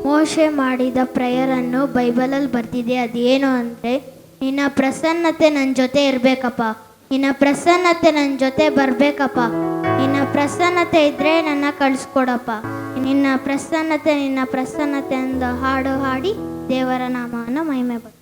ಮೋಶೆ ಮಾಡಿದ ಪ್ರೇಯರನ್ನು ಬೈಬಲಲ್ಲಿ ಬರ್ತಿದೆ. ಅದೇನು ಅಂದರೆ, ನಿನ್ನ ಪ್ರಸನ್ನತೆ ನನ್ನ ಜೊತೆ ಇರಬೇಕಪ್ಪ, ನಿನ್ನ ಪ್ರಸನ್ನತೆ ನನ್ನ ಜೊತೆ ಬರಬೇಕಪ್ಪ, ನಿನ್ನ ಪ್ರಸನ್ನತೆ ಇದ್ದರೆ ನನ್ನ ಕಳಿಸ್ಕೊಡಪ್ಪ, ನಿನ್ನ ಪ್ರಸನ್ನತೆ ಎಂದು ಹಾಡು ಹಾಡಿ ದೇವರ ನಾಮವನ್ನು ಮಹಿಮೆ ಪಡ.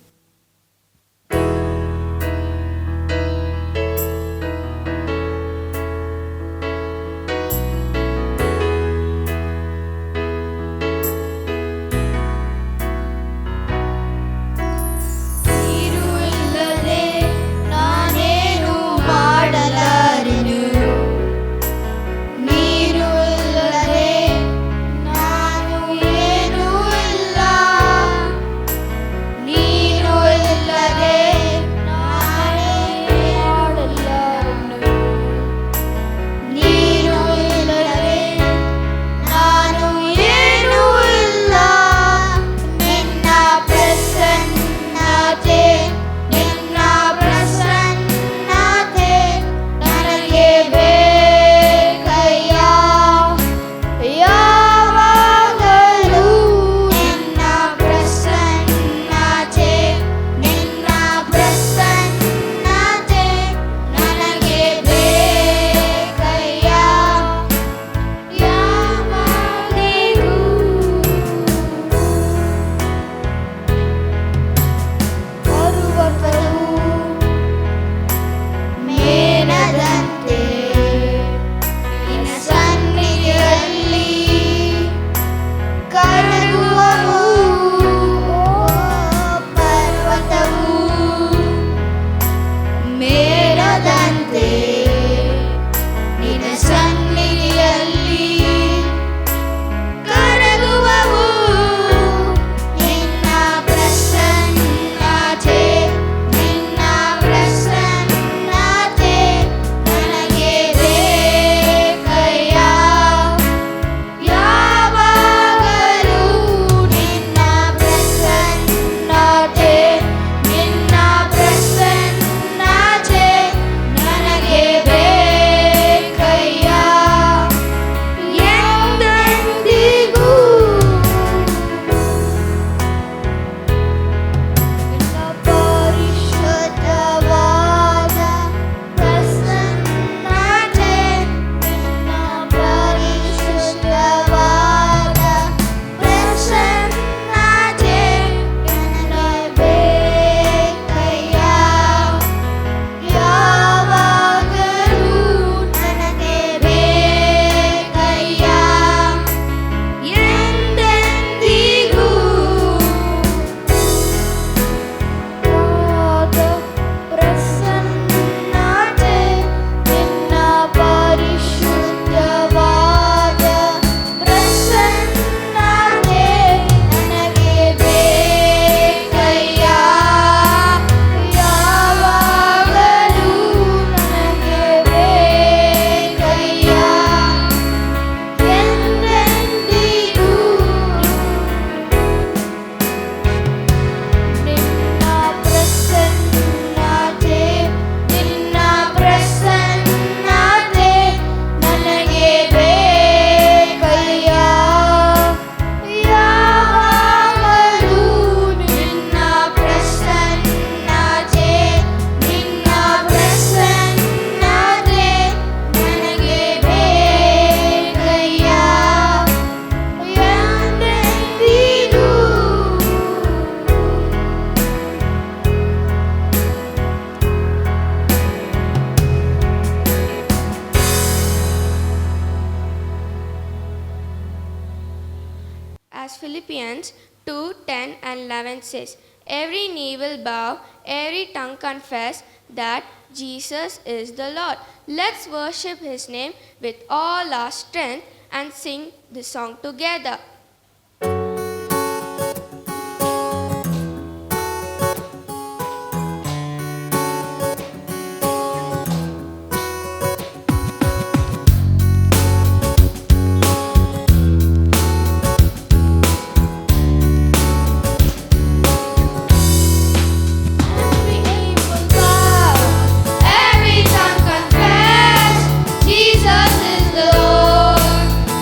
As Philippians 2:10 and 11 says, every knee will bow, every tongue confess that Jesus is the Lord. Let's worship His name with all our strength and sing this song together.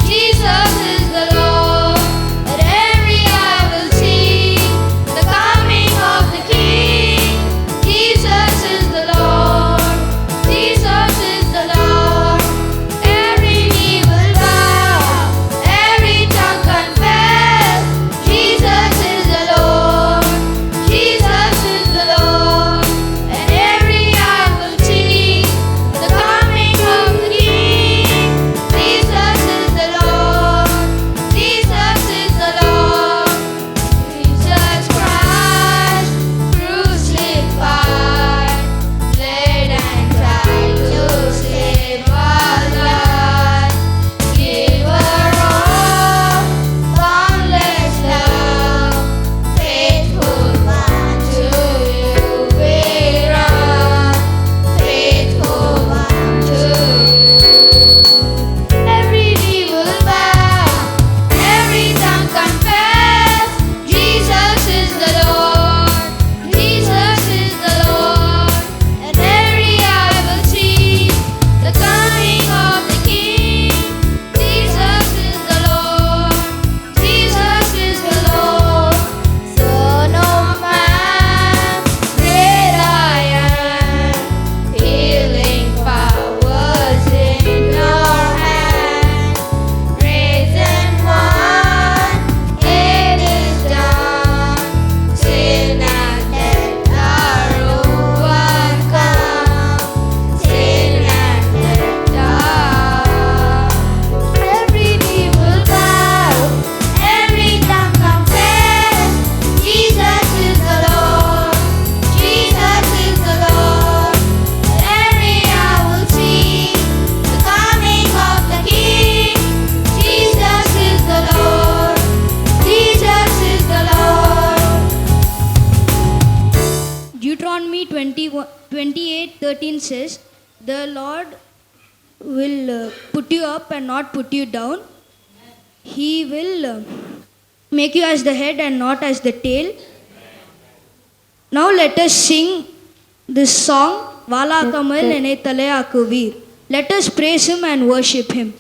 Jesus is the Lord. Every knee will bow, every tongue confess, Jesus is the Lord, Jesus is the Lord. And every eye will see the coming of the King. Jesus is the Lord, Jesus is the Lord. Son of man, great I am, healing powers in your hand. Praise and won, it is done. Sin and death are overcome. Sin and death are. Every knee will bow, every tongue confess, Jesus is the Lord, Jesus is the Lord. Every eye will see the coming of the King. Jesus is the Lord, Jesus is the Lord. Deuteronomy 28:13 says, the Lord will put you up and not put you down. He will make you as the head and not as the tail. Now let us sing this song, Vala Kamal Ene Taleakuvir. Let us praise him and worship him.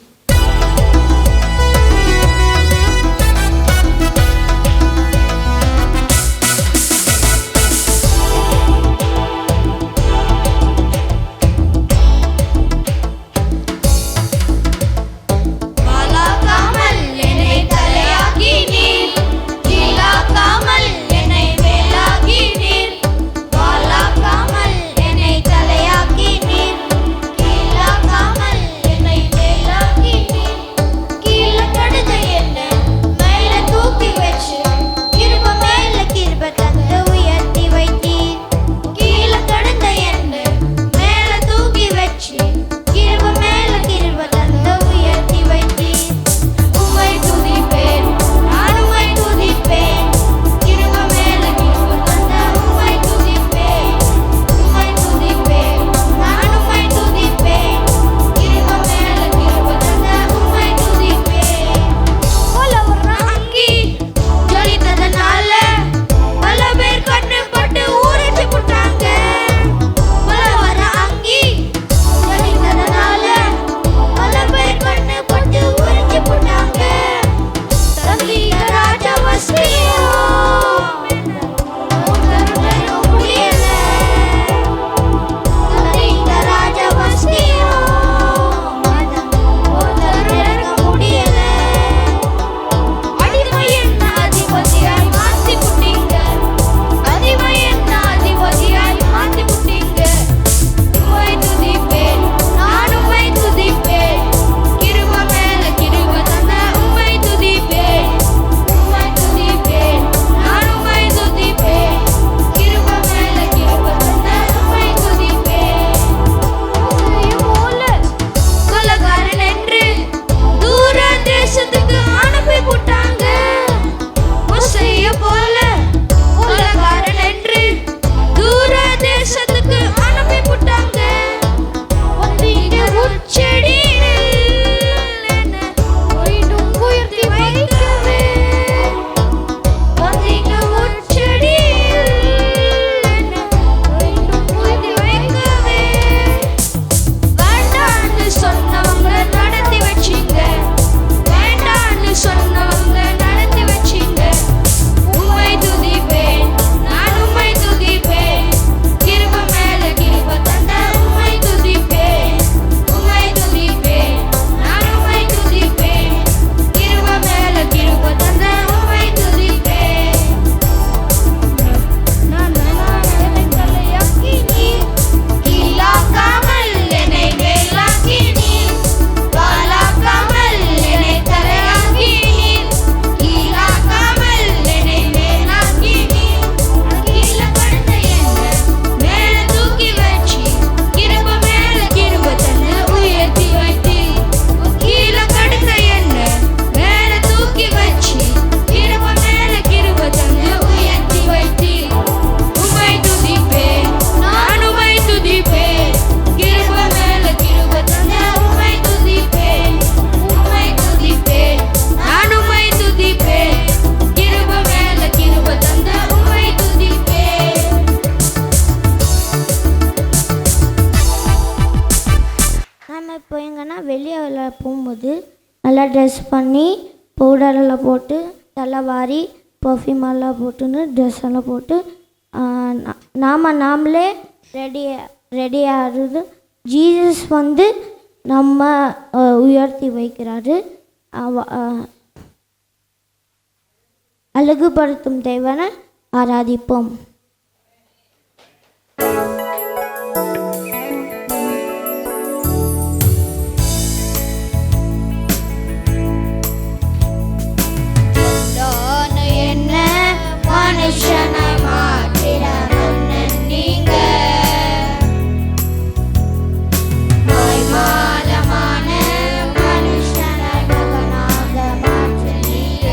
Vala kamal enai thalayaakinir, Lila kamal enai velaakinir. Vala kamal enai thalayaakinir, Lila kamal enai velaakinir. வெளியே போகும்போது நல்லா dress பண்ணி பவுடரெல்லாம் போட்டு தலைவாரி perfume எல்லாம் போட்டுன்னு dress எல்லாம் போட்டு நாமளே ரெடி ஆகிறது. ஜீசஸ் வந்து நம்ம உயர்த்தி வைக்கிறாரு. அழகுபடுத்தும் தேவனை ஆராதிப்போம். என்ன மனுஷனை மாற்றிட நீங்க மாய்மாலமான மனுஷனை மகனாக மாற்றினீங்க.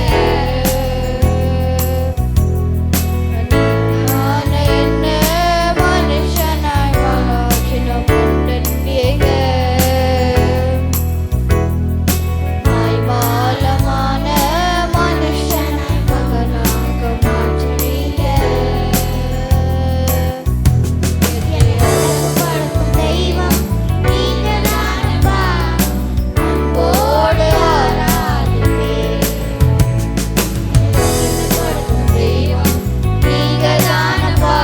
என்ன மனுஷனை மாற்றிட நீங்க மாய்மாலமான மனுஷனை மகனாக மாற்றினீங்க. அழகுபடுத்தும் தெய்வம் நீங்க தானப்பா, அன்போடு ஆராதிப்பேன். அழகுபடுத்தும் தெய்வம் நீங்க தானப்பா,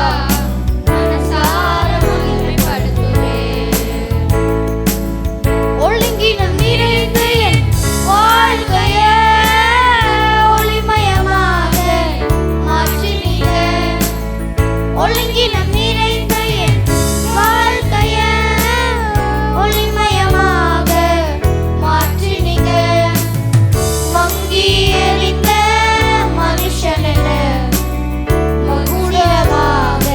மனசார மகிமைப்படுத்துவேன். ஒழுங்கினம் நிறைந்த என் வாழ்க்கையை ஒளிமயமாக மாற்றினீங்க. ஒழுங்கினம் நிறைந்த என் வாழ்க்கையை ஒளிமயமாக மாற்றினீங்க. மங்கி எறிந்த மனுஷனென மகுடமாக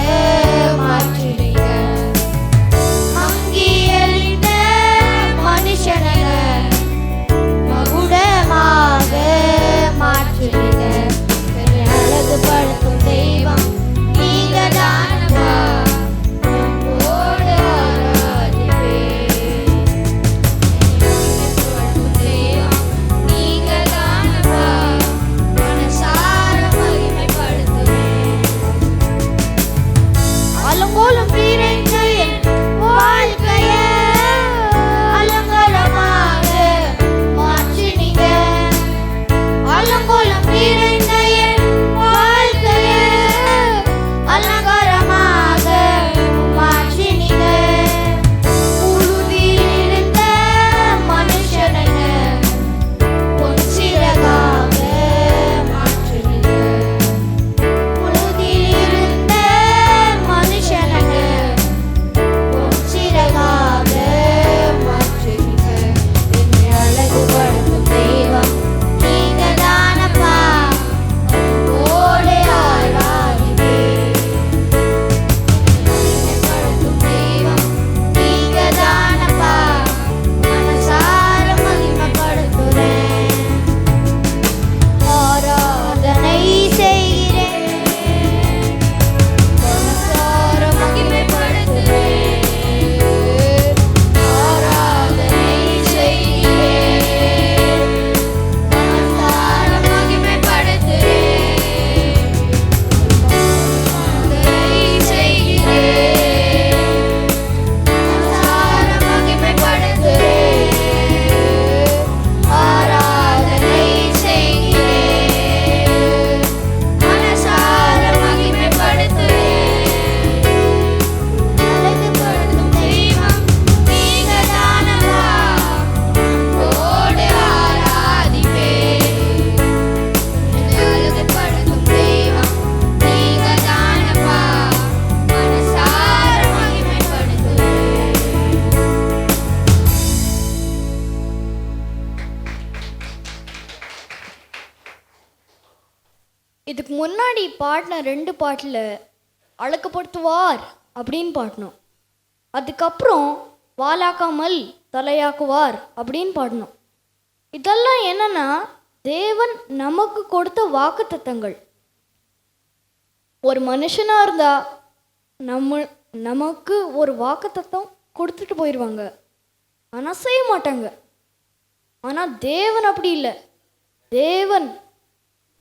மாற்றினீங்க. மங்கி எறிந்த மனுஷனென மகுடமாக மாற்றினீங்க. என்னை அழகுபடுத்தும் தெய்வம் நீங்க தானப்பா, அன்போடு ஆராதிப்பேன். அழகுபடுத்தும் தெய்வம் நீங்க தானப்பா, மனசார மகிமைப்படுத்துவேன். அலங்கோலம் நிறைந்த என் வாழ்க்கையை அலங்காரமாக மாற்றினீங்க. அலங்கோலம் நிறைந்த என் வாழ்க்கையை அலங்காரமாக மாற்றினீங்க. புழுதியில் இருந்த மனுஷனென பொன்சிறகாக மாற்றினீங்க. புழுதியில் இருந்த மனுஷனென பொன்சிறகாக மாற்றினீங்க. என்னை அழகுபடுத்தும் தெய்வம் நீங்க தானப்பா, அன்போடு ஆராதிப்பேன். அழகுபடுத்தும் தெய்வம் நீங்க தானப்பா, மனசார மகிமைப்படுத்துறேன். ஆராதனை செய்கிறேன், மனசார மகிமைப்படுத்துறேன். ஆராதனை செய்கிறேன், மனசார மகிமைப்படுத்துறேன். ஆராதனை செய்கிறேன், மனசார மகிமைப்படுத்துறேன். ஆராதனை செய்கிறேன், மனசார மகிமைப்படுத்துறேன். அழகுபடுத்தும் தெய்வம் நீங்க தானப்பா, அன்போடு ஆராதிப்பேன். அழகுபடுத்தும் தெய்வம் நீங்க தானப்பா, மனசார மகிமைப்படுத்துவேன். இதுக்கு முன்னாடி பாடின 2 பாட்டில் அழகுபடுத்துவார் அப்படின்னு பாடினோம். அதுக்கப்புறம் வாலாக்காமல் தலையாக்குவார் அப்படின்னு பாடினோம். இதெல்லாம் என்னன்னா தேவன் நமக்கு கொடுத்த வாக்குத்தத்தங்கள். ஒரு மனுஷனாக இருந்தால் நமக்கு ஒரு வாக்குத்தத்தம் கொடுத்துட்டு போயிடுவாங்க, ஆனால் செய்ய மாட்டாங்க. ஆனால் தேவன் அப்படி இல்லை. தேவன்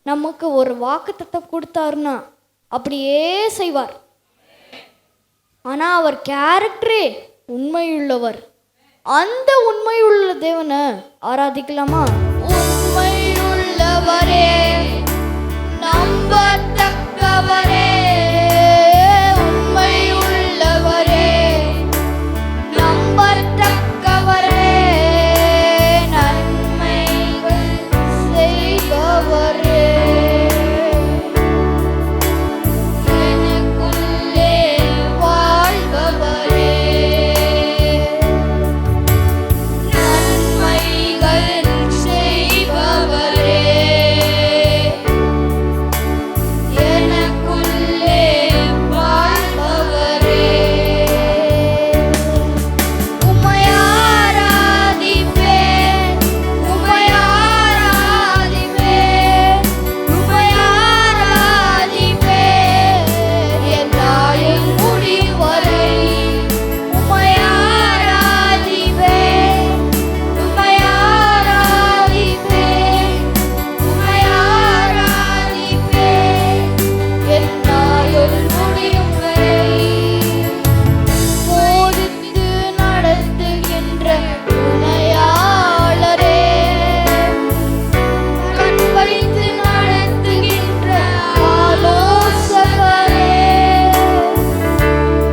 நமக்கு ஒரு வாக்குத்தத்தம் கொடுத்தாருன்னா அப்படியே செய்வார். ஆனால் அவர் கேரக்டரே உண்மையுள்ளவர். அந்த உண்மையுள்ள தேவனை ஆராதிக்கலாமா? உண்மையுள்ளவரே, நம்பத்தக்கவரே, உண்மையுள்ளவரே, நம்பத்தக்கவரே, நன்மைகள் செய்பவரே, எனக்குள்ளே வாழ்பவரே, நன்மைகள் செய்பவரே, எனக்குள்ளே வாழ்பவரே, உம்மை ஆராதிப்பேன், உம்மை ஆராதிப்பேன், உம்மை ஆராதிப்பேன், என் ஆயுள் முடியும் வரை. உம்மை ஆராதிப்பேன், உம்மை ஆராதிப்பேன், உம்மை ஆராதிப்பேன், என் ஆயுள் முடியும் வரை. போதித்து நடத்துகின்ற துணையாளரே, கண் வைத்து நடத்துகின்ற ஆலோசகரே,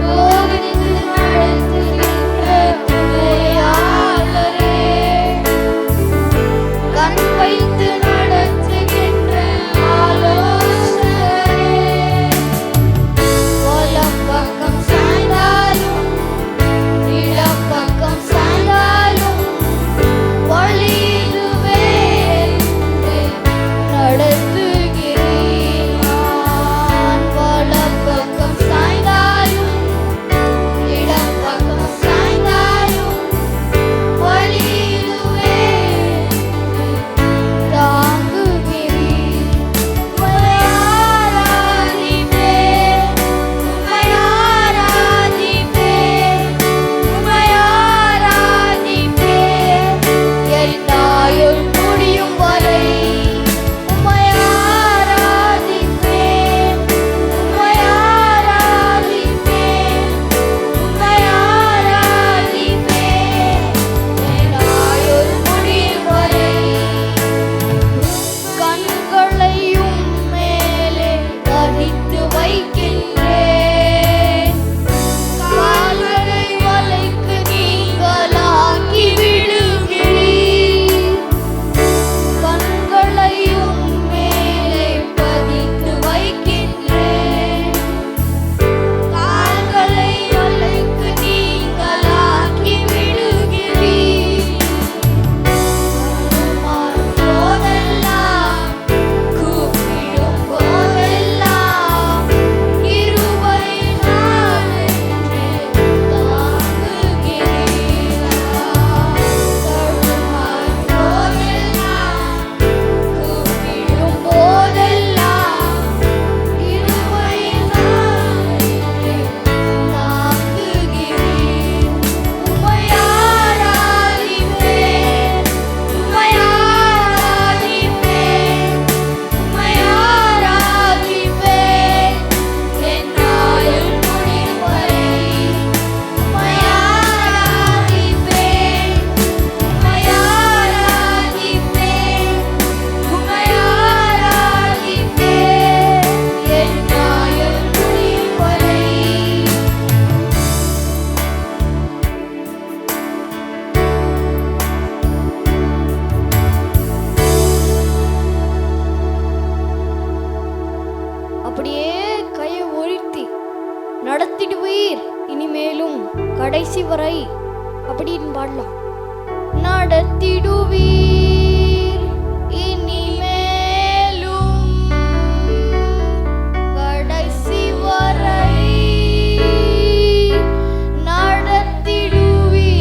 போதித்து நடத்துகின்ற துணையாளரே, கண் வைத்து நடத்துகின்ற ஆலோசகரே, வலம் பக்கம் சாய்ந்தாலும் இடம் பக்கம் சாய்ந்தாலும் வழி இதுவே என்று நடத்துகிறீர். நான் வலம் பக்கம் சாய்ந்தாலும் இடம் பக்கம் சாய்ந்தாலும் வழி இதுவே என்று தாங்குகிறீர். உம்மை ஆராதிப்பேன், உம்மை ஆராதிப்பேன், உம்மை ஆராதிப்பேன், என் ஆயுள் முடியும் வரை. உம்மை ஆராதிப்பேன், உம்மை ஆராதிப்பேன், உம்மை ஆராதிப்பேன், என் ஆயுள் முடியும் வரை. கண்களையும் மேலே பதித்து வைக்கின்றேன், கால்களை வலைக்கு நீங்களாக்கி விடுகிறீர். கண்களையும் மேலே பதித்து வைக்கின்றேன், கால்களை வலைக்கு நீங்களாக்கி விடுகிறீர். தடுமாறும் போதெல்லாம், கூப்பிடும் போதெல்லாம், கிருபையினால் என்னை தாங்குகிறீர். தடுமாறும் போதெல்லாம், கூப்பிடும் போதெல்லாம், கிருபையினால் என்னை தாங்குகிறீர். உம்மை ஆராதிப்பேன், உம்மை ஆராதிப்பேன், உம்மை ஆராதிப்பேன், என் ஆயுள் முடியும் வரை. உம்மை ஆராதிப்பேன், உம்மை ஆராதிப்பேன், உம்மை ஆராதிப்பேன், என் ஆயுள் முடியும் வரை. அப்படியே கையை ஒழித்தி நடத்திடுவீர் இனிமேலும் கடைசி வரை அப்படின்னு பாடலாம். நடத்திடுவீர் இனிமேலும் கடைசி வரை. நடத்திடுவீர்,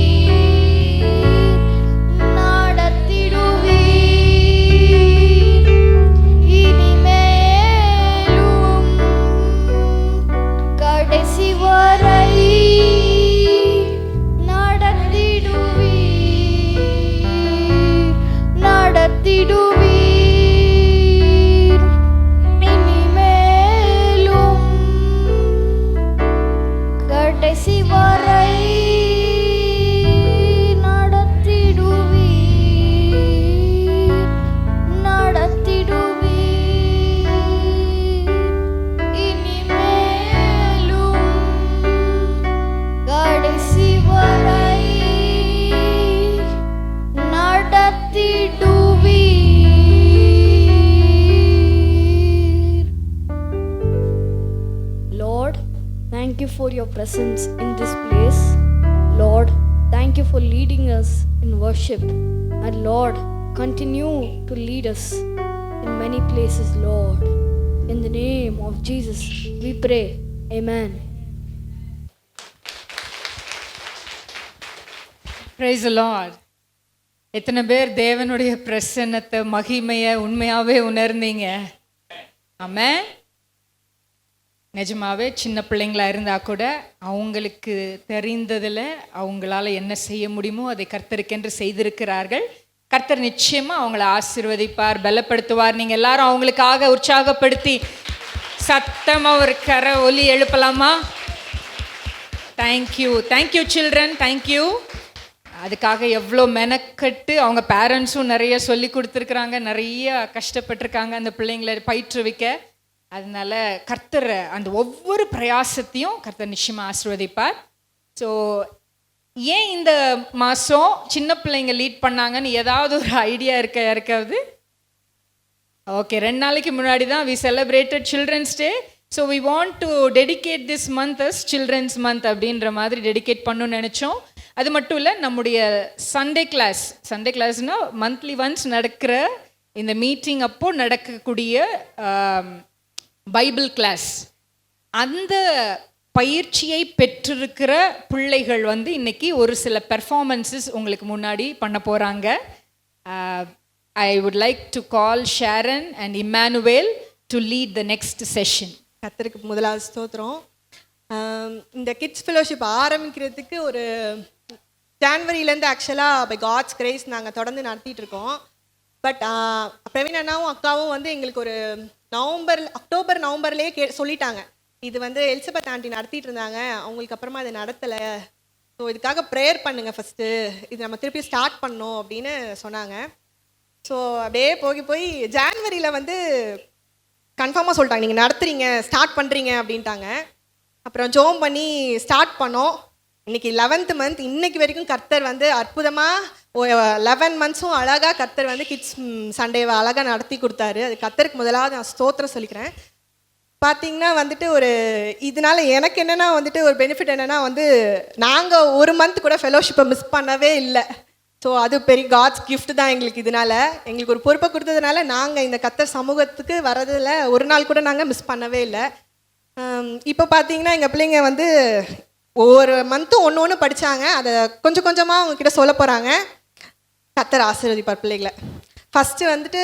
நடத்திடுவீர் இனிமேலும் கடைசி வரை. நடத்திடுவீர், நடத்திடுவீர் இனிமேலும் கடைசி வரை. presence in this place. Lord, thank you for leading us in worship. And Lord, continue to lead us in many places, Lord. In the name of Jesus, we pray. Amen. Praise the Lord. எத்தனை பேர் தேவனுடைய பிரசன்னத்தை மகிமையை உண்மையாகவே உணர்ந்தீங்க? ஆமென். நிஜமாவே சின்ன பிள்ளைங்களா இருந்தால் கூட அவங்களுக்கு தெரிந்ததில் அவங்களால என்ன செய்ய முடியுமோ அதை கர்த்தருக்கென்று செய்திருக்கிறார்கள். கர்த்தர் நிச்சயமாக அவங்கள ஆசீர்வதிப்பார், பலப்படுத்துவார். நீங்கள் எல்லாரும் அவங்களுக்காக உற்சாகப்படுத்தி சத்தமாக ஒரு ஒலி எழுப்பலாமா? Thank you, thank you children, thank you. அதுக்காக எவ்வளோ மெனக்கட்டு அவங்க பேரண்ட்ஸும் நிறைய சொல்லி கொடுத்துருக்குறாங்க, நிறைய கஷ்டப்பட்டிருக்காங்க அந்த பிள்ளைங்களை பயிற்றுவிக்க. அதனால கர்த்தர் அந்த ஒவ்வொரு பிரயாசத்தையும் கர்த்தர் நிச்சயமாக ஆசீர்வதிப்பார். ஸோ ஏன் இந்த மாதம் சின்ன பிள்ளைங்க லீட் பண்ணாங்கன்னு ஏதாவது ஒரு ஐடியா இருக்க யாருக்காவது? ஓகே, 2 நாளைக்கு முன்னாடி தான் we celebrated Children's Day. So we want to dedicate this month as children's month அப்படின்ற மாதிரி டெடிகேட் பண்ணணும்னு நினச்சோம். அது மட்டும் இல்லை, நம்முடைய சண்டே கிளாஸ்னால் மந்த்லி ஒன்ஸ் நடக்கிற இந்த மீட்டிங் அப்போ நடக்கக்கூடிய பைபிள் கிளாஸ், அந்த பயிற்சியை பெற்றிருக்கிற பிள்ளைகள் வந்து இன்னைக்கு ஒரு சில பெர்ஃபார்மன்ஸஸ் உங்களுக்கு முன்னாடி பண்ண போகிறாங்க. I would like to call Sharon and Emmanuel to lead the next session. கர்த்தருக்கு முதலாவது ஸ்தோத்திரம். இந்த கிட்ஸ் ஃபெலோஷிப் ஆரம்பிக்கிறதுக்கு ஒரு ஜான்வரியிலேருந்து ஆக்சுவலாக பை காட்ஸ் கிரேஸ் நாங்கள் தொடர்ந்து நடத்திட்டு இருக்கோம். பட் பிரவீன் அண்ணாவும் அக்காவும் வந்து எங்களுக்கு ஒரு அக்டோபர் நவம்பர்லேயே சொல்லிட்டாங்க, இது வந்து எலிசபெத் ஆண்டி நடத்திட்டு இருந்தாங்க, அவங்களுக்கு அப்புறமா இது நடத்தலை, ஸோ இதுக்காக ப்ரேயர் பண்ணுங்க ஃபஸ்ட்டு, இது நம்ம திருப்பி ஸ்டார்ட் பண்ணோம் அப்படின்னு சொன்னாங்க. ஸோ அப்படியே போய் ஜான்வரியில் வந்து கன்ஃபார்மாக சொல்லிட்டாங்க, நீங்கள் நடத்துறீங்க, ஸ்டார்ட் பண்ணுறீங்க அப்படின்ட்டாங்க. அப்புறம் ஜோம் பண்ணி ஸ்டார்ட் பண்ணோம். இன்றைக்கி 11th மந்த், இன்னைக்கு வரைக்கும் கர்த்தர் வந்து அற்புதமாக 11 மந்த்ஸும் அழகாக கர்த்தர் வந்து கிட்ஸ் சண்டேவை அழகாக நடத்தி கொடுத்தாரு. அது கர்த்தருக்கு முதலாவது நான் ஸ்தோத்திரம் சொல்லிக்கிறேன். பார்த்திங்கன்னா வந்துட்டு ஒரு இதனால் எனக்கு என்னென்னா வந்துட்டு ஒரு பெனிஃபிட் என்னென்னா வந்து நாங்கள் ஒரு மந்த் கூட ஃபெலோஷிப்பை மிஸ் பண்ணவே இல்லை. ஸோ அது பெரிய காட்ஸ் கிஃப்ட் தான் எங்களுக்கு. இதனால் எங்களுக்கு ஒரு பொறுப்பை கொடுத்ததுனால நாங்கள் இந்த கர்த்தர் சமூகத்துக்கு வரதில் ஒரு நாள் கூட நாங்கள் மிஸ் பண்ணவே இல்லை. இப்போ பார்த்தீங்கன்னா எங்கள் பிள்ளைங்க வந்து ஒவ்வொரு மந்த்தும் ஒன்று படித்தாங்க, அதை கொஞ்சம் கொஞ்சமாக அவங்கக்கிட்ட சொல்ல போகிறாங்க. கர்த்தர் ஆசீர்வதிப்பார் பிள்ளைகளை. ஃபஸ்ட்டு வந்துட்டு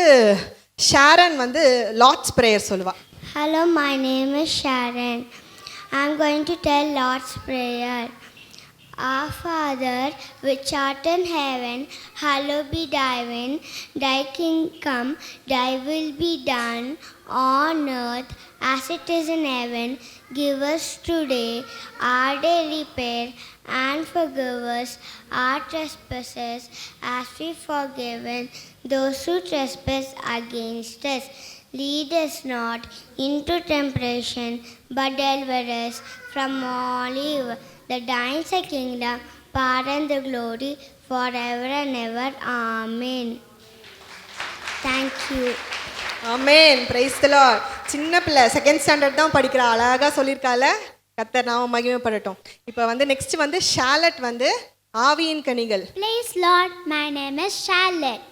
ஷாரன் வந்து லார்ட்ஸ் ப்ரேயர் சொல்லுவாள். Hello, my name is Sharon. I'm going to tell Lord's Prayer. Our Father, which art in heaven, hallowed be thy name. Thy kingdom, thy will be done on earth as it is in heaven. Give us today our daily bread, and forgive us our trespasses as we forgiven those who trespass against us. Lead us not into temptation, but deliver us from all evil. The thine is the kingdom, power and the glory, forever and ever. Amen. Thank you. Amen. Price the Lord. சின்ன பிள்ளை 2nd standard தான் படிக்கிறா, அழகாக சொல்லியிருக்கால. கர்த்தர் நாம மகிமைப்படட்டும். இப்போ வந்து next வந்து ஷாலட் வந்து ஆவியின் கனிகள். Praise Lord, my name is Charlotte.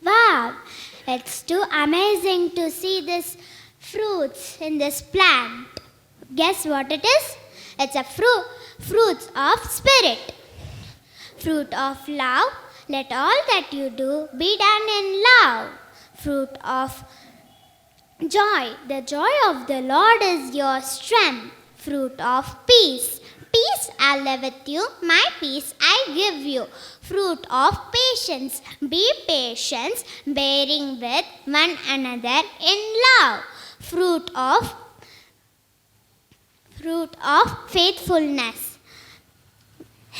Wow, it's too amazing to see this fruits in this plant. Guess what it is? It's a fruits of spirit. Fruit of love, let all that you do be done in love. Fruit of joy, the joy of the Lord is your strength. Fruit of peace, peace I live with you, my peace I give you. Fruit of patience, be patient, bearing with one another in love. Fruit of faithfulness,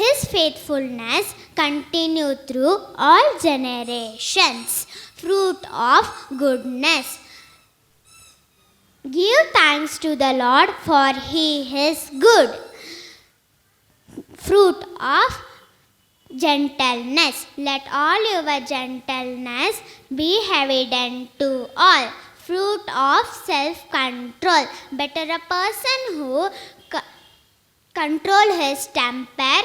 His faithfulness continue through all generations. Fruit of goodness, give thanks to the Lord, for He is good. Fruit of gentleness, let all your gentleness be evident to all. Fruit of self-control, better a person who control his temper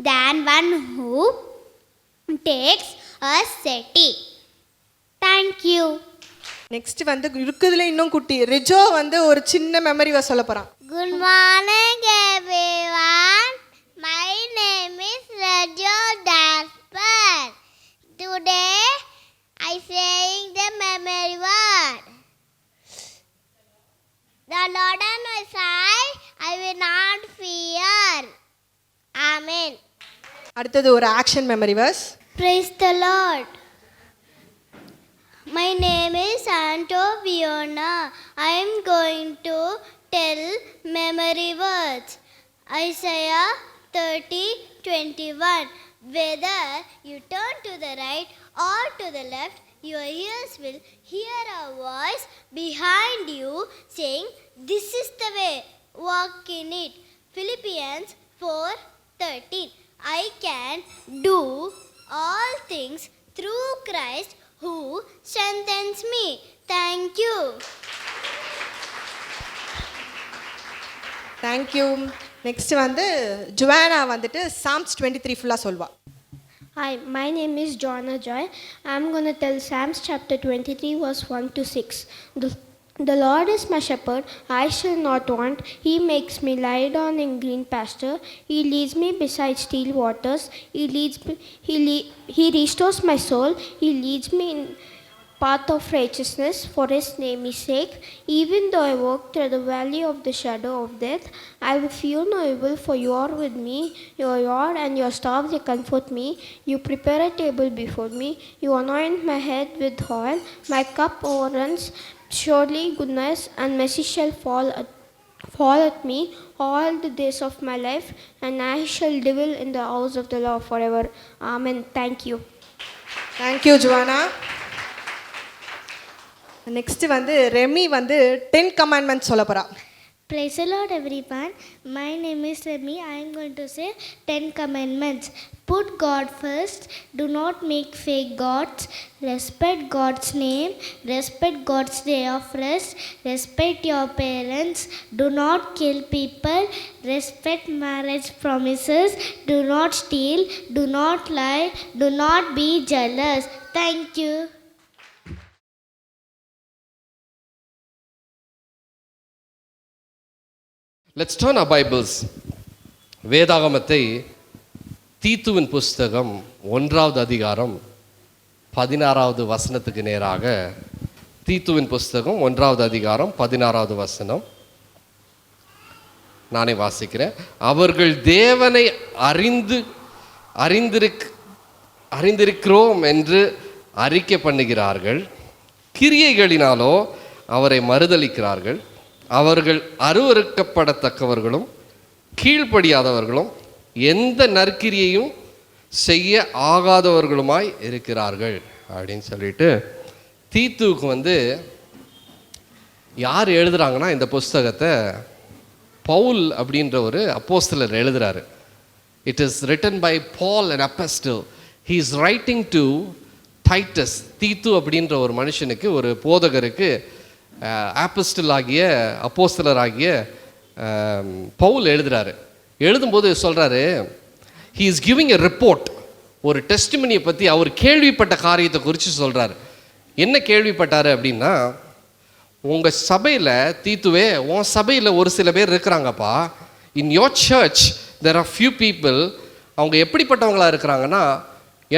than one who takes a city. Thank you. Next வந்து இருக்குதுல இன்னும் குட்டி ரிஜோ வந்து ஒரு சின்ன மெமரிவை சொல்ல போகிறான். Good morning, everyone. My name is Rajo Dasper. Today, I saying the memory word. The Lord on my side, I will not fear. Amen. அடுத்தது ஒரு action memory verse. Praise the Lord. My name is Santo Viona. I am going to tell memory words. Isaiah 30:21. Whether you turn to the right or to the left, your ears will hear a voice behind you saying, "This is the way, walk in it." Philippians 4:13. I can do all things through Christ who strengthens me. Thank you. Thank you. Next வந்து Juana வந்துட்டு Psalms 23 ஃபுல்லாக சொல்வா. Hi, my name is Joanna Joy. I'm going to tell Psalms chapter 23, verse 1 to 6. The Lord is my shepherd, I shall not want. He makes me lie down in green pasture. He leads me beside still waters. He restores my soul. He leads me in path of righteousness for his name's sake. Even though I walk through the valley of the shadow of death, I will fear no evil, for you are with me. Your rod and your staff, they comfort me. You prepare a table before me. You anoint my head with oil. My cup overruns. Surely goodness and mercy shall fall at me all the days of my life, and I shall dwell in the house of the Lord forever. Amen. Thank you. Thank you Juana. Next வந்து ரெமி வந்து 10 commandments சொல்ல போறா. Praise the Lord, everyone. My name is Remy. I am going to say 10 commandments. Put God first. Do not make fake gods. Respect God's name. Respect God's day of rest. Respect your parents. Do not kill people. Respect marriage promises. Do not steal. Do not lie. Do not be jealous. Thank you. Let's turn our Bibles. வேதாகமத்தை தீத்துவின் புஸ்தகம் 1வது அதிகாரம் 16வது வசனத்துக்கு நேராக தீத்துவின் புஸ்தகம் 1வது அதிகாரம் 16வது வசனம் நானே வாசிக்கிறேன். அவர்கள் தேவனை அறிந்திருக்கிறோம் என்று அறிக்கை பண்ணுகிறார்கள், கிரியைகளினாலோ அவரை மறுதலிக்கிறார்கள். அவர்கள் அருவருக்கப்படத்தக்கவர்களும் கீழ்ப்படியாதவர்களும் எந்த நற்கிரியையும் செய்ய ஆகாதவர்களுமாய் இருக்கிறார்கள் அப்படின்னு சொல்லிட்டு தீத்துவுக்கு வந்து யார் எழுதுறாங்கன்னா இந்த புஸ்தகத்தை பவுல் அப்படின்ற ஒரு அப்போஸ்தலர் எழுதுறாரு. It is written by Paul an apostle. He is writing to Titus. தீத்து அப்படின்ற ஒரு மனுஷனுக்கு, ஒரு போதகருக்கு ஆப்போஸ்டல் ஆகிய அப்போஸ்தலர் ஆகிய பவுல் எழுதுறாரு. எழுதும்போது சொல்கிறாரு, he is giving a report. ஒரு டெஸ்டிமனியை பற்றி அவர் கேள்விப்பட்ட காரியத்தை குறித்து சொல்கிறாரு. என்ன கேள்விப்பட்டார் அப்படின்னா, உங்கள் சபையில் தீத்துவே, உன் சபையில் ஒரு சில பேர் இருக்கிறாங்கப்பா, in your church there are few people. அவங்க எப்படிப்பட்டவங்களாக இருக்கிறாங்கன்னா,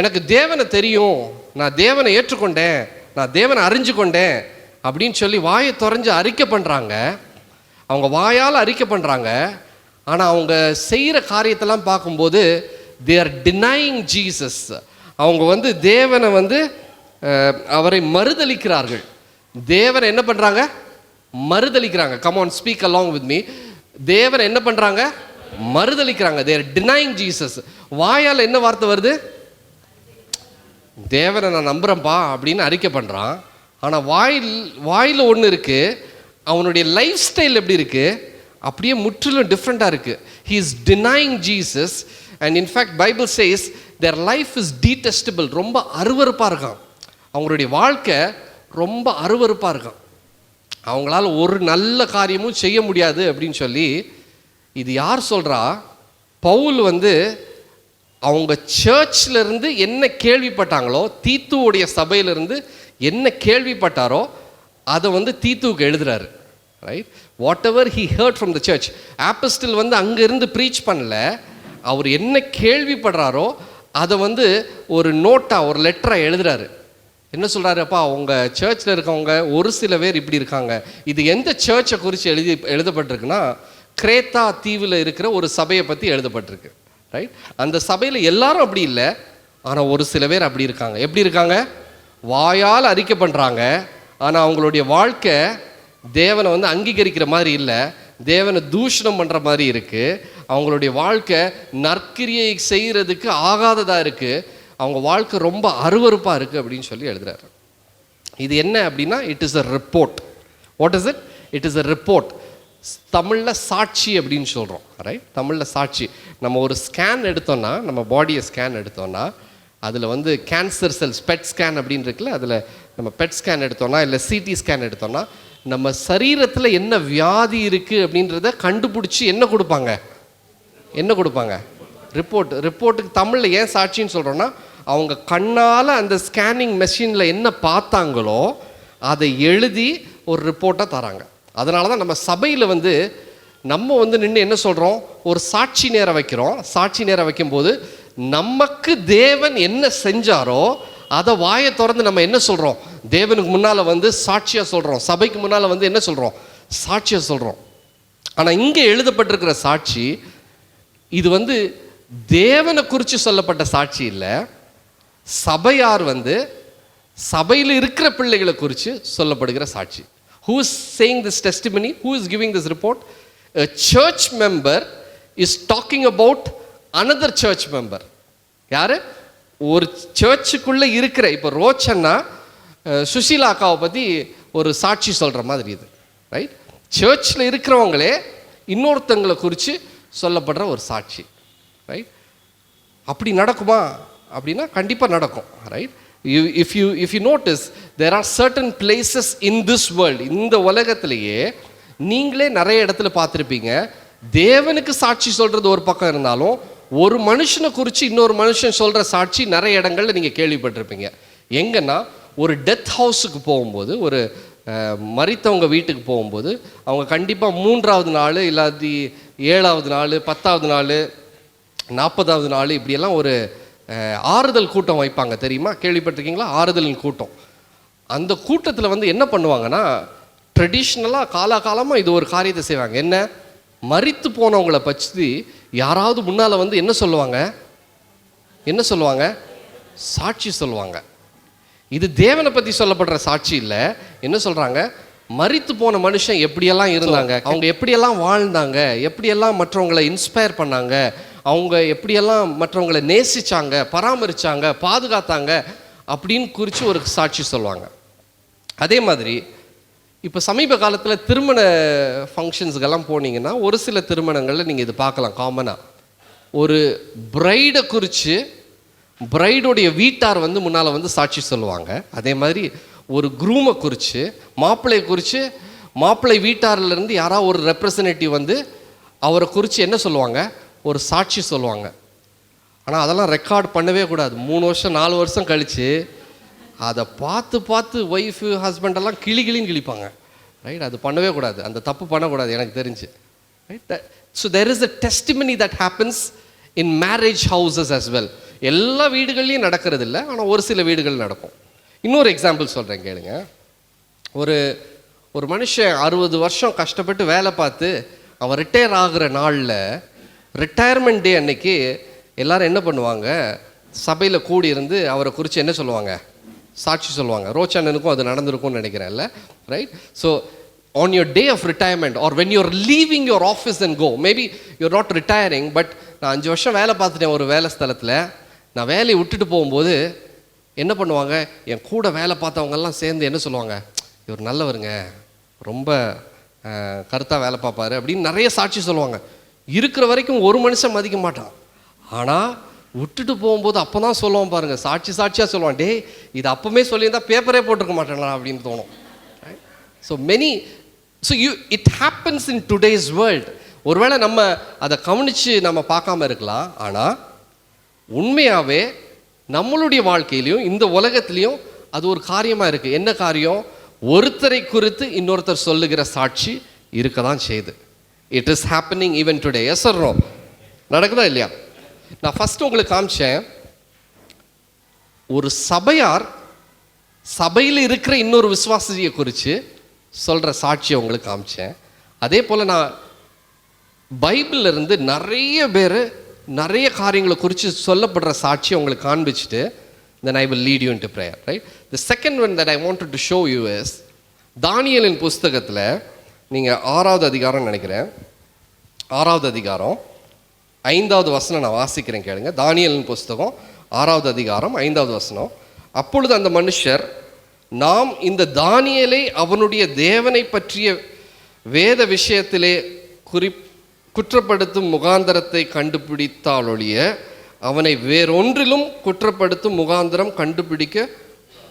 எனக்கு தேவனை தெரியும், நான் தேவனை ஏற்றுக்கொண்டேன், நான் தேவனை அறிஞ்சு கொண்டேன் அப்படின்னு சொல்லி வாயை திறஞ்சு அறிக்கை பண்ணுறாங்க. அவங்க வாயால் அறிக்கை பண்ணுறாங்க. ஆனால் அவங்க செய்கிற காரியத்தெல்லாம் பார்க்கும்போது தே ஆர் டினையிங் ஜீசஸ். அவங்க வந்து தேவனை வந்து அவரை மறுதலிக்கிறார்கள். தேவனை என்ன பண்ணுறாங்க? மறுதலிக்கிறாங்க. Come on, speak along with me. தேவனை என்ன பண்ணுறாங்க? மறுதலிக்கிறாங்க. They are denying Jesus. வாயால் என்ன வார்த்தை வருது? தேவனை நான் நம்புகிறேன்ப்பா அப்படின்னு அறிக்கை பண்ணுறான். ஆனால் வாயில் ஒன்று இருக்குது, அவனுடைய லைஃப் ஸ்டைல் எப்படி இருக்குது? அப்படியே முற்றிலும் டிஃப்ரெண்ட்டாக இருக்குது. He is denying Jesus and in fact Bible says their life is detestable. ரொம்ப அருவருப்பாக இருக்கான். அவங்களுடைய வாழ்க்கை ரொம்ப அருவருப்பாக இருக்கான். அவங்களால ஒரு நல்ல காரியமும் செய்ய முடியாது அப்படின்னு சொல்லி இது யார் சொல்கிறா? பவுல் வந்து அவங்க சர்ச்சில் இருந்து என்ன கேள்விப்பட்டாங்களோ, தீத்துவுடைய சபையிலிருந்து என்ன கேள்விப்பட்டாரோ அதை வந்து தீத்துவுக்கு எழுதுறாரு. Right, whatever he heard from the church. Apostle வந்து அங்கேருந்து ப்ரீச் பண்ணல, அவர் என்ன கேள்விப்படுறாரோ அதை வந்து ஒரு நோட்டாக, ஒரு லெட்டராக எழுதுறாரு. என்ன சொல்கிறாரு? அப்பா, உங்கள் சர்ச்சில் இருக்கவங்க ஒரு சில பேர் இப்படி இருக்காங்க. இது எந்த சர்ச்சை குறித்து எழுதப்பட்டிருக்குன்னா, கிரேத்தா தீவில் இருக்கிற ஒரு சபையை பற்றி எழுதப்பட்டிருக்கு. ரைட், அந்த சபையில் எல்லாரும் அப்படி இல்லை, ஆனால் ஒரு சில பேர் அப்படி இருக்காங்க. எப்படி இருக்காங்க? வாயால் அறிக்கை பண்ணுறாங்க, ஆனால் அவங்களுடைய வாழ்க்கை தேவனை வந்து அங்கீகரிக்கிற மாதிரி இல்லை, தேவனை தூஷணம் பண்ணுற மாதிரி இருக்குது. அவங்களுடைய வாழ்க்கை நற்கிரியை செய்கிறதுக்கு ஆகாததாக இருக்குது. அவங்க வாழ்க்கை ரொம்ப அருவருப்பாக இருக்குது அப்படின்னு சொல்லி எழுதுறாரு. இது என்ன அப்படின்னா, it is a report. What is it? It is a report. தமிழில் சாட்சி அப்படின்னு சொல்கிறோம். ரைட், தமிழில் சாட்சி. நம்ம ஒரு ஸ்கேன் எடுத்தோன்னா, நம்ம பாடியை ஸ்கேன் எடுத்தோன்னா, அதில் வந்து கேன்சர் செல்ஸ், பெட் ஸ்கேன் அப்படின்னு இருக்குல்ல, அதில் நம்ம பெட் ஸ்கேன் எடுத்தோன்னா, இல்லை சிடி ஸ்கேன் எடுத்தோன்னா, நம்ம சரீரத்தில் என்ன வியாதி இருக்குது அப்படின்றத கண்டுபிடிச்சி என்ன கொடுப்பாங்க? ரிப்போர்ட். ரிப்போர்ட்டுக்கு தமிழில் ஏன் சாட்சின்னு சொல்கிறோன்னா, அவங்க கண்ணால் அந்த ஸ்கேனிங் மெஷினில் என்ன பார்த்தாங்களோ அதை எழுதி ஒரு ரிப்போர்ட்டாக தராங்க. அதனால தான் நம்ம சபையில் வந்து நம்ம வந்து நின்று என்ன சொல்கிறோம்? ஒரு சாட்சி நேரம் வைக்கிறோம். சாட்சி நேரம் வைக்கும்போது நமக்கு தேவன் என்ன செஞ்சாரோ அதை வாயை திறந்து நம்ம என்ன சொல்கிறோம்? தேவனுக்கு முன்னால் வந்து சாட்சியாக சொல்கிறோம். சபைக்கு முன்னால் வந்து என்ன சொல்கிறோம்? சாட்சியாக சொல்கிறோம். ஆனால் இங்கே எழுதப்பட்டிருக்கிற சாட்சி இது வந்து தேவனை குறித்து சொல்லப்பட்ட சாட்சி இல்லை, சபையார் வந்து சபையில் இருக்கிற பிள்ளைகளை குறித்து சொல்லப்படுகிற சாட்சி. Who is saying this testimony? Who is giving this report? A church member is talking about another church member. யாரு? ஒரு சர்ச்சுக்குள்ளே இருக்கிற, இப்போ ரோச்சன்னா சுஷீலா அக்காவை பற்றி ஒரு சாட்சி சொல்கிற மாதிரி இது. ரைட், சர்ச்சில் இருக்கிறவங்களே இன்னொருத்தங்களை குறித்து சொல்லப்படுற ஒரு சாட்சி. ரைட், அப்படி நடக்குமா அப்படின்னா கண்டிப்பாக நடக்கும். Right, if you notice, there are certain places in this world, இந்த உலகத்திலேயே நீங்களே நிறைய இடத்துல பார்த்துருப்பீங்க, தேவனுக்கு சாட்சி சொல்கிறது ஒரு பக்கம் இருந்தாலும் ஒரு மனுஷனை குறித்து இன்னொரு மனுஷன் சொல்கிற சாட்சி நிறைய இடங்களில் நீங்கள் கேள்விப்பட்டிருப்பீங்க. எங்கன்னா, ஒரு டெத் ஹவுஸுக்கு போகும்போது, ஒரு மரித்தவங்க வீட்டுக்கு போகும்போது அவங்க கண்டிப்பாக 3ஆவது நாள், இல்லாட்டி 7ஆவது நாள், 10ஆவது நாள், 40ஆவது நாள் இப்படியெல்லாம் ஒரு ஆறுதல் கூட்டம் வைப்பாங்க. தெரியுமா? கேள்விப்பட்டிருக்கீங்களா? ஆறுதலின் கூட்டம். அந்த கூட்டத்தில் வந்து என்ன பண்ணுவாங்கன்னா, ட்ரெடிஷ்னலாக காலாகாலமாக இது ஒரு காரியத்தை செய்வாங்க. என்ன? மரித்து போனவங்களை பற்றி யாராவது முன்னால் வந்து என்ன சொல்லுவாங்க? சாட்சி சொல்லுவாங்க. இது தேவனை பற்றி சொல்லப்படுற சாட்சி இல்லை. என்ன சொல்கிறாங்க? மரித்து போன மனுஷன் எப்படியெல்லாம் இருந்தாங்க, அவங்க எப்படியெல்லாம் வாழ்ந்தாங்க, எப்படியெல்லாம் மற்றவங்களை இன்ஸ்பயர் பண்ணாங்க, அவங்க எப்படியெல்லாம் மற்றவங்களை நேசித்தாங்க, பராமரித்தாங்க, பாதுகாத்தாங்க அப்படின்னு குறித்து ஒரு சாட்சி சொல்லுவாங்க. அதே மாதிரி இப்போ சமீப காலத்தில் திருமண ஃபங்க்ஷன்ஸுக்கெல்லாம் போனீங்கன்னா ஒரு சில திருமணங்களில் நீங்கள் இது பார்க்கலாம். காமனாக ஒரு பிரைடை குறித்து பிரைடோடைய வீட்டார் வந்து முன்னால் வந்து சாட்சி சொல்லுவாங்க. அதே மாதிரி ஒரு குரூமை குறித்து, மாப்பிள்ளையை குறித்து, மாப்பிள்ளை வீட்டாரிலேருந்து யாராவது ஒரு ரெப்ரசன்டேட்டிவ் வந்து அவரை குறித்து என்ன சொல்லுவாங்க? ஒரு சாட்சி சொல்லுவாங்க. ஆனால் அதெல்லாம் ரெக்கார்ட் பண்ணவே கூடாது. 3 வருஷம் 4 வருஷம் கழித்து அதை பார்த்து ஒய்ஃபு ஹஸ்பண்டெல்லாம் கிளின்னு கிழிப்பாங்க. ரைட், அது பண்ணவே கூடாது. அந்த தப்பு பண்ணக்கூடாது எனக்கு தெரிஞ்சு. Right, so there is a testimony that happens in marriage houses as well. எல்லா வீடுகள்லையும் நடக்கிறது இல்லை, ஆனால் ஒரு சில வீடுகள் நடக்கும். இன்னொரு எக்ஸாம்பிள் சொல்கிறேன் கேளுங்க. ஒரு மனுஷன் 60 வருஷம் கஷ்டப்பட்டு வேலை பார்த்து அவன் ரிட்டையர் ஆகிற நாளில், ரிட்டையர்மெண்ட் டே அன்னைக்கு எல்லோரும் என்ன பண்ணுவாங்க? சபையில் கூடி இருந்து அவரை குறித்து என்ன சொல்லுவாங்க? சாட்சி சொல்லுவாங்க. ரோச்சண்ணனுக்கும் அது நடந்திருக்கும்னு நினைக்கிறேன்ல. Right, so on your day of retirement or when you're leaving your office and go, maybe you're not retiring, but நான் 5 வருஷம் வேலை பார்த்துட்டேன் ஒரு வேலை ஸ்தலத்தில், நான் வேலையை விட்டுட்டு போகும்போது என்ன பண்ணுவாங்க? என் கூட வேலை பார்த்தவங்கெல்லாம் சேர்ந்து என்ன சொல்லுவாங்க? இவர் நல்லவருங்க, ரொம்ப கருத்தாக வேலை பார்ப்பாரு அப்படின்னு நிறைய சாட்சி சொல்லுவாங்க. இருக்கிற வரைக்கும் ஒரு மனுஷன் மதிக்க மாட்டான், ஆனால் விட்டுட்டு போகும்போது அப்போ தான் சொல்லுவான் பாருங்கள், சாட்சியாக சொல்லுவான். டே, இது அப்போவே சொல்லியிருந்தா பேப்பரே போட்டிருக்க மாட்டேங்களா அப்படின்னு தோணும். So it happens in today's world. ஒருவேளை நம்ம அதை கவனித்து நம்ம பார்க்காம இருக்கலாம். ஆனால் உண்மையாகவே நம்மளுடைய வாழ்க்கையிலையும் இந்த உலகத்துலேயும் அது ஒரு காரியமாக இருக்குது. என்ன காரியம்? ஒருத்தரை குறித்து இன்னொருத்தர் சொல்லுகிற சாட்சி இருக்க தான் செய்யுது. It is happening even today. Yes or no? நடக்குதா இல்லையா? நான் ஃபஸ்ட்டு உங்களுக்கு காமிச்சேன், ஒரு சபையார் சபையில் இருக்கிற இன்னொரு விசுவாசியை குறித்து சொல்கிற சாட்சியை உங்களுக்கு காமிச்சேன். அதே போல் நான் பைபிளில் இருந்து நிறைய பேர் நிறைய காரியங்களை குறித்து சொல்லப்படுற சாட்சியை உங்களுக்கு காண்பிச்சுட்டு then I will lead you into prayer, right? The second one that I wanted to show you is தானியேலின் புஸ்தகத்தில் நீங்கள் 6வது அதிகாரம் நினைக்கிறேன், 6வது அதிகாரம் 5வது வசனம் நான் வாசிக்கிறேன் கேளுங்க. தானியேலின் புஸ்தகம் 6வது அதிகாரம் 5வது வசனம். அப்பொழுது அந்த மனுஷர், நாம் இந்த தானியேலை அவனுடைய தேவனை பற்றிய வேத விஷயத்திலே குற்றப்படுத்தும் முகாந்தரத்தை கண்டுபிடித்தாலொழிய அவனை வேறொன்றிலும் குற்றப்படுத்தும் முகாந்திரம் கண்டுபிடிக்க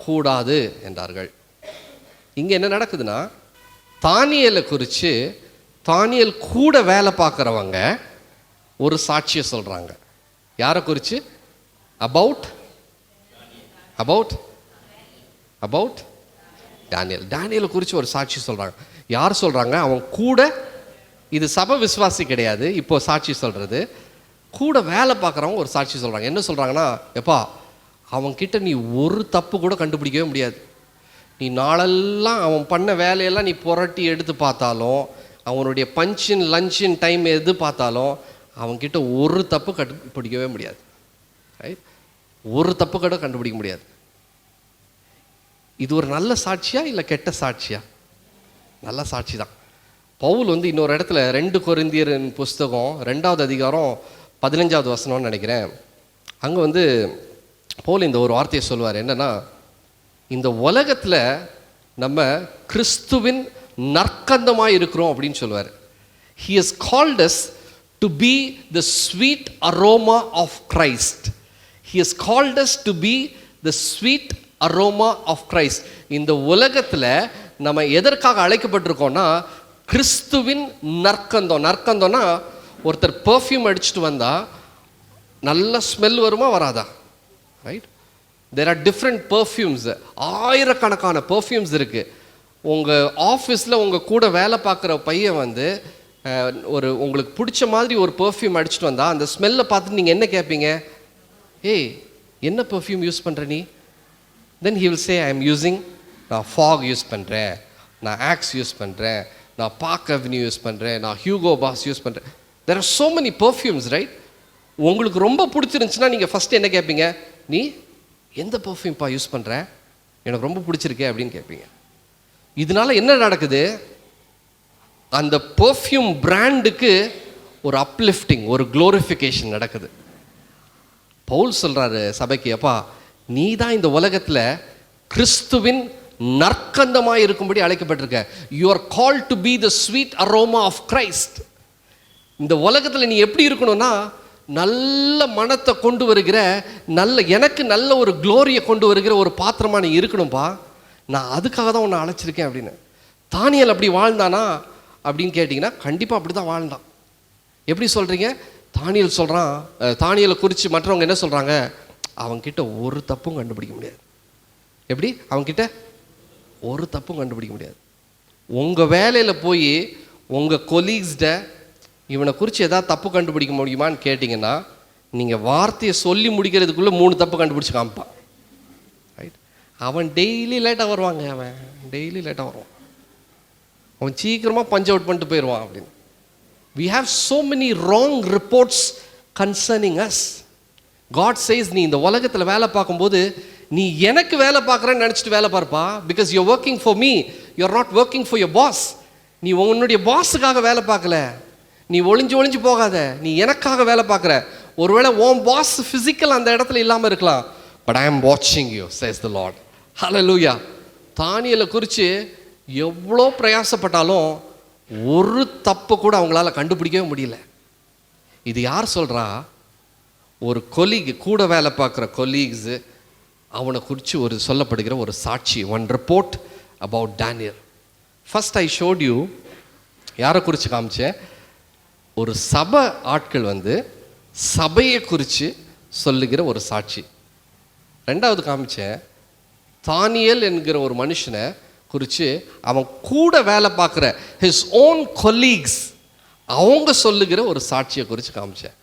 கூடாது என்றார்கள். இங்கே என்ன நடக்குதுன்னா, தானியேலை குறித்து தானியேல் கூட வேலை பார்க்குறவங்க ஒரு சாட்சியை சொல்கிறாங்க. யாரை குறித்து? அபவுட் தானியேலை குறித்து ஒரு சாட்சி சொல்கிறாங்க. யார் சொல்கிறாங்க? அவன் கூட, இது சபை விசுவாசி கிடையாது இப்போ சாட்சி சொல்கிறது, கூட வேலை பார்க்குறவங்க ஒரு சாட்சி சொல்கிறாங்க. என்ன சொல்கிறாங்கன்னா, எப்பா அவன்கிட்ட நீ ஒரு தப்பு கூட கண்டுபிடிக்கவே முடியாது. நீ நாளெல்லாம் அவன் பண்ண வேலையெல்லாம் நீ புரட்டி எடுத்து பார்த்தாலும், அவனுடைய பஞ்சின் லஞ்சின் டைம் எது பார்த்தாலும் அவன்கிட்ட ஒரு தப்பு கண்டுபிடிக்கவே முடியாது. ரைட்? ஒரு தப்பு கூட கண்டுபிடிக்க முடியாது. இது ஒரு நல்ல சாட்சியா இல்லை கெட்ட சாட்சியா? நல்ல சாட்சி தான். பவுல் இன்னொரு இடத்துல 2 கொரிந்தியரின் புஸ்தகம் 2வது அதிகாரம் 15வது வசனம்னு நினைக்கிறேன், அங்கே பவுல் இந்த ஒரு வார்த்தையை சொல்லுவார். என்னன்னா, இந்த உலகத்தில் நம்ம கிறிஸ்துவின் நற்கந்தமாக இருக்கிறோம் அப்படின்னு சொல்லுவார். He has called us to be the sweet aroma of Christ. He has called us to be the sweet aroma of Christ. இந்த உலகத்தில் நம்ம எதற்காக அழைக்கப்பட்டிருக்கோம்னா, கிறிஸ்துவின் நற்கந்தம். நற்கந்தம்னா ஒருத்தர் பெர்ஃப்யூம் அடிச்சுட்டு வந்தால் நல்ல ஸ்மெல் வருமா வராதா? Right? There are different perfumes. ஆயிரக்கணக்கான பெர்ஃப்யூம்ஸ் இருக்குது. உங்கள் ஆஃபீஸில் உங்கள் கூட வேலை பார்க்குற பையன் ஒரு உங்களுக்கு பிடிச்ச மாதிரி ஒரு பெர்ஃப்யூம் அடிச்சுட்டு வந்தால் அந்த ஸ்மெல்லை பார்த்துட்டு நீங்கள் என்ன கேட்பீங்க? ஏய், என்ன பெர்ஃப்யூம் யூஸ் பண்ணுற நீ? Then he will say, I am using, நான் ஃபாக் யூஸ் பண்ணுறேன், நான் ஆக்ஸ் யூஸ் பண்ணுறேன், நான் பார்க் அவென்யூ யூஸ் பண்ணுறேன், நான் ஹியூகோ பாஸ் யூஸ் பண்ணுறேன். There are so many perfumes, right? உங்களுக்கு ரொம்ப பிடிச்சிருந்துச்சுன்னா நீங்கள் ஃபஸ்ட்டு என்ன கேட்பீங்க? நீ எந்த பெர்ஃப்யூம்ப்பா யூஸ் பண்ணுற? எனக்கு ரொம்ப பிடிச்சிருக்கே அப்படின்னு கேட்பீங்க. இதனால என்ன நடக்குது? அந்த பெர்ஃப்யூம் பிராண்டுக்கு ஒரு அப்லிஃப்டிங், ஒரு க்ளோரிஃபிகேஷன் நடக்குது. பவுல் சொல்கிறாரு சபைக்கு, அப்பா நீ தான் இந்த உலகத்தில் கிறிஸ்துவின் நற்கந்தமாக இருக்கும்படி அழைக்கப்பட்டிருக்க. You are called to be the sweet aroma of Christ. இந்த உலகத்தில் நீ எப்படி இருக்கணும்னா, நல்ல மனத்தை கொண்டு வருகிற, எனக்கு நல்ல ஒரு க்ளோரியை கொண்டு வருகிற ஒரு பாத்திரமாக நீ இருக்கணும்ப்பா. நான் அதுக்காக தான் உன்னை அழைச்சிருக்கேன் அப்படின்னு. தானியேல் அப்படி வாழ்ந்தானா அப்படின்னு கேட்டிங்கன்னா கண்டிப்பாக அப்படி தான் வாழ்ந்தான். எப்படி சொல்கிறீங்க? தானியேல் சொல்கிறான், தானியேலை குறித்து மற்றவங்க என்ன சொல்கிறாங்க? அவன்கிட்ட ஒரு தப்பும் கண்டுபிடிக்க முடியாது. எப்படி? அவன்கிட்ட ஒரு தப்பும் கண்டுபிடிக்க முடியாது. உங்கள் வேலையில் போய் உங்கள் கொலீக்ஸ்ட இவனை குறித்து எதாவது தப்பு கண்டுபிடிக்க முடியுமான்னு கேட்டிங்கன்னா நீங்கள் வார்த்தையை சொல்லி முடிக்கிறதுக்குள்ளே 3 தப்பு கண்டுபிடிச்சி காமிப்பான். ரைட்? அவன் டெய்லி லேட்டாக வருவாங்க, அவன் டெய்லி லேட்டாக வருவான், அவன் சீக்கிரமாக பஞ்ச் அவுட் பண்ணிட்டு போயிடுவான் அப்படின்னு. We have so many wrong reports concerning us. God says, நீ இந்த உலகத்தில் வேலை பார்க்கும்போது நீ எனக்கு வேலை பார்க்குறேன்னு நினச்சிட்டு வேலை பார்ப்பா. Because you working for me, you are not working for your boss. நீ உன்னுடைய பாஸுக்காக வேலை பார்க்கல. நீ ஒளிஞ்சு போகாத, நீ எனக்காக வேலை பார்க்குற. ஒருவேளை உன் பாஸ் ஃபிசிக்கல் அந்த இடத்துல இல்லாமல் இருக்கலாம், பட் ஐ ஆம் வாட்சிங் யூ சேஸ் த லார்ட். ஹல்லேலூயா. தானியேலை குறித்து எவ்வளோ பிரயாசப்பட்டாலும் ஒரு தப்பு கூட அவங்களால கண்டுபிடிக்கவே முடியல. இது யார் சொல்கிறா? ஒரு கொலீக், கூட வேலை பார்க்குற கொலீக்ஸு அவனை குறித்து ஒரு சொல்லப்படுகிற ஒரு சாட்சி. One report about Daniel. First I showed you, யாரை குறித்து காமிச்சேன்? ஒரு சபை ஆட்கள் வந்து சபையை குறித்து சொல்லுகிற ஒரு சாட்சி. ரெண்டாவது காமிச்சேன், தானியேல் என்கிற ஒரு மனுஷனை குறித்து அவன் கூட வேலை பார்க்குற ஹிஸ் ஓன் கொலீக்ஸ் அவங்க சொல்லுகிற ஒரு சாட்சியை குறித்து காமிச்சேன்.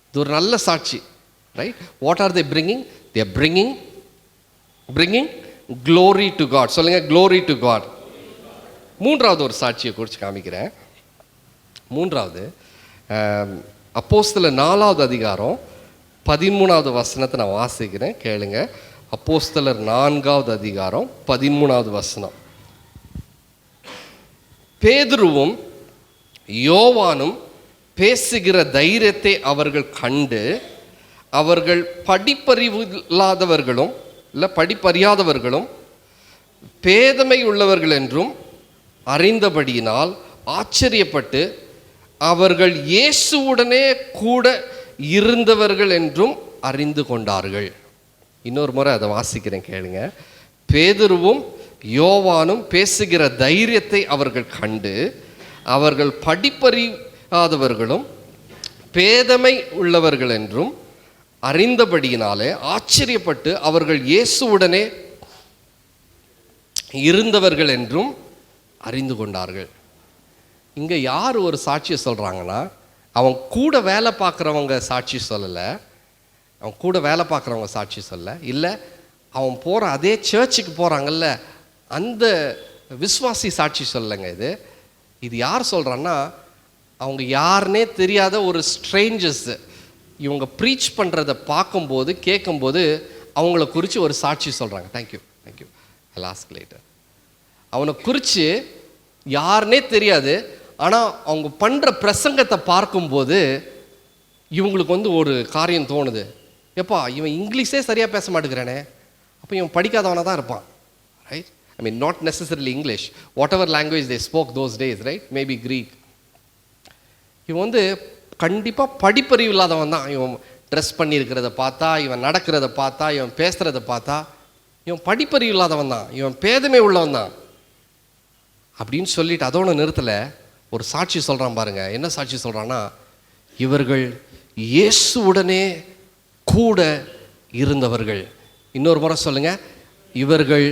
இது ஒரு நல்ல சாட்சி, right? What are they bringing? They are bringing glory to God. சொல்லுங்கள், க்ளோரி டு காட். மூன்றாவது ஒரு சாட்சியை குறித்து காமிக்கிறேன். மூன்றாவது அப்போஸ்தலர் 4வது அதிகாரம் 13வது வசனத்தை நான் வாசிக்கிறேன், கேளுங்க. அப்போஸ்தலர் 4வது அதிகாரம் 13வது வசனம். பேதுருவும் யோவானும் பேசுகிற தைரியத்தை அவர்கள் கண்டு, அவர்கள் படிப்பறிவு இல்லாதவர்களும் இல்லை படிப்பறியாதவர்களும் பேதமை உள்ளவர்கள் என்றும் அறிந்தபடியினால் ஆச்சரியப்பட்டு அவர்கள் இயேசுவுடனே கூட இருந்தவர்கள் என்றும் அறிந்து கொண்டார்கள். இன்னொரு முறை அதை வாசிக்கிறேன், கேளுங்க. பேதுருவும் யோவானும் பேசுகிற தைரியத்தை அவர்கள் கண்டு, அவர்கள் படிப்பறியாதவர்களும் பேதமை உள்ளவர்கள் என்றும் அறிந்தபடியினாலே ஆச்சரியப்பட்டு அவர்கள் இயேசுவுடனே இருந்தவர்கள் என்றும் அறிந்து கொண்டார்கள். இங்கே யார் ஒரு சாட்சியை சொல்கிறாங்கன்னா, அவன் கூட வேலை பார்க்குறவங்க சாட்சி சொல்லலை, அவன் கூட வேலை பார்க்குறவங்க சாட்சி சொல்ல இல்லை, அவன் போகிற அதே சர்ச்சுக்கு போகிறாங்கல்ல அந்த விசுவாசி சாட்சி சொல்லலைங்க. இது யார் சொல்கிறான்னா, அவங்க யாருன்னே தெரியாத ஒரு ஸ்ட்ரேஞ்சர்ஸ் இவங்க ப்ரீச் பண்ணுறதை பார்க்கும்போது கேட்கும்போது அவங்கள குறித்து ஒரு சாட்சி சொல்கிறாங்க. Thank you last later. அவனை குறித்து யாருன்னே தெரியாது, ஆனால் அவங்க பண்ணுற பிரசங்கத்தை பார்க்கும்போது இவங்களுக்கு வந்து ஒரு காரியம் தோணுது, எப்பா இவன் இங்கிலீஷே சரியாக பேச மாட்டேங்கிறானே, அப்போ இவன் படிக்காதவனாக தான் இருப்பான், right? I mean not necessarily English, whatever language they spoke those days, right? Maybe Greek. இவன் வந்து கண்டிப்பாக படிப்பறிவு இல்லாதவன் தான். இவன் ட்ரெஸ் பண்ணியிருக்கிறத பார்த்தா, இவன் நடக்கிறத பார்த்தா, இவன் பேசுகிறத பார்த்தா இவன் படிப்பறிவு இல்லாதவன் தான், இவன் பேதமை உள்ளவன் தான் அப்படின்னு சொல்லிட்டு அதோட நிறுத்தலை, ஒரு சாட்சி சொல்கிறான் பாருங்க. என்ன சாட்சி சொல்கிறான்னா, இவர்கள் இயேசுவுடனே கூட இருந்தவர்கள். இன்னொரு முறை சொல்லுங்க, இவர்கள்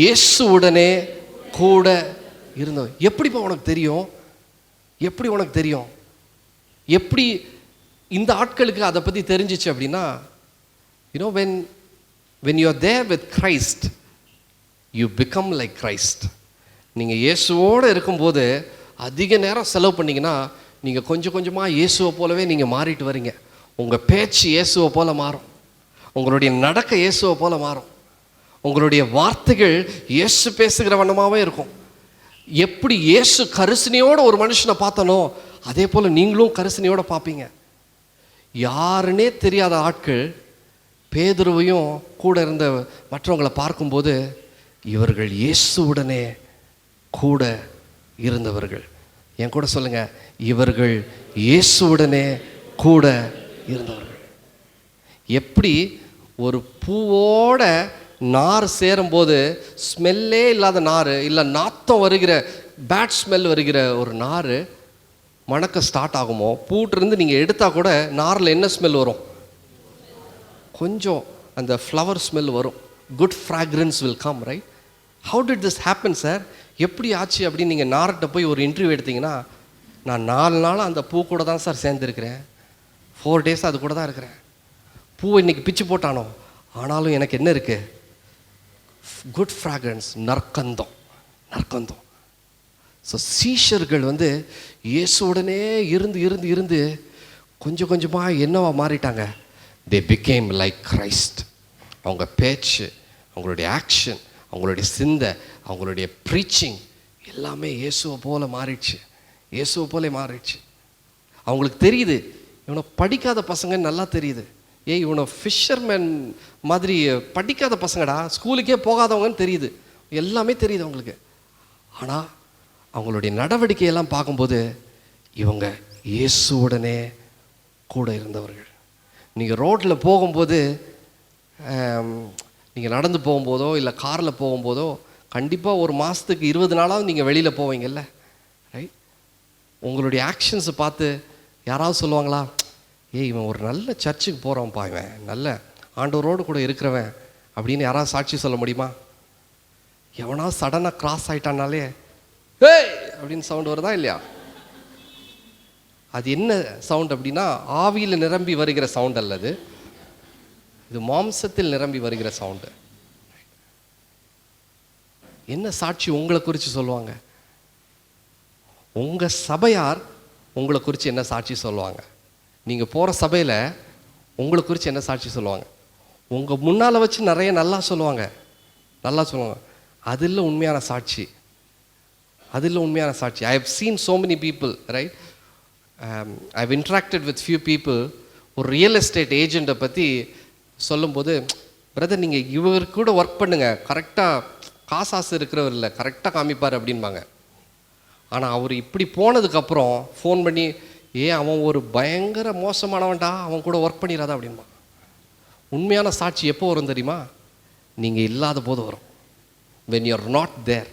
இயேசுவுடனே கூட இருந்தவர். எப்படிப்பா உனக்கு தெரியும்? எப்படி உனக்கு தெரியும்? எப்படி இந்த ஆட்களுக்கு அதை பற்றி தெரிஞ்சிச்சு அப்படின்னா, you know when you are there with Christ you become like Christ. நீங்கள் இயேசுவோடு இருக்கும்போது அதிக நேரம் செலவு பண்ணிங்கன்னா நீங்கள் கொஞ்சம் கொஞ்சமாக இயேசுவை போலவே நீங்கள் மாறிட்டு வரீங்க. உங்கள் பேச்சு இயேசுவை போல மாறும், உங்களுடைய நடக்க இயேசுவை போல மாறும், உங்களுடைய வார்த்தைகள் இயேசு பேசுகிற வண்ணமாகவே இருக்கும். எப்படி இயேசு கரிசனையோடு ஒரு மனுஷனை பார்த்தனோ அதே போல் நீங்களும் கரிசனையோடு பார்ப்பீங்க. யாருன்னே தெரியாத ஆட்கள் பேதுருவையும் கூட இருந்த மற்றவங்களை பார்க்கும்போது இவர்கள் இயேசுவுடனே கூட இருந்தவர்கள். என் கூட சொல்லுங்க, இவர்கள் இயேசுவுடனே கூட இருந்தவர்கள். எப்படி ஒரு பூவோட நார் சேரும்போது ஸ்மெல்லே இல்லாத நார், இல்லை நாத்தம் வருகிற பேட் ஸ்மெல் வருகிற ஒரு நார் மணக்க ஸ்டார்ட் ஆகுமோ, பூட்டிருந்து நீங்கள் எடுத்தால் கூட நாரில் என்ன ஸ்மெல் வரும்? கொஞ்சம் அந்த ஃப்ளவர் ஸ்மெல் வரும். Good fragrance will come, right? How did this happen sir? எப்படி ஆச்சு அப்படின்னு நீங்கள் நார்கிட்ட போய் ஒரு இன்டர்வியூ எடுத்தீங்கன்னா, நான் 4 நாள் அந்த பூ கூட தான் சார் சேர்ந்துருக்கிறேன், 4 days அது கூட தான் இருக்கிறேன். பூவை இன்னைக்கு பிச்சு போட்டானோ, ஆனாலும் எனக்கு என்ன இருக்குது? Good fragrance, நற்கந்தம். ஸோ சீஷர்கள் வந்து இயேசுவுடனே இருந்து கொஞ்சம் கொஞ்சமாக என்னவா மாறிட்டாங்க? they became like Christ. அவங்க பேச்சு, அவங்களுடைய ஆக்ஷன், அவங்களுடைய சிந்தை, அவங்களுடைய ப்ரீச்சிங் எல்லாமே இயேசுவை போல மாறிடுச்சு. அவங்களுக்கு தெரியுது, இவனை படிக்காத பசங்கன்னு நல்லா தெரியுது. இவனை ஃபிஷர்மேன் மாதிரி படிக்காத பசங்கடா, ஸ்கூலுக்கே போகாதவங்கன்னு தெரியுது, எல்லாமே தெரியுது அவங்களுக்கு. ஆனால் அவங்களுடைய நடவடிக்கையெல்லாம் பார்க்கும்போது இவங்க இயேசுவுடனே கூட இருந்தவர்கள். நீங்கள் ரோட்டில் போகும்போது, நீங்கள் நடந்து போகும்போதோ இல்லை காரில் போகும்போதோ கண்டிப்பாக ஒரு மாதத்துக்கு 20 நாளாவது நீங்கள் வெளியில் போவீங்கல்ல, ரைட்? உங்களுடைய ஆக்ஷன்ஸை பார்த்து யாராவது சொல்லுவாங்களா, ஏய் இவன் ஒரு நல்ல சர்ச்சுக்கு போகிறான்ப்பா, இவன் நல்ல ஆண்டவரோடு கூட இருக்கிறவன் அப்படின்னு யாராவது சாட்சி சொல்ல முடியுமா? எவனாவது சடனாக கிராஸ் ஆகிட்டானாலே ஏய் அப்படின்னு சவுண்ட் வருதா இல்லையா? அது என்ன சவுண்ட் அப்படின்னா ஆவியில் நிரம்பி வருகிற சவுண்ட் அல்லது, இது மாம்சத்தில் நிரம்பி வருகிற சவுண்டு. என்ன சாட்சி உங்களை குறித்து சொல்லுவாங்க? உங்கள் சபையார் உங்களை குறித்து என்ன சாட்சி சொல்லுவாங்க? நீங்கள் போகிற சபையில் உங்களை குறித்து என்ன சாட்சி சொல்லுவாங்க? உங்கள் முன்னால் வச்சு நிறைய நல்லா சொல்லுவாங்க. அது இல்லை உண்மையான சாட்சி. I have seen so many people, right? I've interacted with few people. ஒரு ரியல் எஸ்டேட் ஏஜெண்ட்டை பற்றி சொல்லும்போது, பிரதர் நீங்கள் இவர் கூட ஒர்க் பண்ணுங்க, கரெக்டாக காசாசு இருக்கிறவர் இல்லை, கரெக்டாக காமிப்பார் அப்படின்பாங்க. ஆனால் அவர் இப்படி போனதுக்கப்புறம் ஃபோன் பண்ணி, அவன் ஒரு பயங்கர மோசமானவன்டா, அவன் கூட ஒர்க் பண்ணிடாதா அப்படின்பா. உண்மையான சாட்சி எப்போ வரும் தெரியுமா? நீங்கள் இல்லாத போது வரும். when you're not there.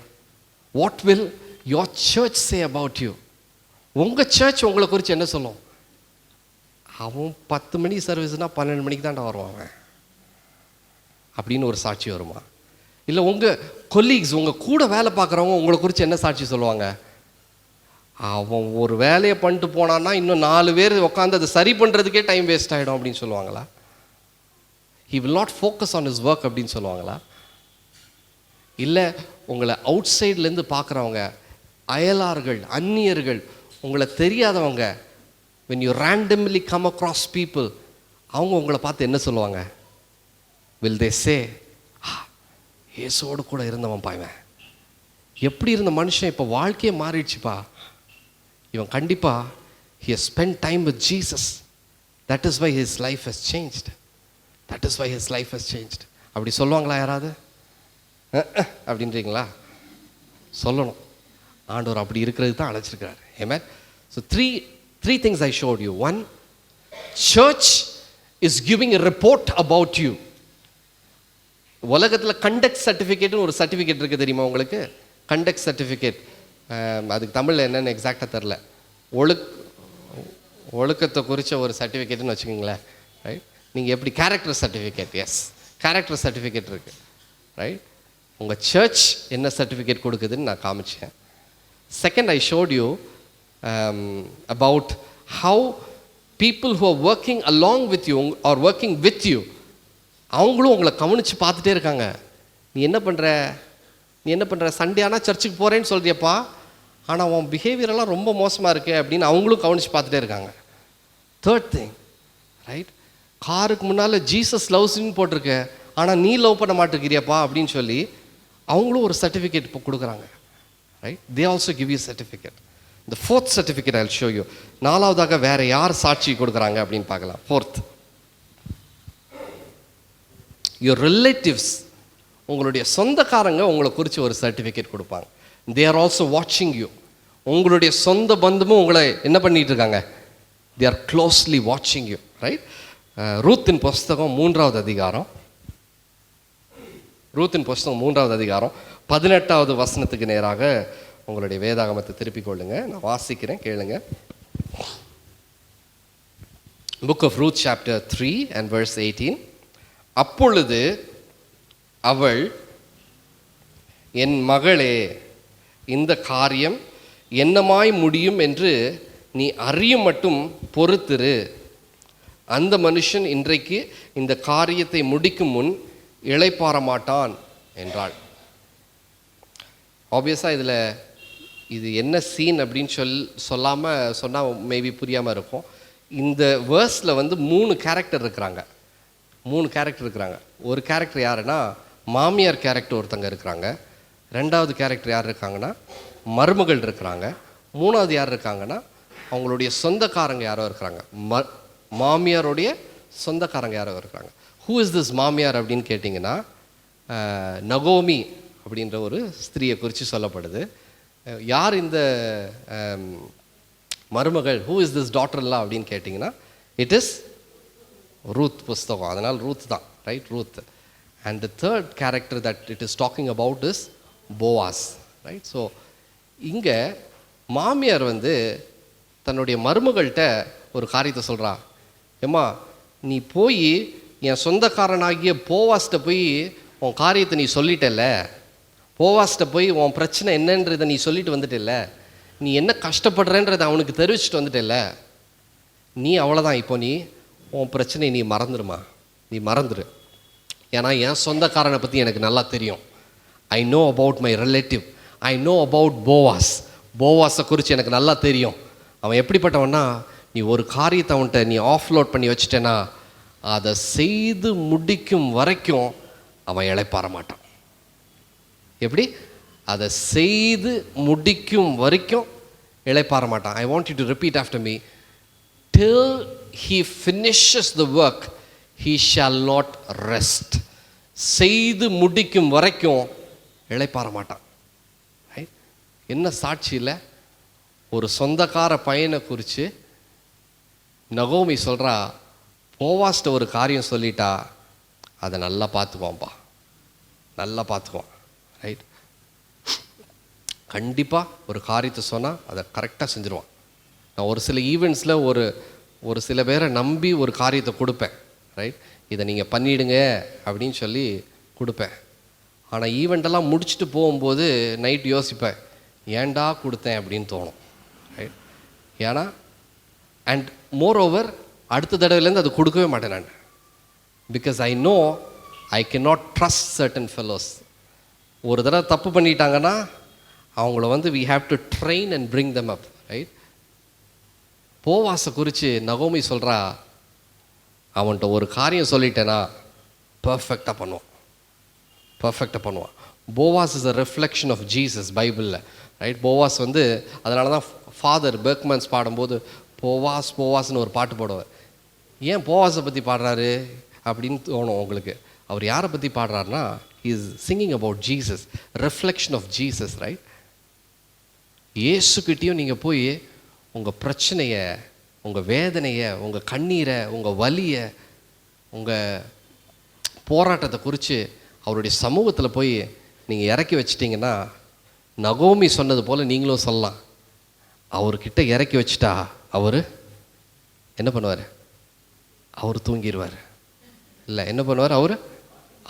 what will your church say about you? உங்கள் சர்ச் உங்களை குறித்து என்ன சொல்லும்? அவன் 10 மணி சர்வீஸ்னால் 12 மணிக்கு தான்டா வருவான் அப்படின்னு ஒரு சாட்சி வருமா? இல்லை உங்கள் கொலீக்ஸ், உங்கள் கூட வேலை பார்க்குறவங்க உங்களை குறித்து என்ன சாட்சி சொல்லுவாங்க? அவன் ஒரு வேலையை பண்ணிட்டு போனான்னா இன்னும் 4 பேர் உட்காந்து அதை சரி பண்ணுறதுக்கே டைம் வேஸ்ட் ஆகிடும் அப்படின்னு சொல்லுவாங்களா? he will not focus on his work அப்படின்னு சொல்லுவாங்களா? இல்லை உங்களை அவுட் சைட்லேருந்து பார்க்குறவங்க, அயலார்கள், அந்நியர்கள், உங்களை தெரியாதவங்க, when you randomly come across people, அவங்க உங்களை பார்த்து என்ன சொல்லுவாங்க? will they say, இயேசுவோடு கூட இருந்தவன் பாய்வன், எப்படி இருந்த மனுஷன் இப்போ வாழ்க்கையே மாறிடுச்சுப்பா, இவன் கண்டிப்பாக he has spent time with Jesus, that is why his life has changed, அப்படி சொல்லுவாங்களா யாராவது? அப்படின்றீங்களா? சொல்லணும். ஆண்டவர் அப்படி இருக்கிறது தான் அழைச்சிருக்கிறார். Amen. So three things I showed you. One, church is giving a report about you. உலகத்தில் கண்டக்ட் சர்டிஃபிகேட்னு ஒரு சர்டிஃபிகேட் இருக்குது தெரியுமா உங்களுக்கு? கண்டக்ட் சர்டிஃபிகேட், அதுக்கு தமிழில் என்னென்னு எக்ஸாக்டாக தெரில, ஒழுக்கத்தை குறித்த ஒரு சர்டிஃபிகேட்னு வச்சுக்கோங்களேன், ரைட்? நீங்கள் எப்படி character certificate, yes character certificate இருக்குது, ரைட்? உங்கள் சர்ச் என்ன சர்டிஃபிகேட் கொடுக்குதுன்னு நான் காமிச்சேன். Second, I showed you about how people who are working along with you are working with you, அவங்களும் உங்களை கவனித்து பார்த்துட்டே இருக்காங்க. நீ என்ன பண்ணுற சண்டே ஆனால் சர்ச்சுக்கு போகிறேன்னு சொல்கிறியப்பா, ஆனால் உன் பிஹேவியரெல்லாம் ரொம்ப மோசமாக இருக்கு அப்படின்னு அவங்களும் கவனித்து பார்த்துட்டே இருக்காங்க. தேர்ட் திங், ரைட், காருக்கு முன்னால் ஜீசஸ் லவ்ஸ்ன்னு போட்டிருக்க, ஆனால் நீ லவ் பண்ண மாட்டேங்கிறியப்பா அப்படின்னு சொல்லி அவங்களும் ஒரு சர்டிஃபிகேட் இப்போ கொடுக்குறாங்க, right? They also give you certificate. இந்த fourth certificate I will show you. நாலாவதாக வேறு யார் சாட்சி கொடுக்குறாங்க அப்படின்னு பார்க்கலாம். ஃபோர்த், யுவர் ரிலேட்டிவ்ஸ், உங்களுடைய சொந்தக்காரங்க உங்களை குறித்து ஒரு சர்டிஃபிகேட் கொடுப்பாங்க. தே ஆர் ஆல்சோ வாட்சிங் யூ. உங்களுடைய சொந்த பந்தமும் உங்களை என்ன பண்ணிட்டு இருக்காங்க? தே ஆர் க்ளோஸ்லி வாட்சிங் யூ, ரைட்? ரூத்தின் புஸ்தகம் 3வது அதிகாரம், 18வது வசனத்துக்கு நேராக உங்களுடைய வேதாகமத்தை திருப்பிக் கொள்ளுங்க. நான் வாசிக்கிறேன், கேளுங்க. Book of Ruth chapter 3 and verse 18. அப்பொழுது அவள், என் மகளே, இந்த காரியம் என்னமாய் முடியும் என்று நீ அறியும் மட்டும் பொறுத்திரு, அந்த மனுஷன் இன்றைக்கு இந்த காரியத்தை முடிக்கும் முன் இளைப்பாற மாட்டான் என்றாள். ஆப்வியஸாக இதில் இது என்ன சீன் அப்படின்னு சொன்னால் மேபி புரியாமல் இருக்கும். இந்த வேர்ஸில் வந்து 3 கேரக்டர் இருக்கிறாங்க. ஒரு கேரக்டர் யாருன்னா மாமியார் கேரக்டர் ஒருத்தங்க இருக்கிறாங்க. 2வது கேரக்டர் யார் இருக்காங்கன்னா மருமகள் இருக்கிறாங்க. 3வது யார் இருக்காங்கன்னா அவங்களுடைய சொந்தக்காரங்க யாரோ இருக்கிறாங்க, மாமியாருடைய சொந்தக்காரங்க யாரோ இருக்கிறாங்க. ஹூ இஸ் திஸ் மாமியார் அப்படின்னு கேட்டிங்கன்னா நகோமி அப்படின்ற ஒரு ஸ்திரியை குறித்து சொல்லப்படுது. யார் இந்த மருமகள்? ஹூ இஸ் திஸ் டாட்டர்லாம் அப்படின்னு கேட்டிங்கன்னா இட் இஸ் ரூத் புஸ்தகம், அதனால் ரூத் தான், right? Ruth. And the third character that it is talking about is Boaz, right? So இங்கே மாமியார் வந்து தன்னுடைய மருமகள்கிட்ட ஒரு காரியத்தை சொல்கிறா. ஏம்மா, நீ போய் என் சொந்தக்காரனாகிய போவாஸ்கிட்ட போய் உன் காரியத்தை நீ சொல்லிட்டல்ல, போவாஸ்கிட்ட போய் உன் பிரச்சனை என்னன்றதை நீ சொல்லிட்டு வந்துட்டல்ல, நீ என்ன கஷ்டப்படுறன்றதை அவனுக்கு தெரிவிச்சுட்டு வந்துட்டல்ல, நீ அவ்வளோதான், இப்போ நீ உன் பிரச்சனையை நீ மறந்துடுமா, நீ மறந்துடு. ஏன்னா என் சொந்தக்காரனை பற்றி எனக்கு நல்லா தெரியும். I know about my relative, I know about Boaz. போவாஸை குறித்து எனக்கு நல்லா தெரியும். அவன் எப்படிப்பட்டவன்னா, நீ ஒரு காரியத்தை அவன்கிட்ட நீ ஆஃப்லோட் பண்ணி வச்சுட்டேன்னா அதை செய்து முடிக்கும் வரைக்கும் அவன் இளைப்பாற மாட்டான். எப்படி? அதை செய்து முடிக்கும் வரைக்கும் இளைப்பாற மாட்டான். I want you to repeat after me. Till he finishes the work, he shall not rest. செய்து முடிக்கும் வரைக்கும் இளைப்பாற மாட்டான். என்ன சாட்சி இல்லை? ஒரு சொந்தக்கார பையனை குறித்து நகோமி சொல்கிறா, போவாஸ்ட்ட ஒரு காரியம் சொல்லிட்டா அதை நல்லா பார்த்துக்குவான்ப்பா, நல்லா பார்த்துக்குவான். ரைட்? கண்டிப்பாக ஒரு காரியத்தை சொன்னால் அதை கரெக்டாக செஞ்சுருவான். நான் ஒரு சில ஈவெண்ட்ஸில் ஒரு சில பேரை நம்பி ஒரு காரியத்தை கொடுப்பேன். ரைட்? இதை நீங்கள் பண்ணிவிடுங்க அப்படின்னு சொல்லி கொடுப்பேன். ஆனால் ஈவெண்ட்டெல்லாம் முடிச்சுட்டு போகும்போது நைட் யோசிப்பேன், ஏன்டா கொடுத்தேன் அப்படின்னு தோணும். ரைட்? ஏன்னா அண்ட் மோர் ஓவர் அடுத்த தடவைலேருந்து அது கொடுக்கவே மாட்டேன் நான். Because I know I can not trust certain fellows. ஒரு தடவை தப்பு பண்ணிட்டாங்கன்னா அவங்கள we have to train and bring them up. Right? போவாஸை குறித்து நகோமி சொல்கிறா, அவன்கிட்ட ஒரு காரியம் சொல்லிட்டேன்னா பர்ஃபெக்டாக பண்ணுவான், பர்ஃபெக்டாக பண்ணுவான். Boaz is a reflection of Jesus பைபிளில். ரைட்? போவாஸ் அதனால தான் ஃபாதர் பெர்க்மன்ஸ் பாடும்போது போவாஸ்னு ஒரு பாட்டு பாடுவார். ஏன் போவாஸை பற்றி பாடுறாரு அப்படின்னு தோணும் உங்களுக்கு. அவர் யாரை பற்றி பாடுறாருன்னா, he is singing about Jesus, reflection of Jesus. Right? இயேசுக்கிட்டேயும் நீங்கள் போய் உங்கள் பிரச்சனையை, உங்கள் வேதனையை, உங்கள் கண்ணீரை, உங்கள் வலியை, உங்கள் போராட்டத்தை குறித்து அவருடைய சமூகத்தில் போய் நீங்கள் இறக்கி வச்சிட்டிங்கன்னா, நகோமி சொன்னது போல் நீங்களும் சொல்லலாம். அவர்கிட்ட இறக்கி வச்சுட்டா அவர் என்ன பண்ணுவார்? அவர் தூங்கிடுவார். இல்லை, என்ன பண்ணுவார்?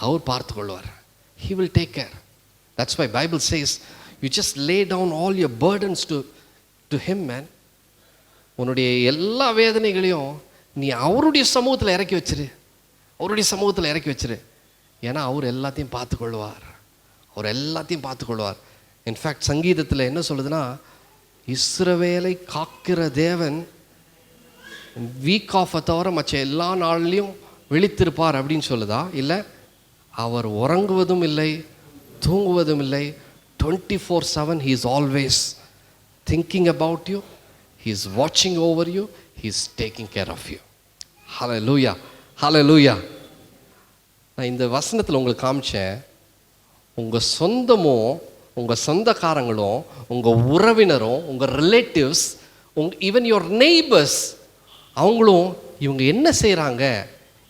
அவர் பார்த்து கொள்வார். He will take care. That's why Bible says you just lay down all your burdens to him, man. உன்னுடைய எல்லா வேதனைகளையும் நீ அவருடைய சமூகத்தில் இறக்கி வச்சிரு, அவருடைய சமூகத்தில் இறக்கி வச்சிரு. ஏன்னா அவர் எல்லாத்தையும் பார்த்துக்கொள்வார், அவர் எல்லாத்தையும் பார்த்துக்கொள்வார். இன்ஃபேக்ட் சங்கீதத்தில் என்ன சொல்லுதுன்னா, இஸ்ரவேலை காக்கிற தேவன் வீக் ஆஃபை தவிர மற்ற எல்லா நாள்லையும் விழித்திருப்பார் அப்படின்னு சொல்லுதா? இல்லை, அவர் உறங்குவதும் இல்லை, தூங்குவதும் இல்லை. 24/7 he is always thinking about you, he is watching over you, he is taking care of you. Hallelujah, hallelujah. நான் இந்த வசனத்தில் உங்களுக்கு காமிச்சேன், உங்கள் சொந்தமும் உங்கள் சொந்தக்காரங்களும் உங்கள் உறவினரும் உங்கள் ரிலேட்டிவ்ஸ் ஈவன் யுவர் நெய்பர்ஸ் அவங்களும் இவங்க என்ன செய்கிறாங்க,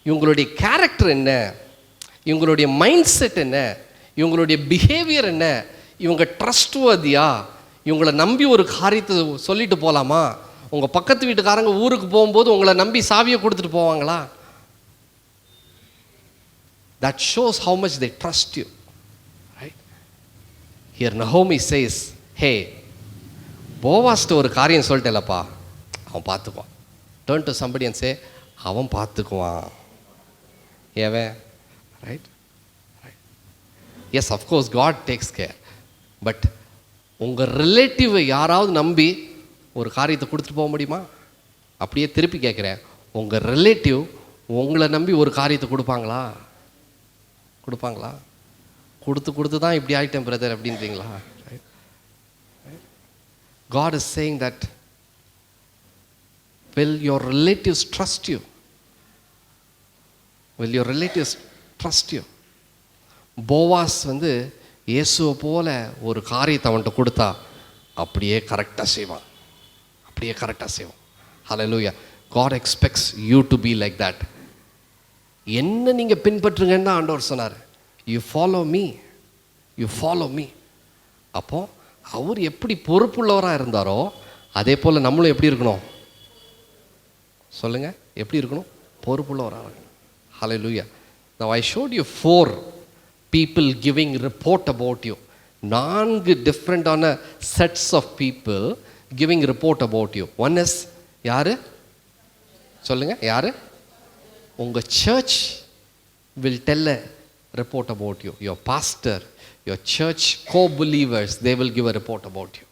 இவங்களுடைய கேரக்டர் என்ன, இவங்களுடைய மைண்ட் செட் என்ன, இவங்களுடைய பிஹேவியர் என்ன, இவங்க ட்ரஸ்ட்வர்தியா, இவங்களை நம்பி ஒரு காரியத்தை சொல்லிட்டு போகலாமா? உங்கள் பக்கத்து வீட்டுக்காரங்க ஊருக்கு போகும்போது உங்களை நம்பி சாவியை கொடுத்துட்டு போவாங்களா? That shows how much they trust you. Right? Here Naomi says, hey, போவாஸ்ட்டு ஒரு காரியம் சொல்லிட்டேலப்பா, அவன் பார்த்துக்குவான். Turn to somebody and say, அவன் பார்த்துக்குவான். ஏவன்? Right? Yes, of course God takes care. But உங்கள் ரிலேட்டிவை யாராவது நம்பி ஒரு காரியத்தை கொடுத்துட்டு போக முடியுமா? அப்படியே திருப்பி கேட்குறேன், உங்கள் ரிலேட்டிவ் உங்களை நம்பி ஒரு காரியத்தை கொடுப்பாங்களா? கொடுப்பாங்களா? கொடுத்து தான் இப்படி ஆகிட்டேன் பிரதர் அப்படின்றீங்களா? God is saying that will your relatives trust you? Will your relatives trust you? Boaz இயேசுவை போல ஒரு காரியத்தை அவன்கிட்ட கொடுத்தா அப்படியே கரெக்டாக செய்வான், அப்படியே கரெக்டாக செய்வான். Hallelujah. God expects you to be like that. என்ன நீங்கள் பின்பற்றுங்கன்னு தான் ஆண்டவர் சொன்னார். You follow me, you follow me. அப்போ அவர் எப்படி பொறுப்புள்ளவராக இருந்தாரோ அதே போல் நம்மளும் எப்படி இருக்கணும் சொல்லுங்கள், எப்படி இருக்கணும்? பொறுப்புள்ள ஒரு ஆள். ஹல்லேலூயா. Now I showed you 4 people giving report about you. 4 டிஃப்ரெண்டான sets of people giving report about you. One is யாரு சொல்லுங்க, யாரு? உங்க search will tell a report about you. Your pastor, your church co-believers, they will give a report about you.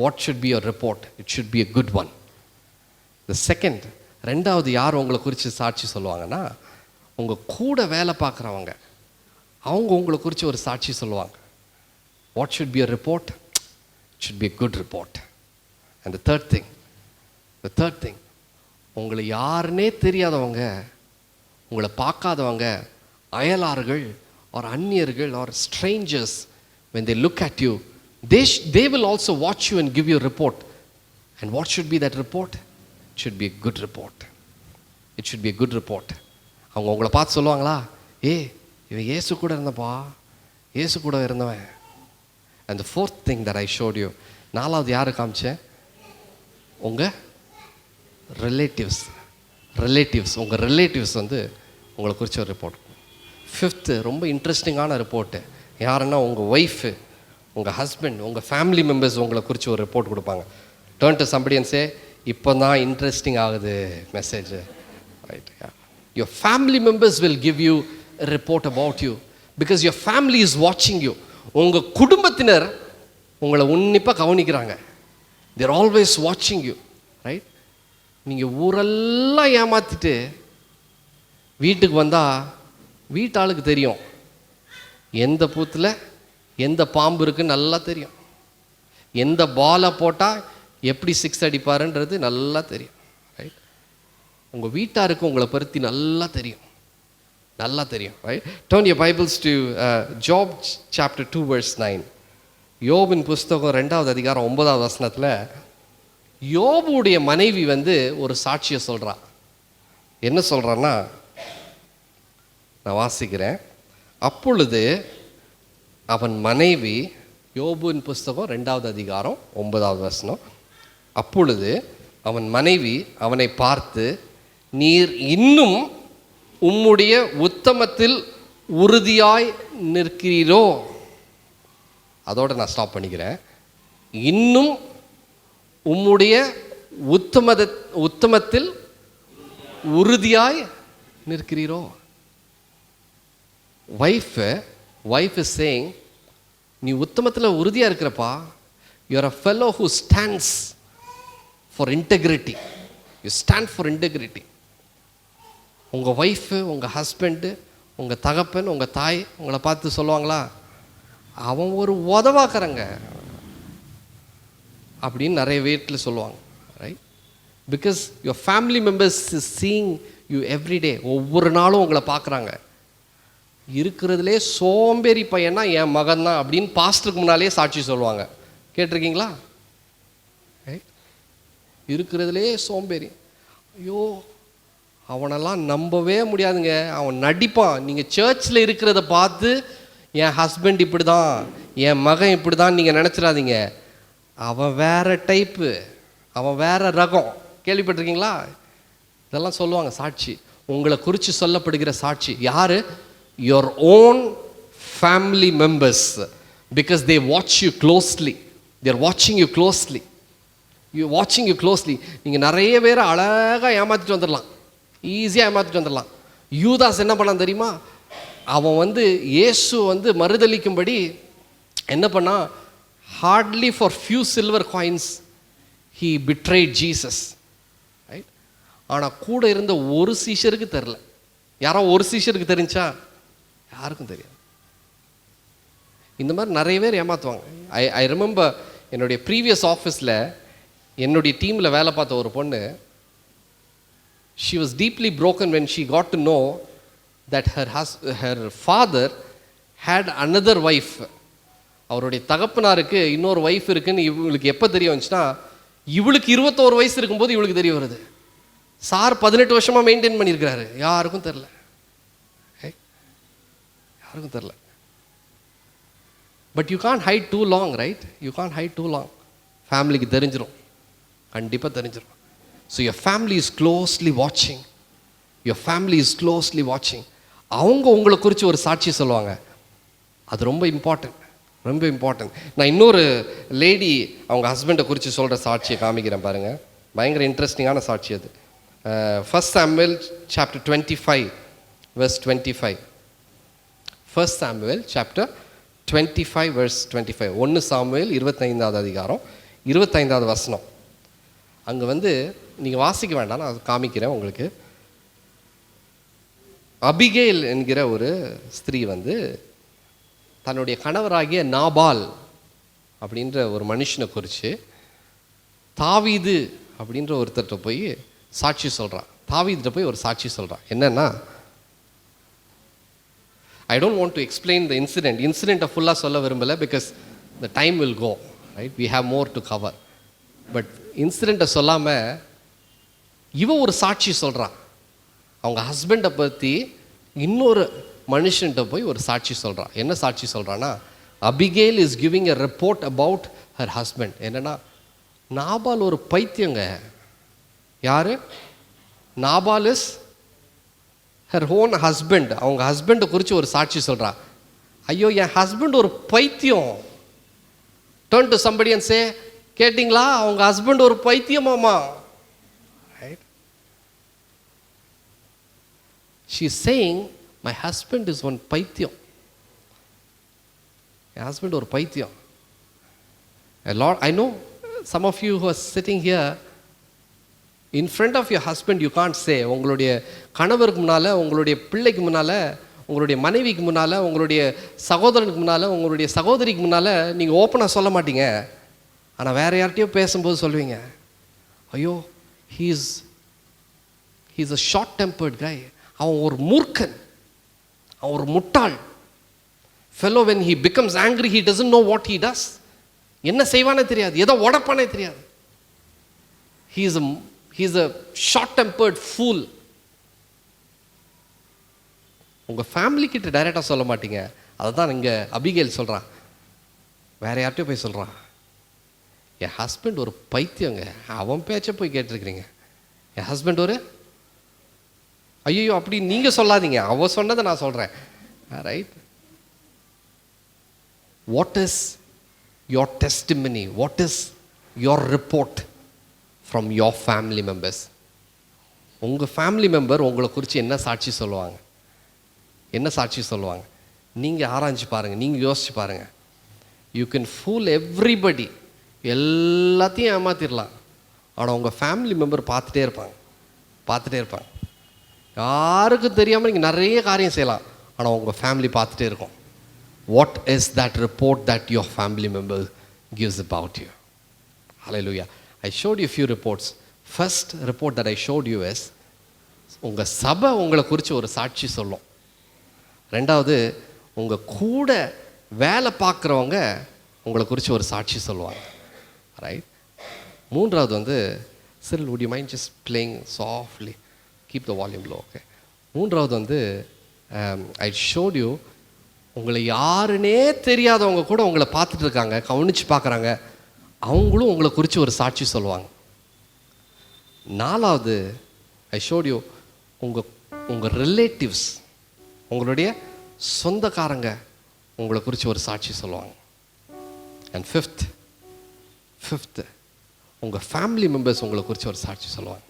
What should be your report? It should be a good one. The second, ரெண்டாவது யார் உங்களை குறித்து சாட்சி சொல்லுவாங்கன்னா, உங்கள் கூட வேலை பார்க்குறவங்க, அவங்க உங்களை குறித்து ஒரு சாட்சி சொல்லுவாங்க. What should be a report? It should be a good report. And the third thing, உங்களை யாருன்னே தெரியாதவங்க, உங்களை பார்க்காதவங்க, அயலார்கள் or அந்நியர்கள் or strangers, when they look at you, they will also watch you and give you a report. And what should be that report? It should be a good report. It should be a good report. அவங்க உங்களை பார்த்து சொல்லுவாங்களா, இவன் இயேசு கூட இருந்தப்பா, இயேசு கூட இருந்தவன். And the fourth thing that I showed you, நாலாவது யாரு காமிச்சேன்? உங்கள் ரிலேட்டிவ்ஸ் உங்கள் ரிலேட்டிவ்ஸ் வந்து உங்களை குறித்து ஒரு ரிப்போர்ட். ஃபிஃப்த்து ரொம்ப இன்ட்ரெஸ்டிங்கான ரிப்போர்ட்டு யாருன்னா, உங்கள் ஒய்ஃபு, உங்கள் ஹஸ்பண்ட், உங்கள் ஃபேமிலி மெம்பர்ஸ் உங்களை குறித்து ஒரு ரிப்போர்ட் கொடுப்பாங்க. டர்ன் டு சம்படி அண்ட் சே, இப்போ தான் இன்ட்ரெஸ்டிங் ஆகுது message. Right, your family members will give you a report about you because your family is watching you. உங்கள் குடும்பத்தினர் உங்களை உன்னிப்பாக கவனிக்கிறாங்க. they are always watching you, right? நீங்கள் ஊரெல்லாம் ஏமாற்றிட்டு வீட்டுக்கு வந்தால் வீட்டாளுக்கு தெரியும் எந்த பூத்தில் எந்த பாம்பு இருக்குன்னு நல்லா தெரியும். எந்த பாலை போட்டால் எப்படி 6 அடிப்பாருன்றது நல்லா தெரியும், ரைட்? உங்கள் வீட்டாருக்கு உங்களை பற்றி நல்லா தெரியும், right? Turn your Bibles to Job chapter 2 verse 9. யோபின் புஸ்தகம் 2வது அதிகாரம் 9வது வசனத்தில் யோபுடைய மனைவி வந்து ஒரு சாட்சியை சொல்கிறா. என்ன சொல்கிறான்னா, நான் வாசிக்கிறேன். அப்பொழுது அவன் மனைவி, யோபுவின் புஸ்தகம் 2வது அதிகாரம் 9வது வசனம், அப்பொழுது அவன் மனைவி அவனை பார்த்து, நீர் இன்னும் உம்முடைய உத்தமத்தில் உறுதியாய் நிற்கிறீரோ? அதோடு நான் ஸ்டாப் பண்ணிக்கிறேன். இன்னும் உம்முடைய உத்தமத்தில் உறுதியாய் நிற்கிறீரோ? wife is saying, நீ உத்தமத்தில் உறுதியாக இருக்கிறப்பா. you are a fellow who stands for integrity. you stand for integrity. உங்கள் ஒய்ஃபு, உங்கள் ஹஸ்பண்டு, உங்கள் தகப்பன், உங்கள் தாய் உங்களை பார்த்து சொல்லுவாங்களா, அவன் ஒரு உதவாக்குறங்க அப்படின்னு நிறைய வீட்டில் சொல்லுவாங்க, right? Because your family members is seeing you everyday. ஒவ்வொரு நாளும் உங்களை பார்க்குறாங்க. இருக்கிறதுலே சோம்பேறி பையனா என் மகன் தான் அப்படின்னு பாஸ்டருக்கு முன்னாலே சாட்சி சொல்லுவாங்க. கேட்டிருக்கீங்களா? இருக்கிறதுலே சோம்பேறி, ஐயோ அவனெல்லாம் நம்பவே முடியாதுங்க, அவன் நடிப்பான். நீங்கள் சர்ச்சில் இருக்கிறத பார்த்து என் ஹஸ்பண்ட் இப்படி தான், என் மகன் இப்படி தான் நீங்கள் நினச்சிடாதீங்க. அவன் வேற டைப்பு, அவன் வேற ரகம். கேள்விப்பட்டிருக்கீங்களா? இதெல்லாம் சொல்லுவாங்க சாட்சி. உங்களை குறித்து சொல்லப்படுகிற சாட்சி யார்? your own family members, because they watch you closely. they are watching you closely. நீங்கள் நிறைய பேரை அழகாக ஏமாற்றிட்டு வந்துடலாம், ஈஸியாக ஏமாற்றிட்டு வந்துடலாம். யூதாஸ் என்ன பண்ணான் தெரியுமா? அவன் வந்து இயேசு வந்து மறுதளிக்கும்படி என்ன பண்ணா, hardly for few silver coins he betrayed Jesus, right? ஆனால் கூட இருந்த ஒரு சீஷருக்கு தெரில. யாரோ ஒரு சீஷருக்கு தெரிஞ்சா? யாருக்கும் தெரியாது. இந்த மாதிரி நிறைய பேர் ஏமாற்றுவாங்க. ஐ ரிமெம்பர் என்னுடைய ப்ரீவியஸ் ஆஃபீஸில் என்னுடைய டீமில் வேலை பார்த்த ஒரு பொண்ணு, she was deeply broken when she got to know that her father had another wife. அவருடைய தகப்பனாருக்கு இன்னொரு ஒய்ஃப் இருக்குன்னு இவளுக்கு எப்போ தெரிய வந்துச்சுன்னா, இவளுக்கு 21 வயசு இருக்கும்போது இவளுக்கு தெரிய வருது. சார் 18 வருஷமாக மெயின்டைன் பண்ணியிருக்கிறாரு, யாருக்கும் தெரில. But you can't hide too long, right? You can't hide too long. ஃபேமிலிக்கு தெரிஞ்சிடும். கண்டிப்பாக தெரிஞ்சிடும். So your family is closely watching. your family is closely watching. அவங்க உங்களை குறித்து ஒரு சாட்சி சொல்லுவாங்க. அது ரொம்ப இம்பார்ட்டன்ட், ரொம்ப இம்பார்ட்டன்ட். நான் இன்னொரு லேடி அவங்க ஹஸ்பண்டை குறித்து சொல்கிற சாட்சியை காமிக்கிறேன் பாருங்கள். பயங்கர இன்ட்ரெஸ்டிங்கான சாட்சி அது. 1 Samuel chapter 25 verse 25. 1 Samuel chapter 25 verse 25. 1 Samuel 25வது அதிகாரம் 25வது வசனம். அங்கே வந்து நீங்கள் வாசிக்க வேண்டாம், நான் காமிக்கிறேன் உங்களுக்கு. அபிகேல் என்கிற ஒரு ஸ்திரீ வந்து தன்னுடைய கணவராகிய நாபால் அப்படின்ற ஒரு மனுஷனை குறித்து தாவீது அப்படின்ற ஒருத்தர்கிட்ட போய் சாட்சி சொல்கிறான். தாவீதுகிட்ட போய் ஒரு சாட்சி சொல்கிறான். என்னன்னா, I don't want to explain the incident. இன்சிடெண்ட்டை ஃபுல்லாக சொல்ல விரும்பலை, because the time will go, right? We have more to cover. But இன்சிடெண்ட்டை சொல்லாமல் இவன் ஒரு சாட்சி சொல்கிறான். அவங்க ஹஸ்பண்டை பற்றி இன்னொரு மனுஷன்கிட்ட போய் ஒரு சாட்சி சொல்கிறான். என்ன சாட்சி சொல்கிறான்னா, Abigail is giving a report about her husband. என்னென்னா, நாபால் ஒரு பைத்தியங்க. யார்? Nabal is her own husband. அவங்க ஹஸ்பண்டை குறித்து ஒரு சாட்சி சொல்கிறா. ஐயோ, என் ஹஸ்பண்ட் ஒரு பைத்தியம். Turn to somebody and say, கேட்டிங்களா, அவங்க ஹஸ்பண்ட் ஒரு பைத்தியமாமா. Right? She is saying, my husband is one பைத்தியம். என் ஹஸ்பண்ட் ஒரு பைத்தியம். I know some of you who are sitting here, in front of your husband you can't say. உங்களுடைய கணவருக்கு முன்னால், உங்களுடைய பிள்ளைக்கு முன்னால், உங்களுடைய மனைவிக்கு முன்னால், உங்களுடைய சகோதரனுக்கு முன்னால், உங்களுடைய சகோதரிக்கு முன்னால் நீங்கள் ஓப்பனாக சொல்ல மாட்டீங்க. ஆனால் வேறு யார்கிட்டையோ பேசும்போது சொல்லுவீங்க, ஐயோ, ஹீஸ் அ ஷார்ட் டெம்பர்ட் கை. அவன் ஒரு மூர்க்கன், அவன் ஒரு முட்டாள். fellow, when he becomes angry he doesn't know what he does. என்ன செய்வானே தெரியாது, எதை உடப்பானே தெரியாது. he is a short tempered fool. உங்கள் ஃபேமிலி கிட்ட டைரெக்டாக சொல்ல மாட்டீங்க. அதை தான் இங்கே அபிகேல் சொல்கிறான். வேற யார்கிட்டயும் போய் சொல்கிறான், என் ஹஸ்பண்ட் ஒரு பைத்தியங்க, அவன் பேச்சை போய் கேட்டிருக்கிறீங்க. என் ஹஸ்பண்ட் ஒரு, ஐயோ அப்படி நீங்கள் சொல்லாதீங்க, அவன் சொன்னதை நான் சொல்கிறேன். Right? What is your testimony? What is your report from your family members? உங்கள் ஃபேமிலி மெம்பர் உங்களை குறித்து என்ன சாட்சி சொல்லுவாங்க? என்ன சாட்சி சொல்லுவாங்க? நீங்கள் ஆராய்ச்சி பாருங்கள், நீங்கள் யோசிச்சு பாருங்கள். யூ கேன் ஃபூல் எவ்ரிபடி, எல்லாத்தையும் ஏமாத்திடலாம். ஆனால் உங்கள் ஃபேமிலி மெம்பர் பார்த்துட்டே இருப்பாங்க. யாருக்கும் தெரியாமல் நீங்கள் நிறைய காரியம் செய்யலாம், ஆனால் உங்கள் ஃபேமிலி பார்த்துட்டே இருக்கும். What is that report that your family member gives about you? Hallelujah. I showed you a few reports. First report that I showed you is, உங்கள் சபை உங்களை குறித்து ஒரு சாட்சி சொல்லும். ரெண்டாவது, உங்கள் கூட வேலை பார்க்குறவங்க உங்களை குறித்து ஒரு சாட்சி சொல்லுவாங்க. ரைட்? மூன்றாவது வந்து, Cyril, would you mind just playing softly? Keep the volume low, okay? மூன்றாவது வந்து, I showed you, உங்களை யாருன்னே தெரியாதவங்க கூட உங்களை பார்த்துட்டு இருக்காங்க, கவனித்து பார்க்குறாங்க, அவங்களும் உங்களை குறித்து ஒரு சாட்சி சொல்லுவாங்க. நாலாவது, ஐ ஷோட் யூ, உங்கள் ரிலேட்டிவ்ஸ், உங்களுடைய சொந்தக்காரங்க உங்களை குறித்து ஒரு சாட்சி சொல்லுவாங்க. அண்ட் ஃபிஃப்த்து, உங்கள் ஃபேமிலி மெம்பர்ஸ் உங்களை குறித்து ஒரு சாட்சி சொல்லுவாங்க.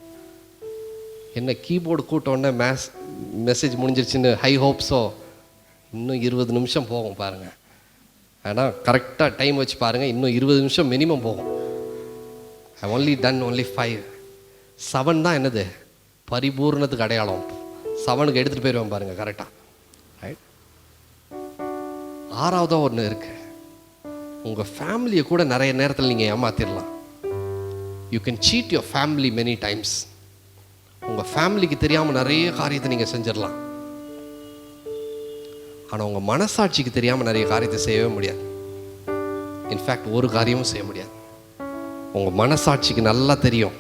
என்ன கீபோர்டு கூட்டோடனே மெசேஜ் முடிஞ்சிருச்சுன்னு ஹை ஹோப்ஸோ, இன்னும் 20 நிமிஷம் போகும் பாருங்கள். ஆனால் கரெக்டாக டைம் வச்சு பாருங்கள், இன்னும் 20 நிமிஷம் மினிமம் போகும். I only ton only 5. 7 தான் என்னது, பரிபூர்ணத்துக்கு அடையாளம். 7க்கு எடுத்துகிட்டு போயிடுவேன் பாருங்கள் கரெக்டாக. ரைட்? 6வதாக ஒன்று இருக்குது, உங்கள் ஃபேமிலியை கூட நிறைய நேரத்தில் நீங்கள் ஏமாத்திடலாம். You can cheat your family many times. உங்கள் ஃபேமிலிக்கு தெரியாமல் நிறைய காரியத்தை நீங்கள் செஞ்சிடலாம். ஆனால் உங்கள் மனசாட்சிக்கு தெரியாமல் நிறைய காரியத்தை செய்யவே முடியாது. இன்ஃபேக்ட் ஒரு காரியமும் செய்ய முடியாது. உங்கள் மனசாட்சிக்கு நல்லா தெரியும்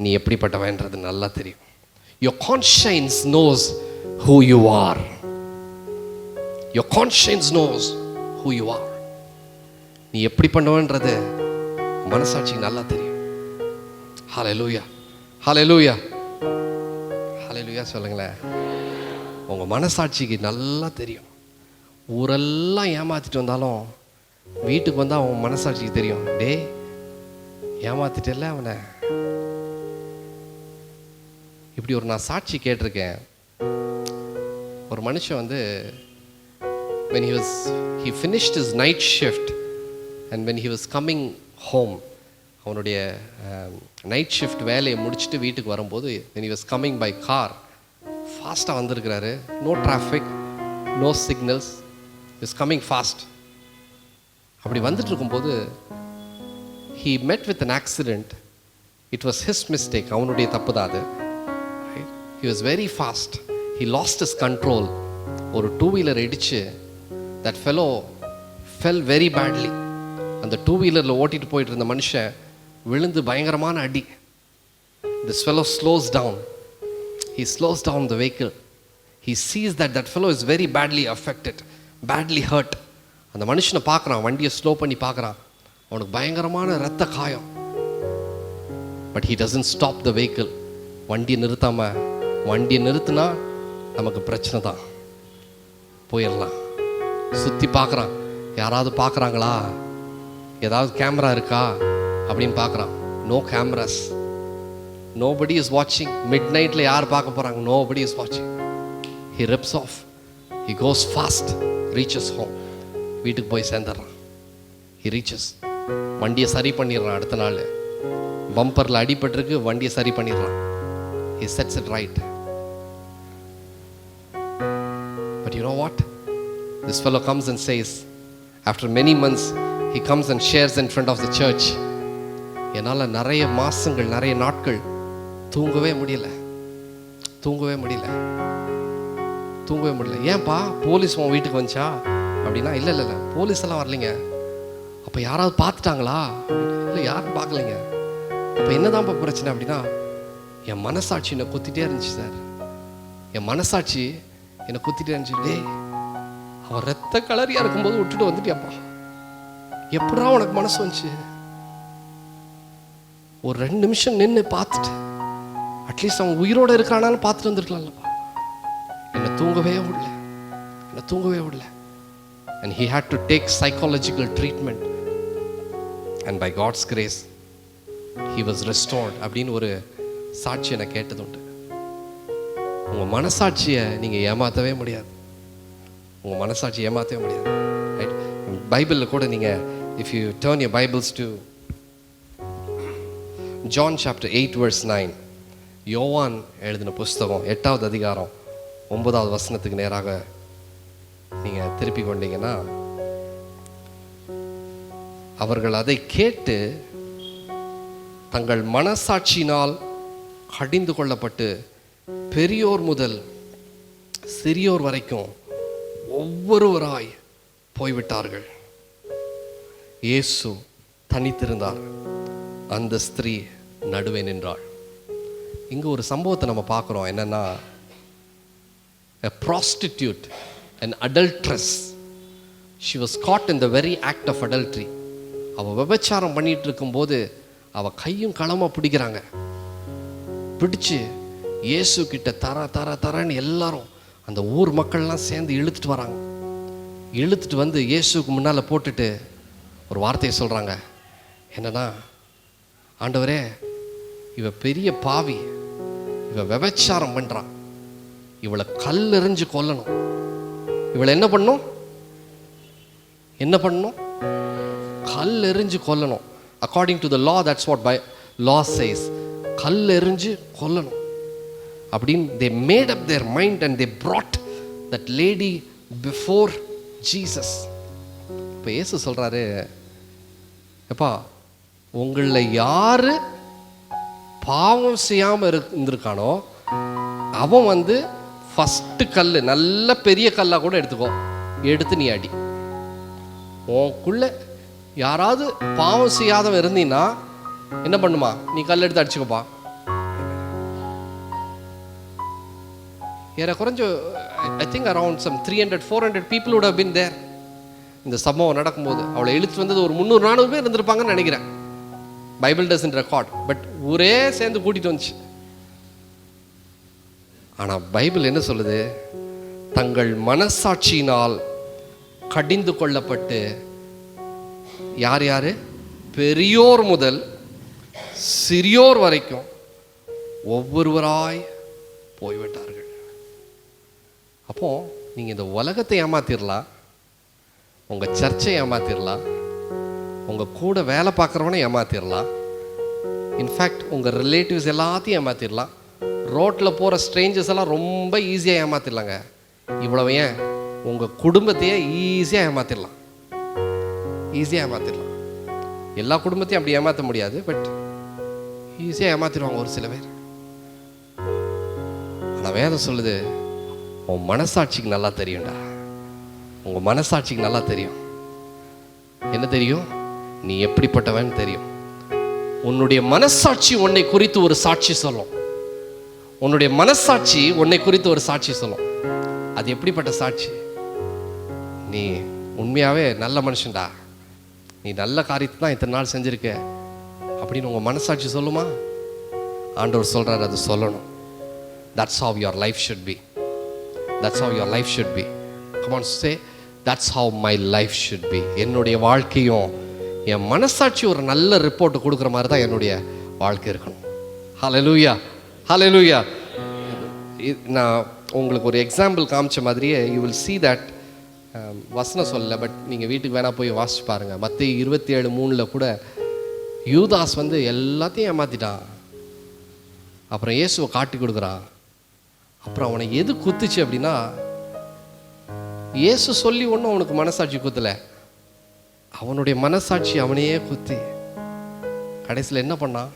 நீ எப்படிப்பட்டவன்றது நல்லா தெரியும். Your conscience knows who you are. Your conscience knows who you are. நீ எப்படி பண்ணுவன்றது மனசாட்சிக்கு நல்லா தெரியும். ஹalleluya, ஹalleluya, ஹalleluya சொல்லுங்களேன். உங்கள் மனசாட்சிக்கு நல்லா தெரியும். ஊரெல்லாம் ஏமாற்றிட்டு வந்தாலும் வீட்டுக்கு வந்தால் அவன் மனசாட்சிக்கு தெரியும், டேய் ஏமாத்திட்டல அவனை. இப்படி ஒரு நான் சாட்சி கேட்டிருக்கேன். ஒரு மனுஷன் வந்து when he finished his night shift and when he was coming home, அவனுடைய நைட் ஷிஃப்ட் வேலையை முடிச்சுட்டு வீட்டுக்கு வரும்போது when he was coming by car, ஃபாஸ்ட்டாக வந்திருக்கிறாரு. No traffic, no signals, is coming fast. அப்படி வந்துட்டு இருக்கும்போது he met with an accident. It was his mistake, அவனுடைய தப்பு தான் அது. He was very fast. He lost his control. ஒரு டூ வீலர் இடிச்சு that fellow fell very badly. அந்த டூ வீலரில் ஓட்டிட்டு போயிட்டு இருந்த மனுஷன் விழுந்து பயங்கரமான அடி. This fellow slows down. He slows down the vehicle. He sees that fellow is very badly affected, badly hurt. அந்த மனுஷனை பார்க்குறான், வண்டியை ஸ்லோ பண்ணி பார்க்குறான், அவனுக்கு பயங்கரமான ரத்த காயம். But he doesn't stop the vehicle. வண்டியை நிறுத்தினா நமக்கு பிரச்சனை தான், போயிடலாம். சுற்றி பார்க்குறான், யாராவது பார்க்குறாங்களா, ஏதாவது கேமரா இருக்கா அப்படின்னு பார்க்குறான். No cameras, nobody is watching. midnightல யார் பார்க்க போகிறாங்க, nobody is watching. he rips off, he goes fast, reaches home. வீட்டுக்கு போய் சேர்ந்துடுறான். he reaches, வண்டியை சரி பண்ணிடுறான். அடுத்த நாள் பம்பரில் அடிபட்டிருக்கு, வண்டியை சரி பண்ணிடுறான். he sets it right. But you know what, this fellow comes and says, after many months he comes and shares in front of the church, என்னால் நிறைய மாதங்கள், நிறைய நாட்கள் தூங்கவே முடியல. ஏன்பா, போலீஸ் உன் வீட்டுக்கு வந்துச்சா அப்படின்னா, இல்லை போலீஸ் எல்லாம் வரலைங்க. அப்போ யாராவது பார்த்துட்டாங்களா? இல்லை, யாரும் பார்க்கலைங்க. இப்போ என்னதான் பிரச்சனை அப்படின்னா, என் மனசாட்சி என்னை குத்திட்டே இருந்துச்சு சார். என் மனசாட்சி என்னை குத்திட்டே இருந்துச்சு. டே, அவன் ரத்த கலரியா இருக்கும்போது விட்டுட்டு வந்துட்டியாப்பா, எப்படா உனக்கு மனசு வந்துச்சு? ஒரு 2 நிமிஷம் நின்று பார்த்துட்டு அட்லீஸ்ட் அவன் உயிரோட இருக்கிறானான்னு பார்த்துட்டு வந்துருக்கலாம்லப்பா. என்னை தூங்கவே விடல. And he had to take psychological treatment, and by God's grace he was restored. அப்படின்னு ஒரு சாட்சியை நான் கேட்டதுண்டு. உங்கள் மனசாட்சியை நீங்கள் ஏமாற்றவே முடியாது. ரைட்? பைபிளில் கூட நீங்கள், if you turn your Bibles to John chapter 8 verse 9, யோவான் எழுதின புஸ்தகம் 8வது அதிகாரம் 9வது வசனத்துக்கு நேராக நீங்கள் திருப்பி கொண்டீங்கன்னா, அவர்கள் அதை கேட்டு தங்கள் மனசாட்சியினால் கடிந்து கொள்ளப்பட்டு பெரியோர் முதல் சிறியோர் வரைக்கும் ஒவ்வொருவராய் போய்விட்டார்கள். இயேசு தனித்திருந்தார், அந்த ஸ்திரீ நடுவே நின்றாள். இங்கே ஒரு சம்பவத்தை நம்ம பார்க்குறோம். என்னன்னா, a prostitute, an adulteress, she was caught in the very act of adultery. அவள் விபச்சாரம் பண்ணிட்டு இருக்கும்போது அவள் கையும் களமாக பிடிக்கிறாங்க. பிடிச்சு இயேசு கிட்ட தரன்னு எல்லாரும், அந்த ஊர் மக்கள்லாம் சேர்ந்து இழுத்துட்டு வந்து இயேசுக்கு முன்னால் போட்டுட்டு ஒரு வார்த்தையை சொல்கிறாங்க. என்னன்னா, ஆண்டவரே, இவ பெரிய பாவி, இவ விபச்சாரம் பண்ணுறான், இவளை கல் எறிஞ்சு கொல்லணும். இவளை என்ன பண்ணணும்? கல் எறிஞ்சு கொல்லணும். According to the law, that's what by law says. கல் எறிஞ்சு கொல்லணும் அப்படின்னு they made up their mind and they brought that lady before Jesus. இப்போ இயேசு சொல்கிறாரு, எப்பா, உங்களில் யார் பாவம் செய்யாமல் இருந்திருக்கானோ அவன் வந்து ஃபஸ்ட்டு கல், நல்ல பெரிய கல்லாக கூட எடுத்து நீ அடி. உனக்குள்ள யாராவது பாவம் செய்யாதவன் இருந்தீன்னா என்ன பண்ணுமா, நீ கல் எடுத்து அடிச்சுக்கப்பா. குறைஞ்ச I think around some 300-400 people would have been there. இந்த சம்பவம் நடக்கும்போது அவளை இழுத்து வந்தது ஒரு 300-400 பேர் இருந்திருப்பாங்கன்னு நினைக்கிறேன். பைபிள் டசன்ட் ரெக்கார்ட், பட் ஊரே சேர்ந்து கூட்டிட்டு வந்துச்சு. ஆனா பைபிள் என்ன சொல்லுது? தங்கள் மனசாட்சியினால் கடிந்து கொள்ளப்பட்டு யார் யாரு? பெரியோர் முதல் சிறியோர் வரைக்கும் ஒவ்வொருவராய் போய்விட்டார்கள். அப்போ நீங்க இந்த உலகத்தை ஏமாத்திரலாம், உங்க சர்ச்சை ஏமாத்திரலாம், உங்க கூட வேலை பார்க்குறவனை ஏமாத்திரலாம், இன்ஃபேக்ட் உங்க ரிலேட்டிவ்ஸ் எல்லாத்தையும் ஏமாத்திரலாம், ரோட்டில் போகிற ஸ்ட்ரேஞ்சர்ஸ் எல்லாம் ரொம்ப ஈஸியாக ஏமாத்திடலாங்க. இவ்வளவு ஏன், உங்கள் குடும்பத்தையே ஈஸியாக ஏமாத்திடலாம், ஈஸியாக ஏமாத்திடலாம். எல்லா குடும்பத்தையும் அப்படி ஏமாற்ற முடியாது, பட் ஈஸியாக ஏமாத்திடுவாங்க ஒரு சில பேர். ஆனால் வேதம் சொல்லுது, உன் மனசாட்சிக்கு நல்லா தெரியும்டா. உங்கள் மனசாட்சிக்கு நல்லா தெரியும். என்ன தெரியும்? நீ எப்படிப்பட்டவன் தெரியும். உன்னுடைய மனசாட்சி உன்னை குறித்து ஒரு சாட்சி சொல்லும். உன்னுடைய மனசாட்சி உன்னை குறித்து ஒரு சாட்சி சொல்லும். அது எப்படிப்பட்ட சாட்சி? நீ உண்மையாகவே நல்ல மனுஷன்டா, நீ நல்ல காரியத்தை தான் இத்தனை நாள் செஞ்சிருக்க அப்படின்னு உங்கள் மனசாட்சி சொல்லுமா? ஆண்டவர் சொல்கிறார், அது சொல்லணும். That's how your life should be. That's how your life should be. Come on, say, that's how my life should be. என்னுடைய வாழ்க்கையும் என் மனசாட்சி ஒரு நல்ல ரிப்போர்ட் கொடுக்குற மாதிரி தான் என்னுடைய வாழ்க்கை இருக்கணும். ஹல்லேலூயா, ஹல்லேலூயா. நான் உங்களுக்கு ஒரு எக்ஸாம்பிள் காமிச்ச மாதிரியே யூ வில் see that, வசனம் சொல்லலை, பட் நீங்கள் வீட்டுக்கு வேணால் போய் வாசிச்சு பாருங்கள். மத்தேயு 27:3 கூட யூதாஸ் வந்து எல்லாத்தையும் ஏமாற்றிட்டான். அப்புறம் இயேசுவை காட்டி கொடுக்குறான். அப்புறம் அவனை எது குத்துச்சு அப்படின்னா, இயேசு சொல்லி ஒன்றும் அவனுக்கு மனசாட்சி குத்தலை, அவனுடைய மனசாட்சி அவனையே குத்தி கடைசியில் என்ன பண்ணான்?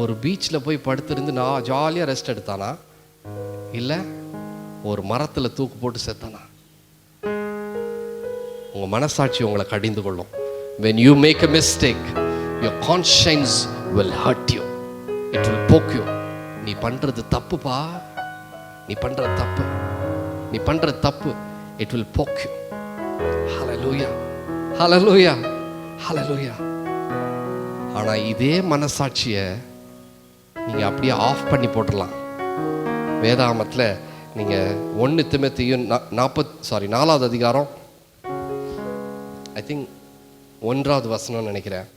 ஒரு பீச்சில் போய் படுத்திருந்து நான் ஜாலியாக ரெஸ்ட் எடுத்தானா, இல்லை ஒரு மரத்தில் தூக்கு போட்டு செத்தானா? உங்கள் மனசாட்சி உங்களை கடிந்து கொள்ளும். When you make a mistake, your conscience will hurt you. It will poke you. நீ பண்ணுறது தப்புப்பா, நீ பண்ணுறது தப்பு, நீ பண்ணுறது தப்பு. It will poke you. Hallelujah, hallelujah, hallelujah. ஆனால் இதே மனசாட்சியை நீங்கள் அப்படியே ஆஃப் பண்ணி போட்டுடலாம். வேதாகமத்தில் நீங்கள் 1 தீமோத்தேயு 4வது அதிகாரம், ஐ திங்க் 1வது வசனம் நினைக்கிறேன்,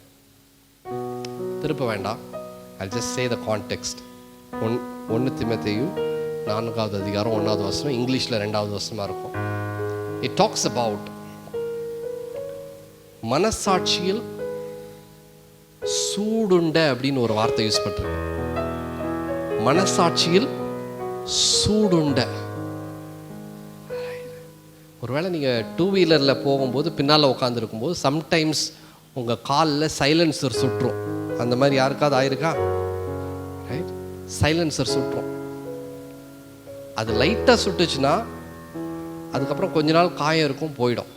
திருப்ப வேண்டாம், I'll just say the context. 1 தீமோத்தேயு 4வது அதிகாரம் 1வது வசனம், இங்கிலீஷில் 2வது வசனமாக இருக்கும். It talks about மனசாட்சியில் சூடுண்ட அப்படின்னு ஒரு வார்த்தை யூஸ் பண்றது. மனசாட்சியில் சூடுண்ட. ஒருவேளை நீங்கள் 2 வீலரில் போகும்போது பின்னால் உட்காந்துருக்கும் போது சம்டைம்ஸ் உங்கள் காலில் சைலன்சர் சுற்றும். அந்த மாதிரி யாருக்காவது ஆயிருக்கா? ரைட், சைலன்சர் சுற்றும். அது லைட்டாக சுட்டுச்சுன்னா அதுக்கப்புறம் கொஞ்ச நாள் காயம் இருக்கும், போயிடும்.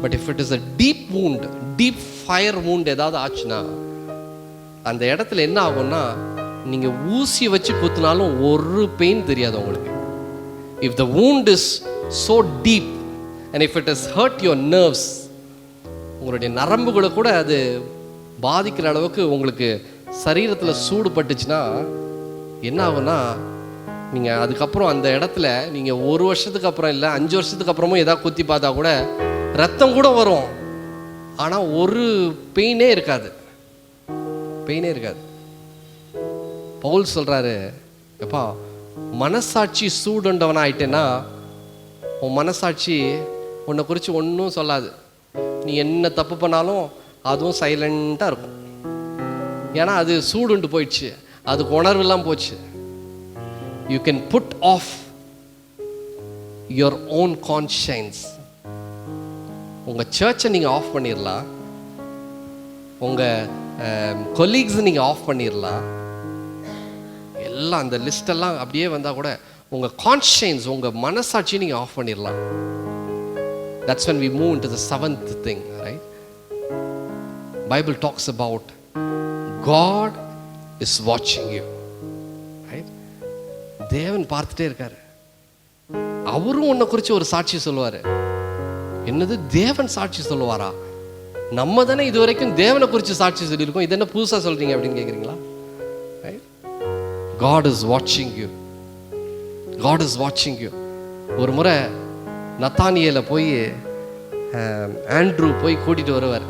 But if it is a deep wound, deep fire wound ஏதாவது ஆச்சுன்னா அந்த இடத்துல என்ன ஆகும்னா, நீங்கள் ஊசி வச்சு குத்துனாலும் ஒரு பெயின் தெரியாது உங்களுக்கு. If the wound is so deep and if it has hurt your nerves, உங்களுடைய நரம்புகளை கூட அது பாதிக்கிற அளவுக்கு உங்களுக்கு சரீரத்தில் சூடு பட்டுச்சுன்னா என்ன ஆகும்னா, நீங்கள் அதுக்கப்புறம் அந்த இடத்துல நீங்கள் 1 வருஷத்துக்கு அப்புறம் இல்லை 5 வருஷத்துக்கு அப்புறமும் ஏதாவது குத்தி பார்த்தா கூட ரத்தம் கூட வரும், ஆனால் ஒரு பெயினே இருக்காது, பெயினே இருக்காது. பவுல் சொல்கிறாரு, எப்பா மனசாட்சி சூடுண்டவனா ஆயிட்டேன்னா உன் மனசாட்சி உன்னை குறித்து ஒன்றும் சொல்லாது. நீ என்ன தப்பு பண்ணாலும் அதுவும் சைலண்ட்டாக இருக்கும். ஏன்னா அது சூடுண்டு போயிடுச்சு, அதுக்கு உணர்வெல்லாம் போச்சு. You can put off your own conscience. உங்கள் சர்ச்சை நீங்கள் ஆஃப் பண்ணிடலாம், உங்கள் கொலீக்ஸை நீங்கள் ஆஃப் பண்ணிடலாம், எல்லாம் அந்த லிஸ்டெல்லாம் அப்படியே வந்தால் கூட உங்கள் கான்ஷியன்ஸ், உங்கள் மனசாட்சியை நீங்கள் ஆஃப் பண்ணிடலாம். That's when we move into the 7th thing, right? Bible talks about God is watching you, right? தேவன் பார்த்துட்டே இருக்காரு. அவரும் உன்னை குறித்து ஒரு சாட்சி சொல்லுவார். என்னது, தேவன் சாட்சி சொல்லுவாரா? நம்ம தானே இது வரைக்கும் தேவனை குறித்து சாட்சி சொல்லியிருக்கோம், இது என்ன புதுசாக சொல்றீங்க அப்படின்னு கேட்குறீங்களா? God is watching you. God is watching you. ஒரு முறை நத்தானியேல போய் ஆண்ட்ரூ போய் கூட்டிட்டு வருவார்.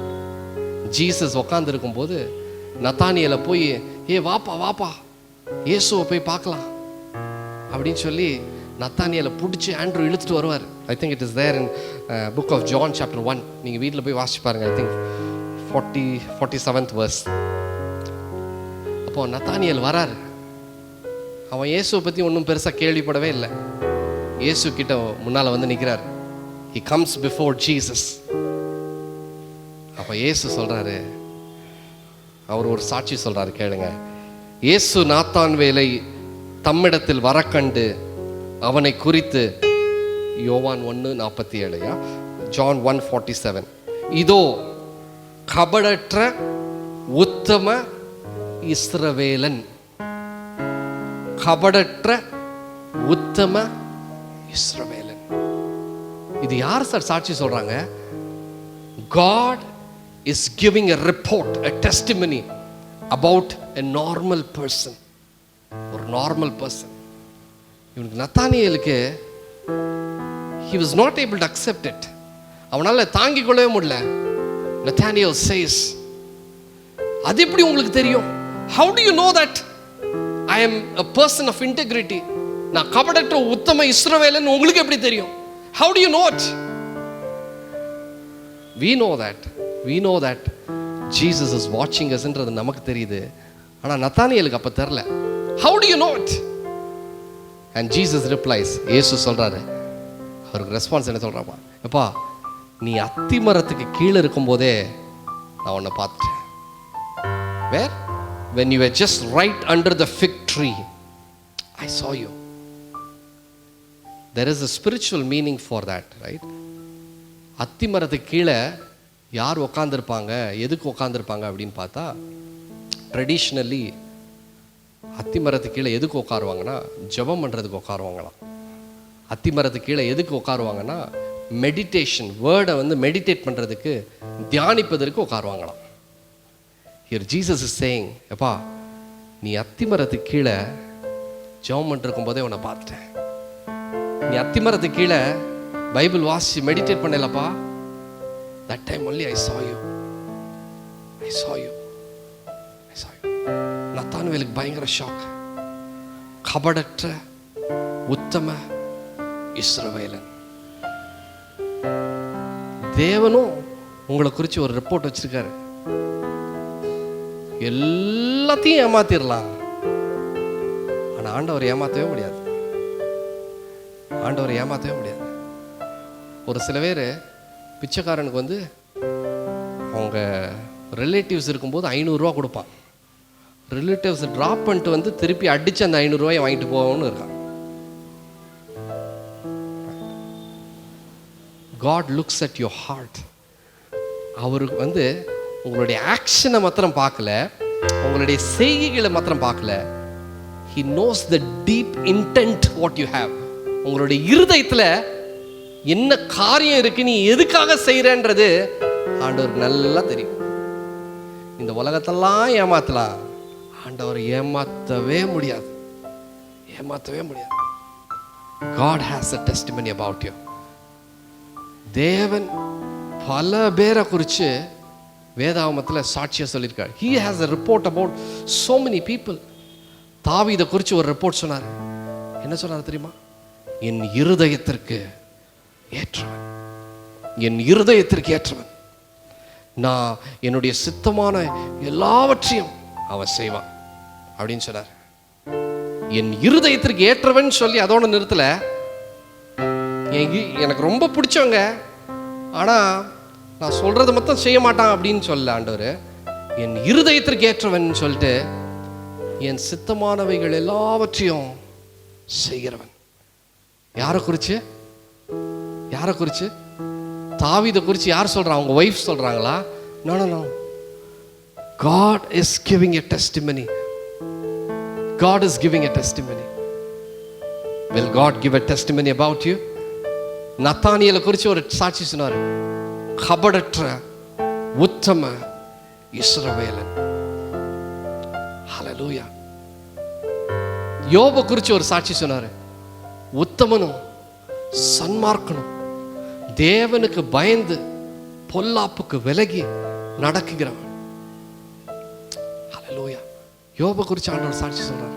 ஜீசஸ் உட்காந்துருக்கும் போது நத்தானியேல போய் வாப்பா வாப்பா இயேசுவை போய் பார்க்கலாம் அப்படின்னு சொல்லி நத்தானியேல பிடிச்சி ஆண்ட்ரூ இழுத்துட்டு வருவார். I think it is there in book of John chapter 1. நீங்கள் வீட்டில் போய் வாசிச்சு பாருங்க. I think 47th verse. அப்போ நத்தானியேல் வராரு. அவன் இயேசுவை பற்றி ஒன்றும் பெருசாக கேள்விப்படவே இல்லை. இயேசு கிட்ட முன்னால் வந்து நிற்கிறார். He comes before Jesus. அப்போ இயேசு சொல்கிறாரு, அவர் ஒரு சாட்சி சொல்கிறாரு, கேளுங்க. இயேசு நாத்தான்வேலை தம்மிடத்தில் வரக்கண்டு அவனை குறித்து, யோவான் 1:47, ஜான் 1:47, இதோ கபடற்ற உத்தம இஸ்ரவேலன், கபடற்ற உத்தம இஸ்ரவேலன். இது யார் சார் சாட்சி சொல்றாங்க? God is giving a report, a testimony about a normal person. ஒரு நார்மல் பர்சன். இவனுக்கு நத்தானியேலுக்கு he was not able to accept it. அவனால தாங்கிக் கொள்ளவே முடியல. Nathaniel says, அது எப்படி உங்களுக்கு தெரியும்? How do you know that I am a person of integrity? நான் கபடற்ற உத்தம இஸ்ரவேலன் உங்களுக்கு எப்படி தெரியும்? How do you know it? We know that Jesus is watching us என்றது நமக்கு தெரியுது. ஆனா நத்தானியேலுக்கு அப்ப தெரியல. How do you know it? And Jesus replies, இயேசு சொல்றாரு, அவருக்கு ரெஸ்பான்ஸ் என்ன சொல்றாப்பா? எப்பா, நீ அத்தி மரத்துக்கு கீழே இருக்கும்போதே நான் உன்னை பார்த்துட்டேன். Where? When you were just right under the fig tree, I saw you. There is a spiritual meaning for that, right? அத்தி மரத்துக்கு கீழே யார் உட்காந்துருப்பாங்க, எதுக்கு உட்காந்துருப்பாங்க அப்படின்னு பார்த்தா, ட்ரெடிஷ்னலி அத்தி மரத்துக்கு கீழே எதுக்கு உட்காருவாங்கன்னா ஜெபம் பண்ணுறதுக்கு உட்காருவாங்களாம். அத்தி மரத்துக்கு கீழே எதுக்கு உட்காருவாங்கன்னா மெடிடேஷன், வேர்டை வந்து மெடிடேட் பண்ணுறதுக்கு, தியானிப்பதற்கு உட்காருவாங்களாம். Here Jesus is saying, எப்பா, நீ அத்தி மரத்துக்கு கீழே ஜெபம் பண்ணிருக்கும் போதே உன்னை பார்த்துட்டேன். நீ அத்தி மரத்துக்கு கீழே பைபிள் வாசி மெடிடேட் பண்ணலப்பா, that time only I saw you. நத்தான்வேலுக்கு பயங்கர ஷாக். கபடற்ற உத்தம இஸ்ரவேலன். தேவனும் உங்களை குறித்து ஒரு ரிப்போர்ட் வச்சிருக்காரு. எல்லாத்தையும் ஏமாத்திரலாம், ஆனா ஆண்டவர் ஏமாத்தவே முடியாது. ஒரு சில பேர் பிச்சைக்காரனுக்கு வந்து அவங்க ரிலேட்டிவ்ஸ் இருக்கும்போது 500 ரூபா கொடுப்பான். ரிலேட்டிவ்ஸ் ட்ராப் பண்ணிட்டு வந்து திருப்பி அடிச்சு அந்த 500 ரூபாயை வாங்கிட்டு போவோம்னு இருக்கான். God looks at your heart. அவருக்கு வந்து உங்களுடைய ஆக்ஷனை மாத்திரம் பார்க்கல, உங்களுடைய செய்கைகளை மாத்திரம் பார்க்கல. He knows the deep intent what you have. உங்களுடைய இருதயத்துல என்ன காரியம் இருக்கு, நீ எதுக்காக செய்யறன்றது ஆண்டவருக்கு நல்லா தெரியும். இந்த உலகத்தெல்லாம் ஏமாத்தலாம், ஆண்டவர் ஏமாத்தவே முடியாது. God has a testimony about you. தேவன் பல பேரை குறித்து வேதாகமத்தில் சாட்சியா சொல்லியிருக்கார். He has a report about so many people. தாவீதை குறித்து ஒரு ரிப்போர்ட் சொன்னார். என்ன சொன்னார் தெரியுமா? என் இருதயத்திற்கு ஏற்றவன், நான் என்னுடைய சித்தமான எல்லாவற்றையும் அவன் செய்வான் அப்படின்னு சொன்னார். என் இருதயத்திற்கு ஏற்றவன் சொல்லி அதோட நிறுத்தல. எனக்கு ரொம்ப பிடிச்சவங்க, ஆனா நான் சொல்றது மட்டும் செய்ய மாட்டான் அப்படின்னு சொல்ல ஆண்டவர். என் இருதயத்திற்கு ஏற்றவன் சொல்லிட்டு என் சித்தமானவைகள் எல்லாவற்றையும் செய்கிறவன். யாரை குறிச்சு? தாவீதை குறித்து யார் சொல்றா? அவங்க வைஃப் சொல்றாங்களா? No. God is giving a testimony. Will God give a testimony about you? நத்தானியேலை குறித்து ஒரு சாட்சி சொன்னார். கபடற்ற உத்தம இஸ்ரவேலன். ஹல்லேலூயா. யோபை குறித்து ஒரு சாட்சி சொன்னாரு. உத்தமனும் சன்மார்க்கனும், தேவனுக்கு பயந்து பொல்லாப்புக்கு விலகி நடக்குகிறவன். ஹல்லேலூயா. யோபை குறித்து ஆண்டவர் சாட்சி சொல்றார்.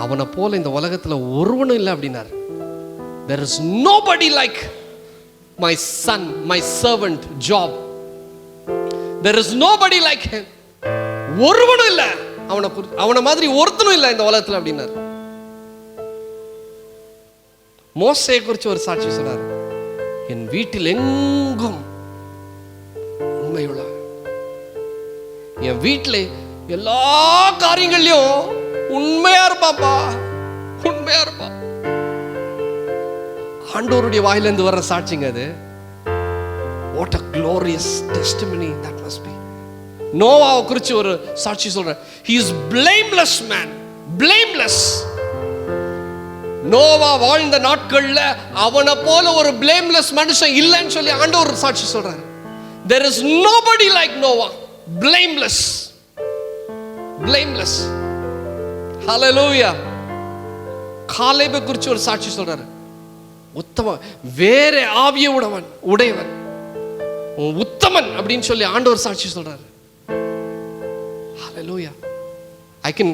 அவனை போல இந்த உலகத்துல ஒருவனும் இல்லை அப்படின்னாரு. There is nobody like my son, my servant Job. There is nobody like him. ஒருவனும் இல்லை அவனை மாதிரி ஒருத்தனும் இல்லை இந்த உலகத்துல அப்படின்னாரு. மோசேயை குறித்து ஒரு சாட்சி சொன்னார். என் வீட்டில் எங்கும் உண்மையுள்ள, என் வீட்டில் எல்லா காரியங்களையும் உண்மையா இருப்பாப்பா, உண்மையா இருப்பா. ஆண்டவருடைய வாயிலிருந்து வர்ற சாட்சிங்க அது. What a glorious testimony that must be. நோவாவை குறித்து ஒரு சாட்சி சொல்றேன். He is blameless man, blameless. Noah வாழ்ந்த நாட்கள்ல அவனை போல ஒரு blameless மனுஷன் இல்லைன்னு சொல்லி ஆண்டவர் ஒரு சாட்சி சொல்றாரு. There is nobody like Noah, blameless, blameless. Hallelujah. காலேபை குறித்து ஒரு சாட்சி சொல்றாரு. உத்தம, வேற ஆவியை உடையவன், உத்தமன் அப்படின்னு சொல்லி ஆண்டவர் சாட்சி சொல்றாரு. Hallelujah. I can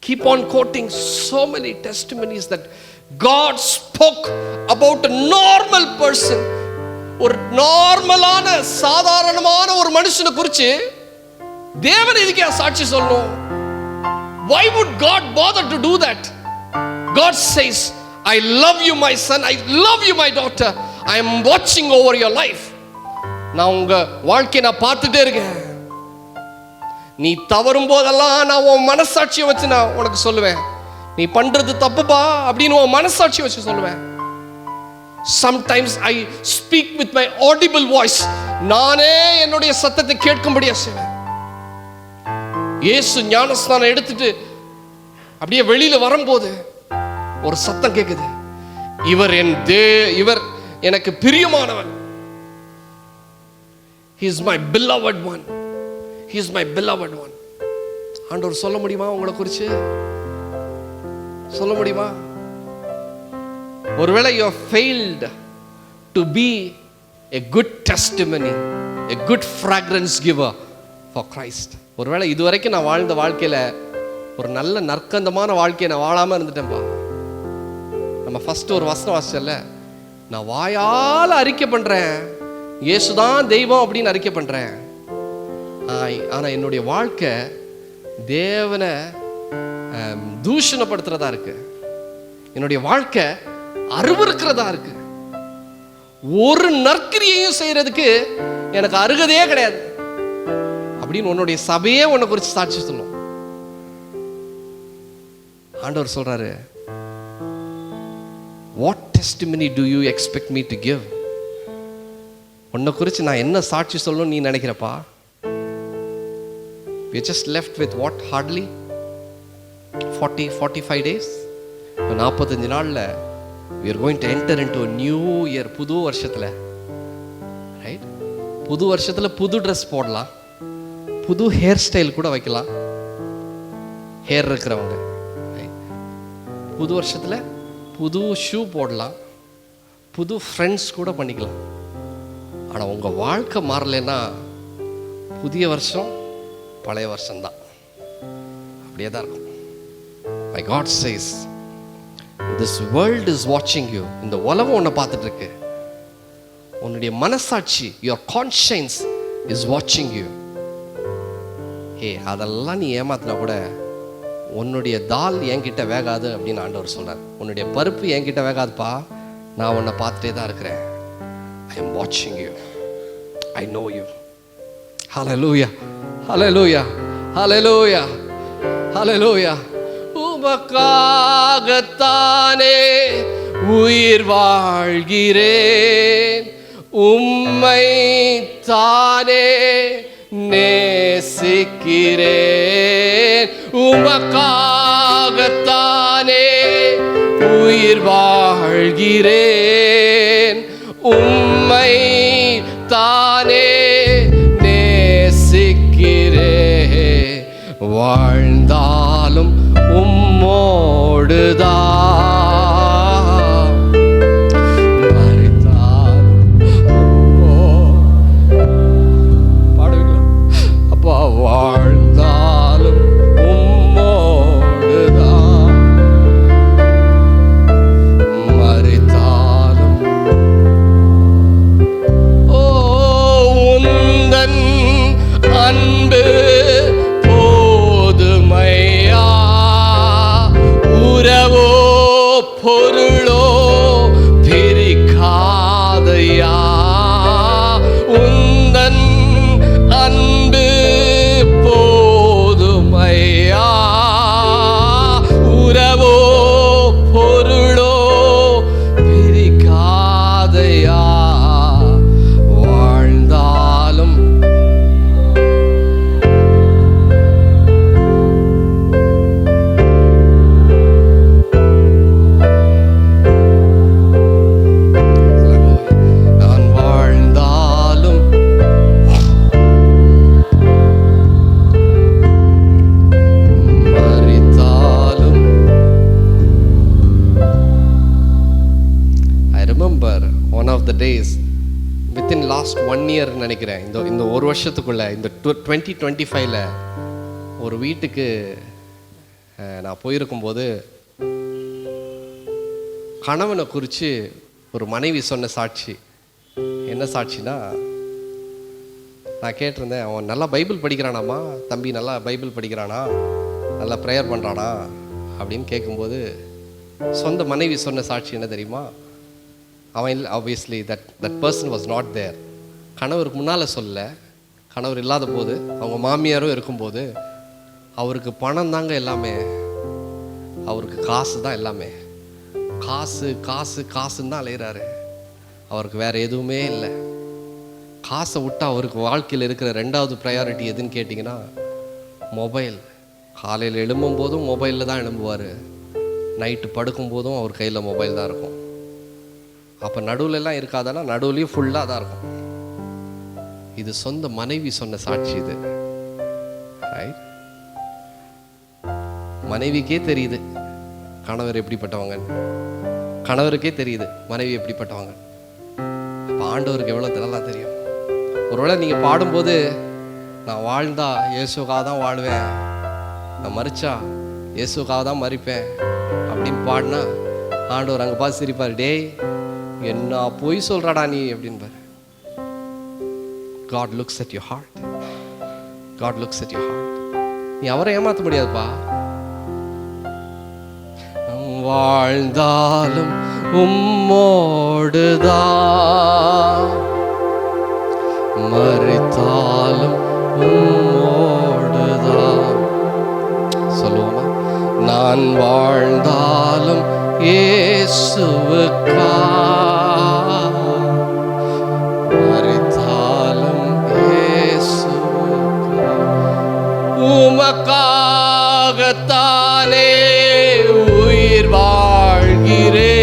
keep on quoting so many testimonies that God spoke about a normal person. ஒரு நார்மலான சாதாரணமான ஒரு மனுஷனை குறித்து தேவன் இதுக்கே சாட்சி சொல்லணும்? Why would God bother to do that? God says, I love you my son, I love you my daughter, I am watching over your life. நான் உங்க வாழ்க்கையை நான் பார்த்துட்டே இருக்கேன். நீ தவறும் போதெல்லாம் நான் உன் மனசாட்சியை வச்சு நான் உனக்கு சொல்லுவேன், நீ பண்றது தப்புப்பா அப்படின்னு உன் மனசாட்சியை வச்சு சொல்லுவேன். Sometimes I speak with my audible voice. நானே என்னுடைய சத்தத்தை கேட்கும்படியா செய்வேன். இயேசு ஞானஸ்நானம் எடுத்துட்டு அப்படியே வெளியில வரும்போது ஒரு சத்தம் கேட்குது. இவர் எனக்கு பிரியமானவன். He is my beloved one. He is my beloved one. ஆண்டவர் சொல்ல முடியுமா உங்களை குறித்து? சொல்ல முடியுமா? ஒருவேளை you have failed to be a good testimony, a good fragrance giver for Christ. ஒருவேளை இதுவரைக்கும் நான் வாழ்ந்த வாழ்க்கையில ஒரு நல்ல நற்கந்தமான வாழ்க்கையை நான் வாழாம இருந்துட்டேன்பா. நம்ம ஃபர்ஸ்ட் ஒரு வசனம் வாசிச்சல, நான் வாயால அறிக்கை பண்றேன் இயேசுதான் தெய்வம் அப்படின்னு அறிக்கை பண்றேன், ஆனா என்னுடைய வாழ்க்கை தேவனை தூஷணப்படுத்துறதா இருக்கு, என்னுடைய வாழ்க்கை அருவருக்கிறதா இருக்கு, ஒரு நற்கிரியையும் செய்யறதுக்கு எனக்கு அருகதையே கிடையாது அப்படின்னு உன்னுடைய சபையே உன்னை குறித்து சாட்சி சொல்லும். ஆண்டவர் சொல்றாரு, what testimony do you expect me to give? உன்னை குறித்து நான் என்ன சாட்சி சொல்லணும் நீ நினைக்கிறப்பா? We just left with what, hardly 40-45 days. 45 நாள்ல we are going to enter into a new year. புது வருஷத்துல, ரைட்? புது வருஷத்துல புது ட்ரெஸ் போடலாம், புது ஹேர் ஸ்டைல் கூட வைக்கலாம் ஹேர் இருக்கிறவங்க. புது வருஷத்துல புது ஷூ போடலாம், புது ஃப்ரெண்ட்ஸ் கூட பண்ணிக்கலாம். ஆனால் உங்கள் வாழ்க்கை மாறலைன்னா புதிய வருஷம் பழைய வருஷம்தான், அப்படியே தான் இருக்கும். My God says, this world is watching you. இந்த உலகம் உன்னை பார்த்துட்டு இருக்கு. உன்னுடைய மனசாட்சி, your conscience is watching you. அதெல்லாம் நீ ஏமாத்தினா கூட உன்னுடைய தால் என்கிட்ட வேகாது அப்படின்னு ஆண்டவர் சொல்றார். உன்னுடைய பருப்பு என்கிட்ட வேகாதுப்பா, நான் உன்னை பார்த்துட்டே தான் இருக்கிறேன். I am watching you. I know you. Hallelujah. Hallelujah. Hallelujah. Hallelujah. உமக்காகத்தானே உயிர் வாழ்கிறேன், உம்மை தானே நேசிக்கிறேன், உமக்காகத்தானே உயிர் வாழ்கிறேன், உம்மை தானே நேசிக்கிறேன். லாஸ்ட் 1 இயர் நினைக்கிறேன், இந்த ஒரு வருஷத்துக்குள்ள, இந்த 2025ல் ஒரு வீட்டுக்கு நான் போயிருக்கும்போது கணவனை குறித்து ஒரு மனைவி சொன்ன சாட்சி. என்ன சாட்சினா, நான் கேட்டிருந்தேன், அவன் நல்லா பைபிள் படிக்கிறானாம்மா, தம்பி நல்லா பைபிள் படிக்கிறானா, நல்லா ப்ரேயர் பண்ணுறானா அப்படின்னு கேட்கும்போது சொந்த மனைவி சொன்ன சாட்சி என்ன தெரியுமா? அவன் obviously that person was not there. கணவருக்கு முன்னால் சொல்ல, கணவர் இல்லாத போது, அவங்க மாமியாரும் இருக்கும்போது, அவருக்கு பணம் தாங்க எல்லாமே, அவருக்கு காசு தான் எல்லாமே, காசு காசு காசுன்னு தான் அலையிறாரு, அவருக்கு வேற எதுவுமே இல்லை. காசை விட்டு அவருக்கு வாழ்க்கையில் இருக்கிற 2வது ப்ரையாரிட்டி எதுன்னு கேட்டிங்கன்னா மொபைல். காலையில் எழும்பும் போதும் மொபைலில் தான் எழும்புவார், நைட்டு படுக்கும் போதும் அவர் கையில் மொபைல் தான் இருக்கும். அப்போ நடுவுலலாம் இருக்காதானா, நடுவுலையும் ஃபுல்லாக தான் இருக்கும். இது சொந்த மனைவி சொன்ன சாட்சி இது. ரைட்? மனைவிக்கே தெரியுது கணவர் எப்படிப்பட்டவங்க, கணவருக்கே தெரியுது மனைவி எப்படிப்பட்டவங்க. இப்போ ஆண்டவருக்கு எவ்வளோ நல்லா தெரியும். ஒருவேளை நீங்கள் பாடும்போது, நான் வாழ்ந்தா இயேசுக்காக தான் வாழ்வேன், நான் மறிச்சா இயேசுக்காக தான் மறிப்பேன் அப்படின்னு பாடினா, ஆண்டவர் அங்கே பார்த்து சிரிப்பார், டேய் என்ன பொய் சொல்றாடா நீ அப்படின்பார். God looks at your heart. God looks at your heart. நீ அவரை ஏமாற்ற முடியாதுப்பா. வாழ்ந்தாலும் உம்மோடுதான், மரித்தாலும் உம்மோடுதான். சொல்லுவோமா? நான் வாழ்ந்தாலும் இயேசுவுக்கா, மரித்தாலும் இயேசுவுக்கா, உமக்காகத்தானே உயிர் வாழ்கிறேன்,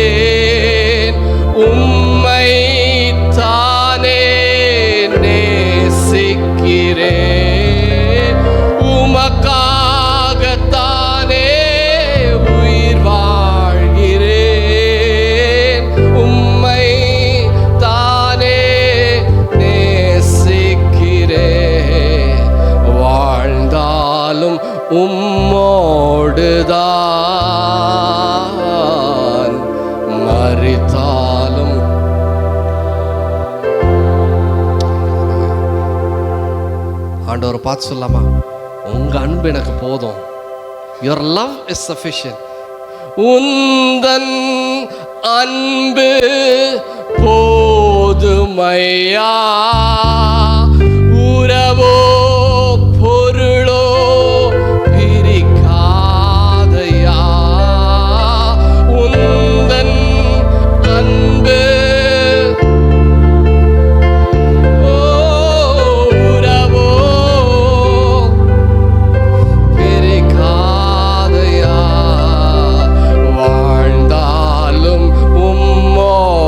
உம்மை தானே நேசிக்கிறேன், உமக்காகத்தானே உயிர் வாழ்கிறேன், உம்மை தானே நேசிக்கிறேன், வாழ்ந்தாலும் உம்மோடுதான், மரித்தாலும். ஆண்டவரை பார்த்து சொல்லாமா, உங்க அன்பு எனக்கு போதும். Your love is sufficient. உந்தன் அன்பு போதுமையா, உறவோ பொருளோ பிரிக்காதையா, உந்தன் அன்பு உறவோ பிரிக்காதையா, வாழ்ந்தாலும் உம்மோடுதான்.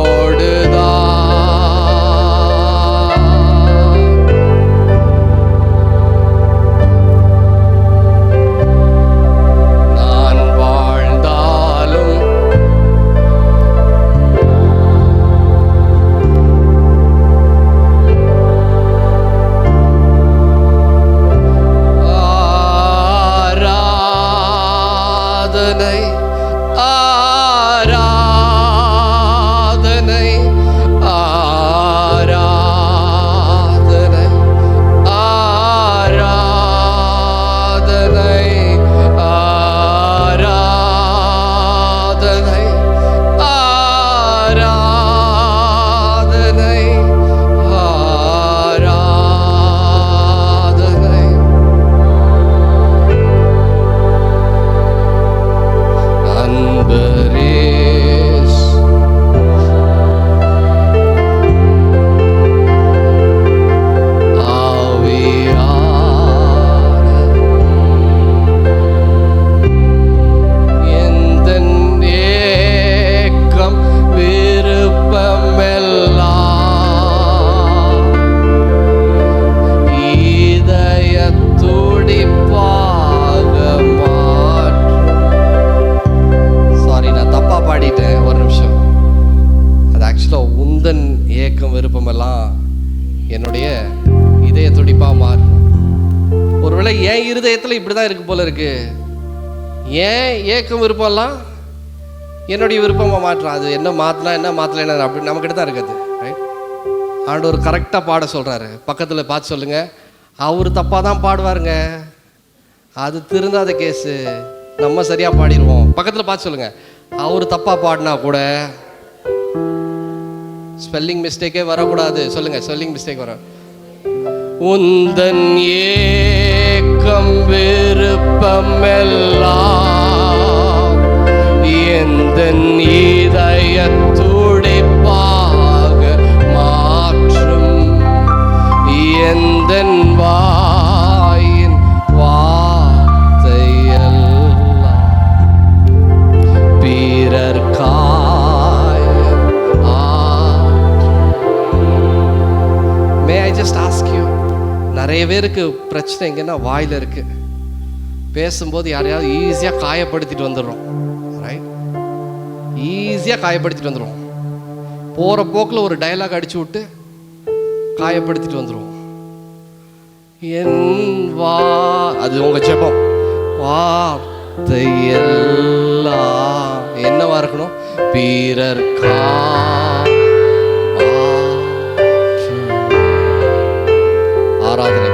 உந்தன் ஏக்கம் விருப்பமெல்லாம் என்னுடைய இதய துடிப்பா மாறும். ஒருவேளை என் இருதயத்தில் இப்படிதான் இருக்கு போல இருக்கு. ஏன் ஏக்கம் விருப்பம்லாம் என்னுடைய விருப்பமா மாற்றம். அது என்ன மாத்தினா என்ன மாத்தல என்ன அப்படி நம்மக்கிட்ட தான் இருக்குது. ரைட்? ஆண்டவர் கரெக்டாக பாட சொல்றாரு. பக்கத்தில் பார்த்து சொல்லுங்க, அவர் தப்பாக தான் பாடுவாருங்க, அது திருந்தாத கேஸு, நம்ம சரியா பாடிடுவோம். பக்கத்தில் பார்த்து சொல்லுங்க, அவர் தப்பா பாடினா கூட ஸ்பெல்லிங் மிஸ்டேக்கே வரக்கூடாது. சொல்லுங்க, ஸ்பெல்லிங் மிஸ்டேக் வர. உந்தன் ஏக்கம் விருப்பமெல்லாம் எந்தன் இதய துடிப்பாக மாற்றும். எந்தன் வாயின் வார்த்தையெல்லாம் பிறர் காயம் ஆற்றும். May I just ask you, நிறைய பேருக்கு பிரச்சனை எங்கன்னா வாயில் இருக்கு. பேசும்போது யாரையாவது ஈஸியாக காயப்படுத்திட்டு வந்துடுறோம். ரைட்? ஈஸியாக காயப்படுத்திட்டு வந்துடுவோம். போகிற போக்கில் ஒரு டயலாக் அடிச்சு விட்டு காயப்படுத்திட்டு வந்துடுவோம். அது உங்க ஜெபம். வார்த்தையெல்லாம் என்னவா இருக்கணும்? பிறர் ஆராதனை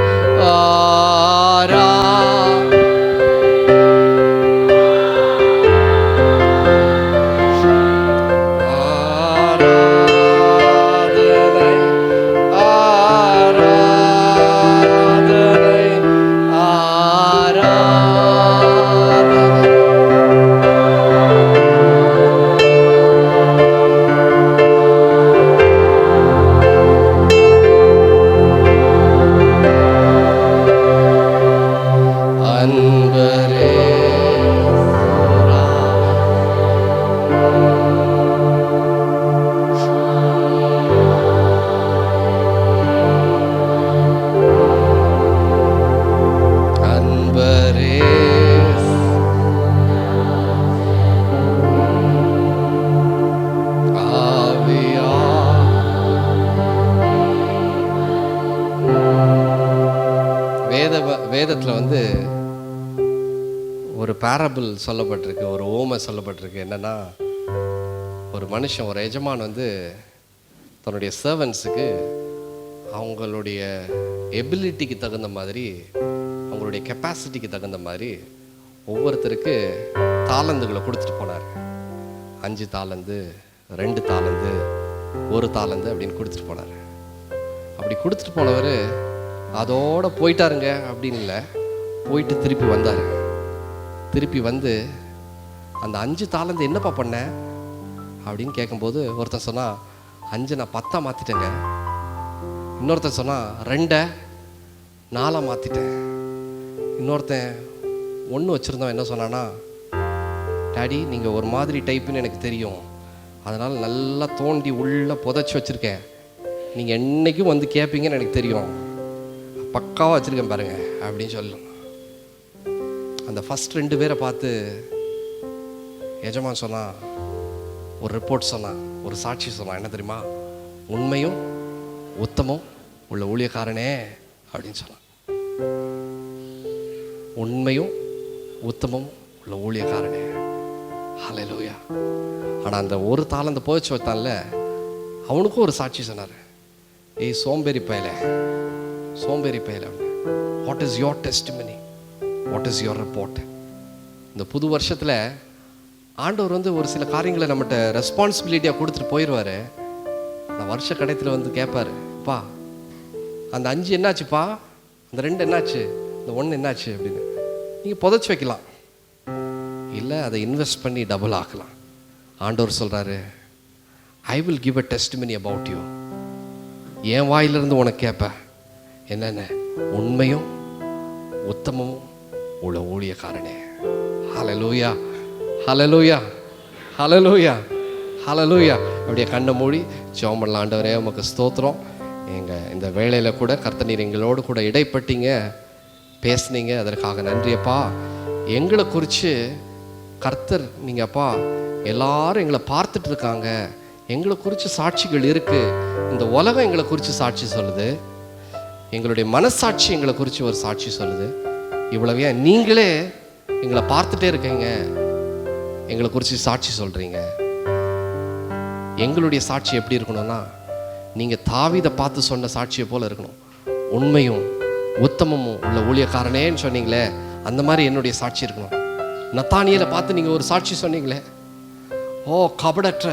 வேதத்தில் வந்து ஒரு பேரபிள் சொல்லப்பட்டிருக்கு, ஒரு ஓமை சொல்லப்பட்டிருக்கு. என்னன்னா, ஒரு மனுஷன், ஒரு எஜமான் வந்து தன்னுடைய சர்வன்ஸுக்கு அவங்களுடைய எபிலிட்டிக்கு தகுந்த மாதிரி, அவங்களுடைய கெப்பாசிட்டிக்கு தகுந்த மாதிரி ஒவ்வொருத்தருக்கு தாளந்துகளை கொடுத்துட்டு போனார். 5 தாளந்து, 2 தாளந்து, 1 தாளந்து அப்படின்னு கொடுத்துட்டு போனார். அப்படி கொடுத்துட்டு போனவர் அதோட போயிட்டாருங்க அப்படின்னு இல்லை, போயிட்டு திருப்பி வந்தார். திருப்பி வந்து அந்த 5 தாளந்து என்னப்பா பண்ண அப்படின்னு கேட்கும்போது ஒருத்தன் சொன்னால் 5 நான் 10 மாற்றிட்டேங்க. இன்னொருத்தன் சொன்னால் 2 4 மாற்றிட்டேன். இன்னொருத்தன் 1 வச்சுருந்தோம். என்ன சொன்னான்னா, டாடி நீங்கள் ஒரு மாதிரி டைப்புன்னு எனக்கு தெரியும், அதனால் நல்லா தோண்டி உள்ளே புதைச்சி வச்சுருக்கேன், நீங்கள் என்றைக்கும் வந்து கேட்பீங்கன்னு எனக்கு தெரியும், பக்காவாக வச்சுருக்கேன் பாருங்க அப்படின்னு சொல்லும். அந்த ஃபஸ்ட் 2 பேரை பார்த்து எஜமான் சொன்னான், ஒரு ரிப்போர்ட் சொன்னான், ஒரு சாட்சி சொன்னான். என்ன தெரியுமா? உண்மையும் உத்தமும் உள்ள ஊழியக்காரனே அப்படின்னு சொன்னான். உண்மையும் உத்தமும் உள்ள ஊழியக்காரனே. ஹல்லேலூயா. ஆனால் அந்த ஒரு தாளந்து போச்சு வைத்தான்ல, அவனுக்கும் ஒரு சாட்சி சொன்னார். ஏய் சோம்பேறி பயலே, சோம்பேறி பயலே, what is your testimony, what is your report? இந்த புது வருஷத்தில் ஆண்டவர் வந்து ஒரு சில காரியங்களை நம்மகிட்ட ரெஸ்பான்சிபிலிட்டியாக கொடுத்துட்டு போயிடுவார். அந்த வருஷ கடைத்தில் வந்து கேட்பார், பா அந்த 5 என்னாச்சுப்பா, அந்த 2 என்னாச்சு, இந்த 1 என்னாச்சு அப்படின்னு. நீங்கள் புதைச்சி வைக்கலாம், இல்லை அதை இன்வெஸ்ட் பண்ணி டபுள் ஆக்கலாம். ஆண்டவர் சொல்கிறாரு, I will give a testimony about you. என் வாயிலிருந்து உனக்கு கேட்பேன், என்னென்ன உண்மையும் உத்தமமும் உள்ள ஊழியக்காரனே. ஹல்லேலூயா, ஹல்லேலூயா, ஹல்லேலூயா, ஹல்லேலூயா. அப்படியே கண்ணை மூடி ஜெபம் பண்ணலாம். ஆண்டவரே உமக்கு ஸ்தோத்திரம். இந்த வேளையில் கூட கர்த்தர் நீர் எங்களோடு கூட இடைப்பட்டீங்க, பேசுனீங்க, அதற்காக நன்றியப்பா. எங்களை குறித்து கர்த்தர் நீங்கள் அப்பா எல்லாரும் எங்களை பார்த்துட்டு இருக்காங்க, எங்களை குறித்து சாட்சிகள் இருக்குது. இந்த உலகம் எங்களை குறித்து சாட்சி சொல்லுது, எங்களுடைய மனசாட்சி எங்களை குறித்து ஒரு சாட்சி சொல்லுது. இவ்வளவே நீங்களே எங்களை பார்த்துட்டே இருக்கீங்க, எங்களை குறித்து சாட்சி சொல்கிறீங்க. எங்களுடைய சாட்சி எப்படி இருக்கணும்னா, நீங்கள் தாவீதை பார்த்து சொன்ன சாட்சியை போல் இருக்கணும். உண்மையும் உத்தமமும் உள்ள ஊழியக்காரனேன்னு சொன்னீங்களே, அந்த மாதிரி என்னுடைய சாட்சி இருக்கணும். நத்தானியலை பார்த்து நீங்கள் ஒரு சாட்சி சொன்னீங்களே, ஓ கபடற்ற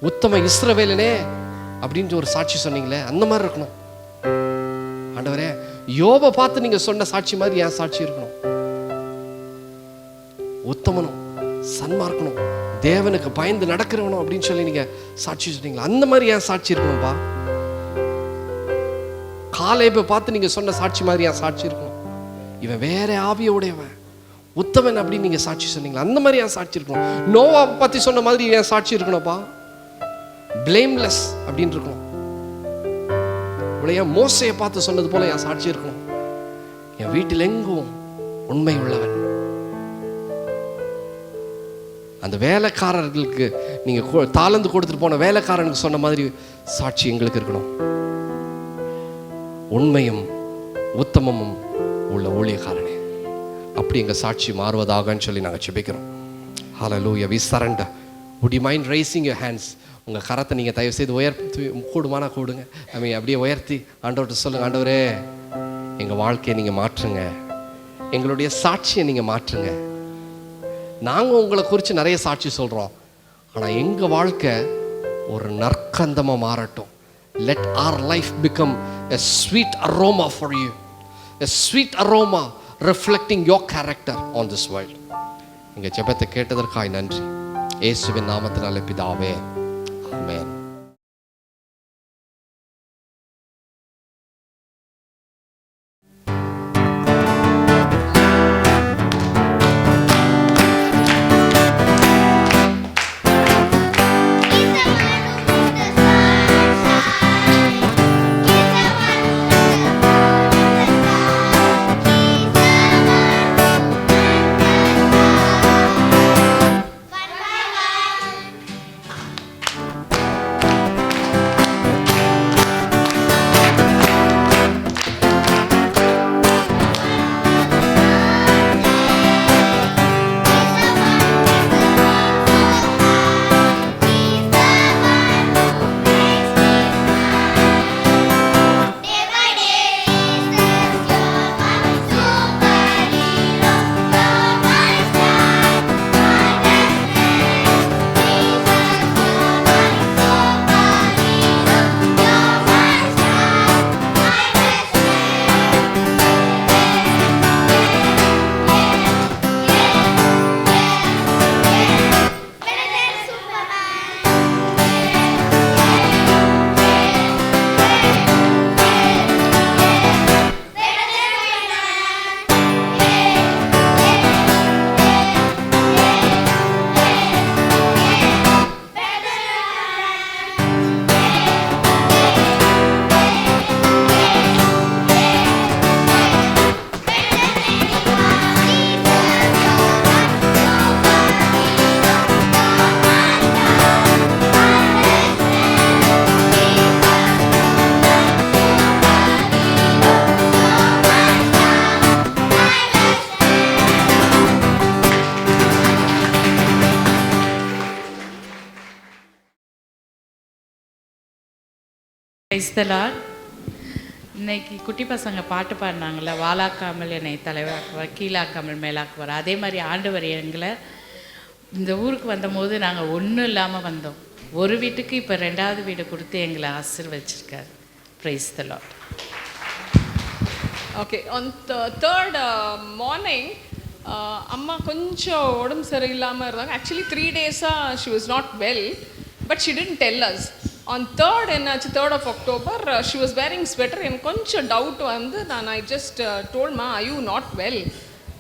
உத்தம இஸ்ரவேலனே அப்படின்ட்டு ஒரு சாட்சி சொன்னீங்களே, அந்த மாதிரி இருக்கணும். ஆண்டவரே, யோபை பார்த்து நீங்கள் சொன்ன சாட்சி மாதிரி என் சாட்சி இருக்கணும். உத்தமனும் சன்மார்க்கணும், தேவனுக்கு பயந்து நடக்கிறவனும் அப்படின்னு சொல்லி நீங்கள் சாட்சி சொன்னீங்களா, அந்த மாதிரி என் சாட்சி இருக்கணும்ப்பா. காலேபை பார்த்து நீங்கள் சொன்ன சாட்சி மாதிரி என் சாட்சி இருக்கணும். இவன் வேற ஆவியோடையவன், உத்தமன் அப்படின்னு நீங்கள் சாட்சி சொன்னீங்களா, அந்த மாதிரி என் சாட்சி இருக்கணும். நோவா பற்றி சொன்ன மாதிரி என் சாட்சி இருக்கணும்ப்பா. பிளேம்லெஸ் அப்படின்னு இருக்கணும். இவ்வளோ மோசையை பார்த்து சொன்னது போல என் சாட்சி இருக்கணும். என் வீட்டில் எங்கும் உண்மை உள்ளவன். அந்த வேலைக்காரர்களுக்கு நீங்க தாளந்து கொடுத்துட்டு போன வேலைக்காரனுக்கு சொன்ன மாதிரி சாட்சி எங்களுக்கு இருக்கணும். உண்மையும் உத்தமமும் உள்ள ஊழியக்காரனே, அப்படி எங்க சாட்சி மாறுவதாகன்னு சொல்லி நாங்கள் ஜெபிக்கிறோம். Hallelujah. We surrender. would you mind raising your hands? உங்கள் கரத்தை நீங்கள் தயவு செய்து உயர்த்தி கூடுமானா கூடுங்க. அப்படியே உயர்த்தி ஆண்டவர்கிட்ட சொல்லுங்கள், ஆண்டவரே எங்கள் வாழ்க்கையை நீங்கள் மாற்றுங்க, எங்களுடைய சாட்சியை நீங்கள் மாற்றுங்க. நாங்கள் உங்களை குறித்து நிறைய சாட்சி சொல்கிறோம், ஆனால் எங்கள் வாழ்க்கை ஒரு நற்கந்தமாக மாறட்டும். Let our life become a sweet aroma for you, a sweet aroma reflecting your character on this world. எங்கள் ஜெபத்தை கேட்டதற்காய் நன்றி. இயேசுவின் நாமத்தினாலே பிதாவே, ஆமென். Price the Lord. இன்னைக்கு குட்டி பசங்க பாட்டு பாடினாங்களே, வாலாக்காமல் என்னை தலைவாக்குவார், கீழாக்காமல் மேலாக்குவார். அதே மாதிரி ஆண்டவர் எங்களை இந்த ஊருக்கு வந்தபோது நாங்கள் ஒன்றும் இல்லாமல் வந்தோம். ஒரு வீட்டுக்கு இப்போ 2வது வீடு கொடுத்து எங்களை ஆசீர்வதிச்சிருக்காரு. Praise the Lord. Okay, on third morning அம்மா கொஞ்சம் உடம்பு சரியில்லாமல் இருந்தாங்க. ஆக்சுவலி 3 days-ஆக she was not well, but she didn't tell us. On 3rd என்னாச்சு, 3rd of October, she was wearing sweater. எனக்கு கொஞ்சம் டவுட் வந்து I just told ma, are you not well?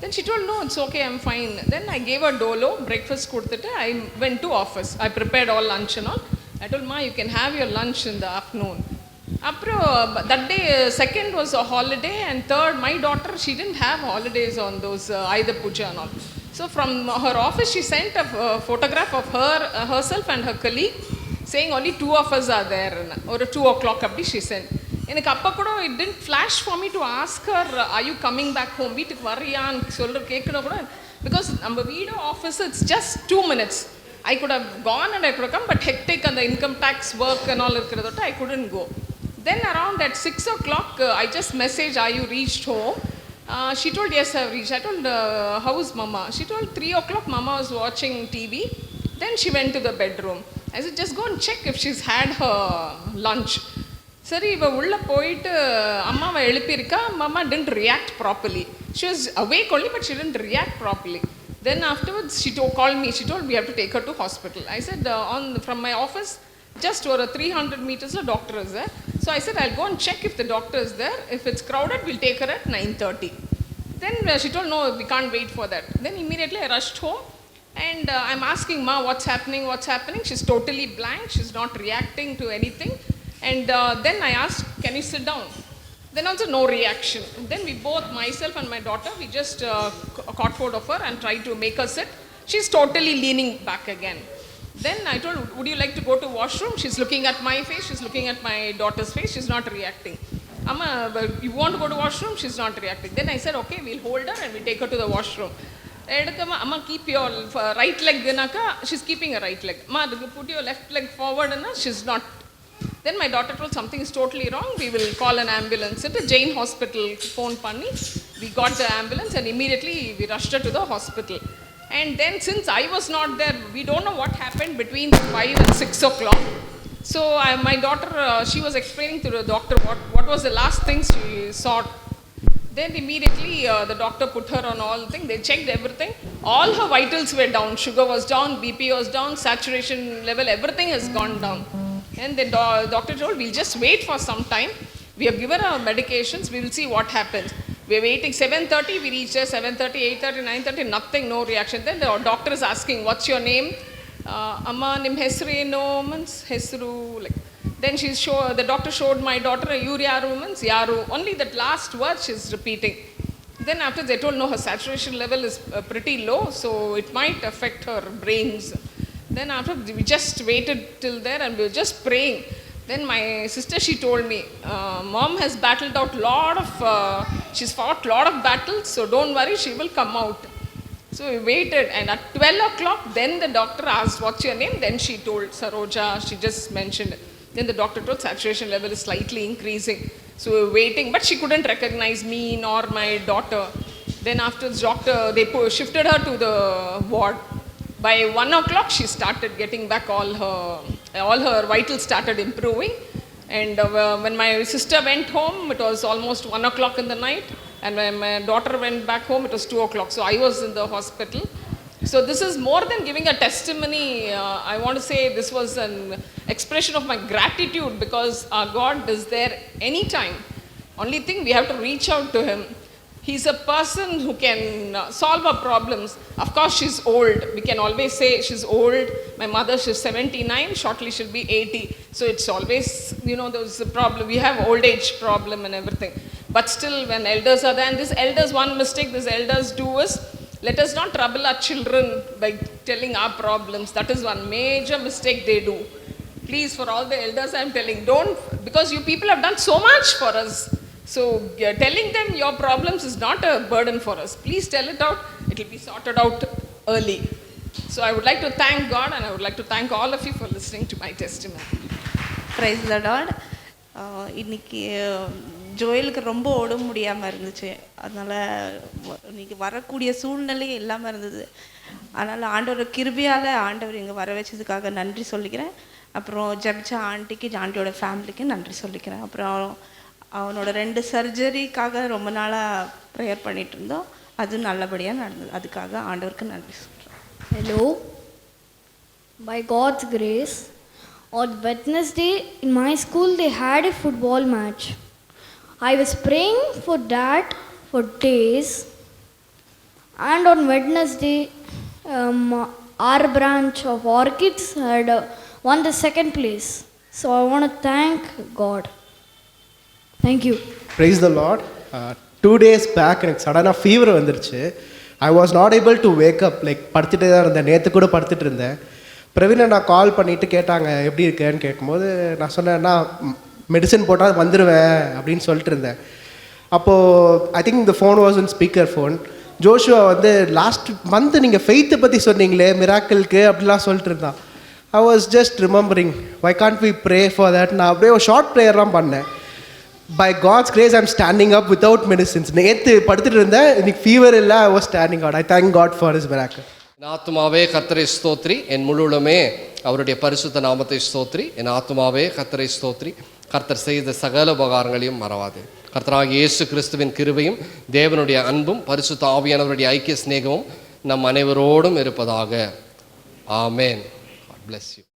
Then she told, no, it's okay, I'm fine. Then I gave her Dolo, breakfast கொடுத்துட்டு I went to office. I prepared all lunch and all. I told ma, you can have your lunch in the afternoon. அப்புறம் that day 2nd was a holiday and 3rd my daughter, she didn't have holidays on those Ayudha Puja and all. So from her office she sent a photograph of herself and her colleague saying only 2 of us are there. Or 2 o'clock அப்படி she said. எனக்கு அப்போ கூட it didn't flash for me to ask her, are you coming back home? வீட்டுக்கு வரியான்னு சொல்கிற கேட்கணும் கூட, because நம்ம வீடு office it's just 2 minutes. I could have gone and I could have come, but hectic and the income tax work and all இருக்கிறதோட I couldn't go. Then around at 6 o'clock, I just messaged, are you reached home? She told, yes, I've reached. I told, how is mama? She told, 3 o'clock, mama was watching TV. Then she went to the bedroom. I said, just go and check if she's had her lunch. சரி, இவ உள்ள போயிட்டு அம்மாவை எழுப்பியிருக்கா. Mama didn't react properly. She was awake only, but she didn't react properly. Then afterwards, she called me. She told, we have to take her to hospital. I said, from my office, just over 300 meters, the doctor is there. So I said, I'll go and check if the doctor is there. If it's crowded, we'll take her at 9:30. Then she told, no, we can't wait for that. Then immediately I rushed home. And I'm asking Ma, what's happening? She's totally blank. She's not reacting to anything. And then I asked, can you sit down? Then also no reaction. Then we both, myself and my daughter, we just caught hold of her and tried to make her sit. She's totally leaning back again. Then I told, would you like to go to washroom? She's looking at my face. She's looking at my daughter's face. She's not reacting. Amma, you want to go to washroom? She's not reacting. Then I said, okay, we'll hold her and we'll take her to the washroom. Amma, keep your right leg. She's keeping her right leg. Amma, put your left leg forward. She's not. Then my daughter told, something is totally wrong. We will call an ambulance. At the Jain Hospital, phone panni. We got the ambulance and immediately we rushed her to the hospital. And then since I was not there, we don't know what happened between 5 and 6 o'clock. So my daughter, she was explaining to the doctor what was the last thing she saw. Then immediately the doctor put her on all things. They checked everything. All her vitals were down. Sugar was down, BP was down, saturation level, everything has gone down. And the doctor told, we'll just wait for some time. We have given her medications. We will see what happens. We're waiting. 7:30, we reached there. 7:30, 8:30, 9:30, nothing, no reaction. Then the doctor is asking, what's your name? Amma, nim hesru eno means hesru. Like. Then the doctor showed my daughter, Yuru yaru means yaru. Only that last word she's repeating. Then after they told, no, her saturation level is pretty low, so it might affect her brains. Then after we just waited till there and we were just praying. Then my sister, she told me, mom has battled out she's fought lot of battles, so don't worry, she will come out. So we waited, and at 12 o'clock, then the doctor asked, what's your name? Then she told Saroja, she just mentioned it. Then the doctor told saturation level is slightly increasing. So we were waiting, but she couldn't recognize me nor my daughter. Then after the doctor, they shifted her to the ward. By 1 o'clock, she started getting back all her vitals started improving. And when my sister went home, it was almost 1 o'clock in the night. And when my daughter went back home, it was 2 o'clock. So I was in the hospital. So this is more than giving a testimony. I want to say this was an expression of my gratitude because our God is there anytime. Only thing, we have to reach out to Him. He's a person who can solve our problems. Of course, she's old. We can always say she's old. My mother, she's 79. Shortly, she'll be 80. So it's always, there's a problem. We have old age problem and everything. But still, when elders are there, and this elders, one mistake this elders do is, let us not trouble our children by telling our problems. That is one major mistake they do. Please, for all the elders, I'm telling, don't, because you people have done so much for us. So telling them your problems is not a burden for us. Please tell it out. It will be sorted out early. So I would like to thank God and I would like to thank all of you for listening to my testimony. Praise the Lord. இன்னைக்கு ஜோயலுக்கு ரொம்ப உடம்பு முடியாமல் இருந்துச்சு. அதனால் இன்னைக்கு வரக்கூடிய சூழ்நிலை இல்லாமல் இருந்தது. அதனால் ஆண்டவர் கிருபையால் ஆண்டவர் இங்கே வர வச்சதுக்காக நன்றி சொல்லிக்கிறேன். அப்புறம் ஜபிச்ச ஆண்டியோட ஃபேமிலிக்கு நன்றி சொல்லிக்கிறேன். அப்புறம் அவனோட 2 சர்ஜரிக்காக ரொம்ப நாளாக ப்ரேயர் பண்ணிகிட்டு இருந்தோம். அது நல்லபடியாக நடந்தது. அதுக்காக ஆண்டவருக்கு நன்றி சொல்கிறேன். Hello. By God's grace, on Wednesday in my school they had a football match. I was praying for that for days. And on Wednesday, our branch of Orchids had won the 2nd place. So I want to thank God. Thank you. Praise the Lord. 2 days back எனக்கு சடனாக fever வந்துருச்சு. I was not able to wake up. படுத்துகிட்டே தான் இருந்தேன். நேற்று கூட படுத்துட்டு இருந்தேன். பிரவீனை நான் கால் பண்ணிவிட்டு கேட்டாங்க எப்படி இருக்கேன்னு கேட்கும்போது நான் சொன்னேன் நான் மெடிசன் போட்டால் வந்துடுவேன் அப்படின்னு சொல்லிட்டு இருந்தேன். அப்போது ஐ திங்க் இந்த phone was in speaker phone. Joshua வந்து லாஸ்ட் மந்த் நீங்கள் ஃபெய்த்தை பற்றி சொன்னீங்களே மிராக்கிளுக்கு அப்படிலாம் சொல்லிட்டு இருந்தான். I was just remembering why can't we pray for that. நான் அப்படியே ஒரு ஷார்ட் ப்ரேயர்லாம் பண்ணேன். By God's grace I'm standing up without medicines. நேற்று படுத்துட்டு இருந்தேன், இன்னைக்கு ஃபீவர் இல்லை, I was standing out. I thank God for his miracle. என் ஆத்துமாவே கர்த்தரை ஸ்தோத்ரி, என் முழுவலுமே அவருடைய பரிசுத்த நாமத்தை ஸ்தோத்ரி. என் ஆத்துமாவே கர்த்தரை ஸ்தோத்ரி, கர்த்தர் செய்த சகல உபகாரங்களையும் மறவாதே. கர்த்தராகிய இயேசு கிறிஸ்துவின் கிருபையும் தேவனுடைய அன்பும் பரிசுத்த ஆவியானவருடைய ஐக்கிய சிநேகமும் நம் அனைவரோடும் இருப்பதாக. ஆமென். God bless you.